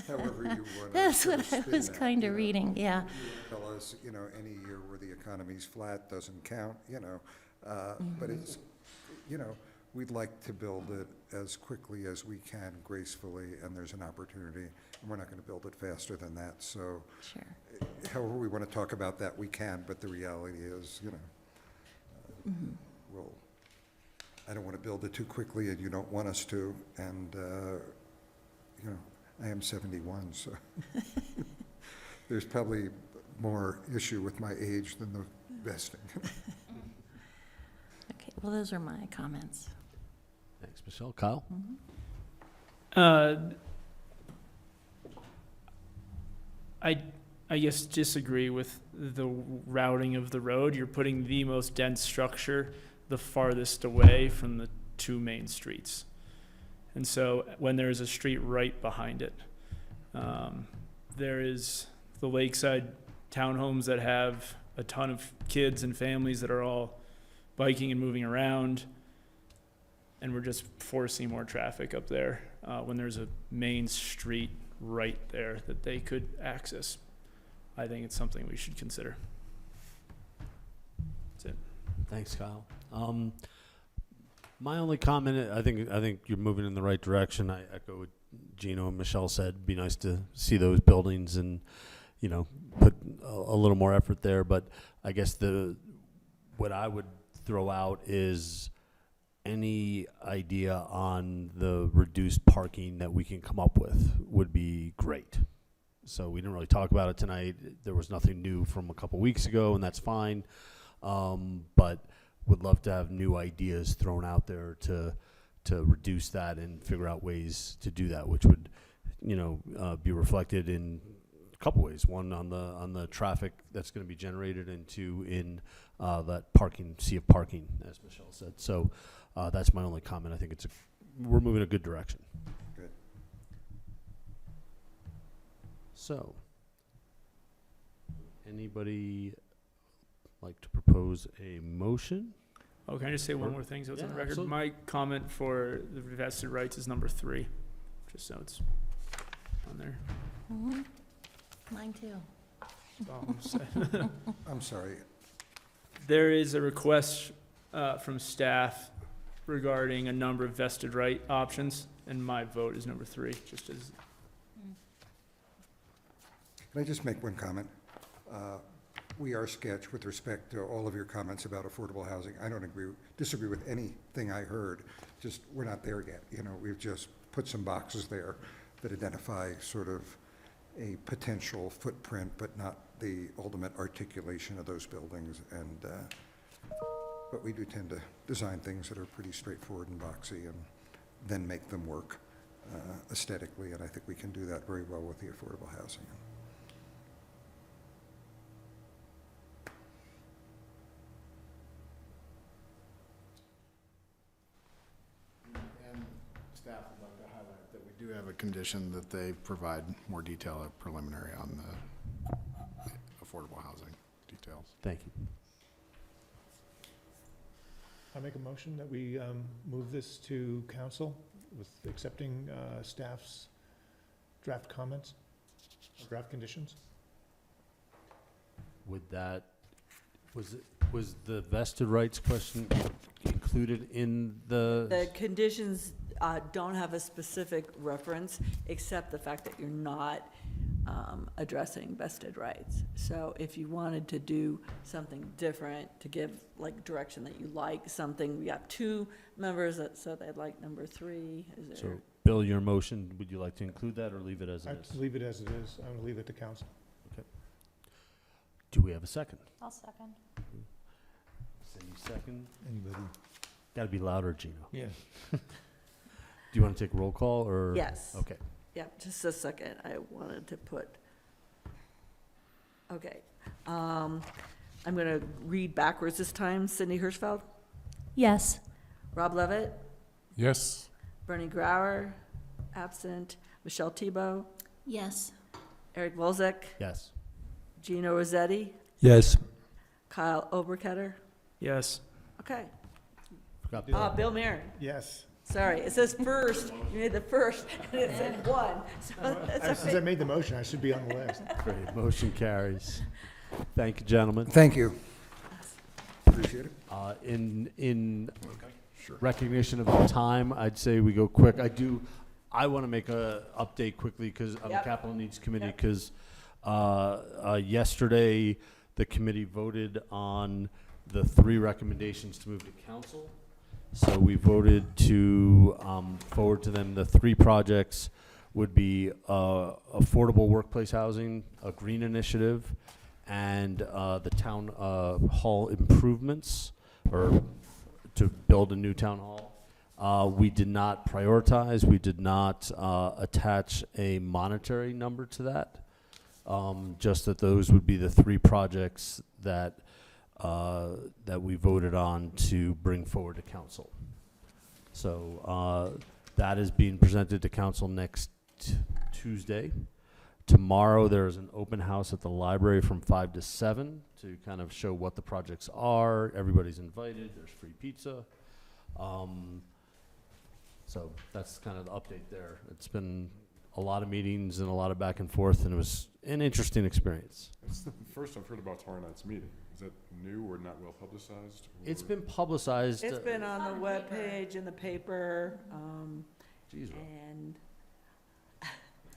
However you want to. That's what I was kind of reading, yeah. Tell us, you know, any year where the economy's flat doesn't count, you know. But it's, you know, we'd like to build it as quickly as we can gracefully, and there's an opportunity, and we're not going to build it faster than that. So Sure. however we want to talk about that, we can, but the reality is, you know, I don't want to build it too quickly, and you don't want us to, and, you know, I am 71, so there's probably more issue with my age than the vesting. Okay, well, those are my comments. Thanks, Michelle. Kyle? I guess disagree with the routing of the road. You're putting the most dense structure the farthest away from the two main streets. And so when there's a street right behind it, there is the lakeside townhomes that have a ton of kids and families that are all biking and moving around. And we're just forcing more traffic up there when there's a main street right there that they could access. I think it's something we should consider. That's it. Thanks, Kyle. My only comment, I think you're moving in the right direction. I echo what Gino and Michelle said. It'd be nice to see those buildings and, you know, put a little more effort there. But I guess what I would throw out is any idea on the reduced parking that we can come up with would be great. So we didn't really talk about it tonight. There was nothing new from a couple weeks ago, and that's fine. But would love to have new ideas thrown out there to reduce that and figure out ways to do that, which would, you know, be reflected in a couple ways. One, on the traffic that's going to be generated, and two, in that sea of parking, as Michelle said. So that's my only comment. I think we're moving in a good direction. Good. So, anybody like to propose a motion? Oh, can I just say one Or- more thing so it's on Yeah, the record? absolutely. My comment for the vested rights is number 3, just so it's on there. Mhm. Mine too. That's all I'm saying. I'm sorry, There is a request from staff regarding a number of vested right options, and my vote is number 3, just as, can I just make one comment? We are sketch with respect to all of your comments about affordable housing. I don't disagree with anything I heard, just we're not there yet. You know, we've just put some boxes there that identify sort of a potential footprint, but not the ultimate articulation of those buildings. And, but we do tend to design things that are pretty straightforward and boxy and then make them work aesthetically, and I think we can do that very well with the affordable housing. And staff would like to highlight that we do have a condition that they provide more detail at preliminary on the affordable housing details. Thank you. I make a motion that we move this to council with accepting staff's draft comments, or draft conditions. Would that, was the vested rights question included in The conditions don't have a specific reference, except the fact that you're not addressing vested rights. So if you wanted to do something different, to give like direction that you like something, we have 2 members that said they'd like number 3. Is So, there? Bill, your motion, would you like to include that or leave it as it I'd is? leave it as it is. I'm gonna leave it to council. Do we have a second? I'll second. Cindy, second. Anybody? Gotta be louder, Gino. Yeah. Do you want to take roll call or? Yes. Okay. Yep, just a second. I wanted to put, okay. I'm going to read backwards this time. Cindy Hirschfeld, Yes. Rob Levitt, Yes. Bernie Grauer, absent, Michelle Tebow, Yes. Eric Wolzek, Yes. Gino Rossetti, Yes. Kyle Oberketter. yes. Okay. Forgot Bill Marin. Yes. Sorry, it says first. You made the first, and it said 1. So that's Since I made the motion, I should be on the list. Great, motion carries. Thank you, gentlemen. Thank you. Appreciate it. In recognition of the time, I'd say we go quick. I want to make a update quickly because on the Yep. Capital Needs Committee, Yep. because yesterday, the committee voted on the 3 recommendations to move to council. So we voted to forward to them the 3 projects would be affordable workplace housing, a green initiative, and the town hall improvements, or to build a new town hall. We did not prioritize, we did not attach a monetary number to that. Just that those would be the 3 projects that we voted on to bring forward to council. So that is being presented to council next Tuesday. Tomorrow, there's an open house at the library from 5 to 7 to kind of show what the projects are. Everybody's invited. There's free pizza. So that's kind of the update there. It's been a lot of meetings and a lot of back and forth, and it was an interesting experience. It's the first I've heard about tomorrow night's meeting. Is that new or not well publicized? It's been publicized. It's been on the webpage, in the paper, Geez, Rob. and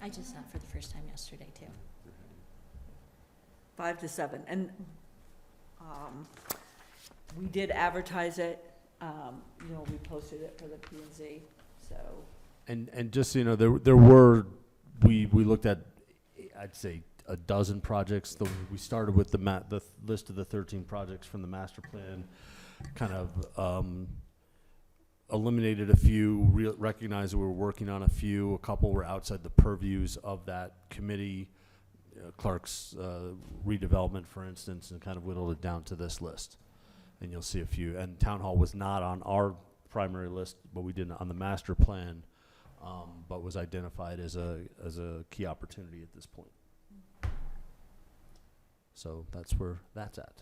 I just saw it for the first time yesterday, too. 5 to 7. And we did advertise it. We posted it for the P&Z, so. And just so you know, there were, we looked at, I'd say, a dozen projects. We started with the list of the 13 projects from the master plan, kind of eliminated a few, recognized that we were working on a few. A couple were outside the purviews of that committee, Clark's redevelopment, for instance, and kind of whittled it down to this list. And you'll see a few. And Town Hall was not on our primary list, but we did on the master plan, but was identified as a key opportunity at this point. So that's where that's at.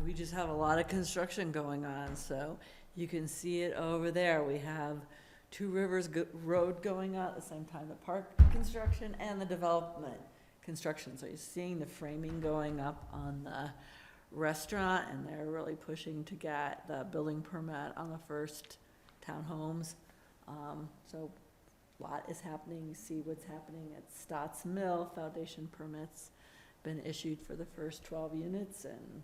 We just have a lot of construction going on, so you can see it over there. We have Two Rivers Road going on at the same time, the park construction and the development construction. So you're seeing the framing going up on the restaurant, and they're really pushing to get the building permit on the first townhomes. So a lot is happening. You see what's happening at Stotts Mill. Foundation permits been issued for the first 12 units, and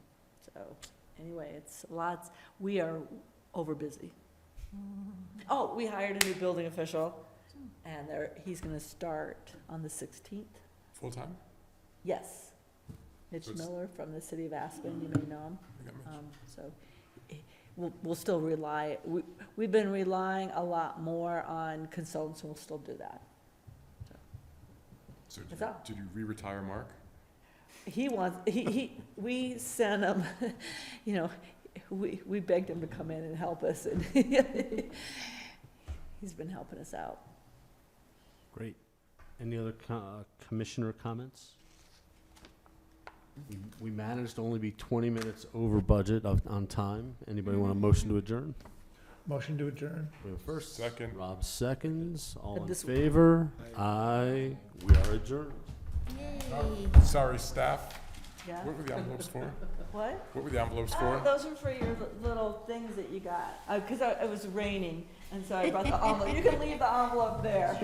so anyway, it's lots. We are over busy. Oh, we hired a new building official, and he's gonna start on the 16th. Full-time? Yes. Mitch So it's- Miller from the city of Aspen, you may know him. I got Mitch. So we'll still rely, we've been relying a lot more on consultants, and we'll still do that. So That's all. did you re-retire Mark? He wants, we sent him, you know, we begged him to come in and help us, and he's been helping us out. Great. Any other commissioner comments? We managed to only be 20 minutes over budget on time. Anybody want a motion to adjourn? Motion to adjourn. We have a first. Second. Rob seconds. All in This- favor? Aye. We are adjourned. Yay. Sorry, staff. Yeah? What were the envelopes for? What? What were the envelopes for? Those are for your little things that you got, because it was raining, and so I brought the envelope. You can leave the envelope there.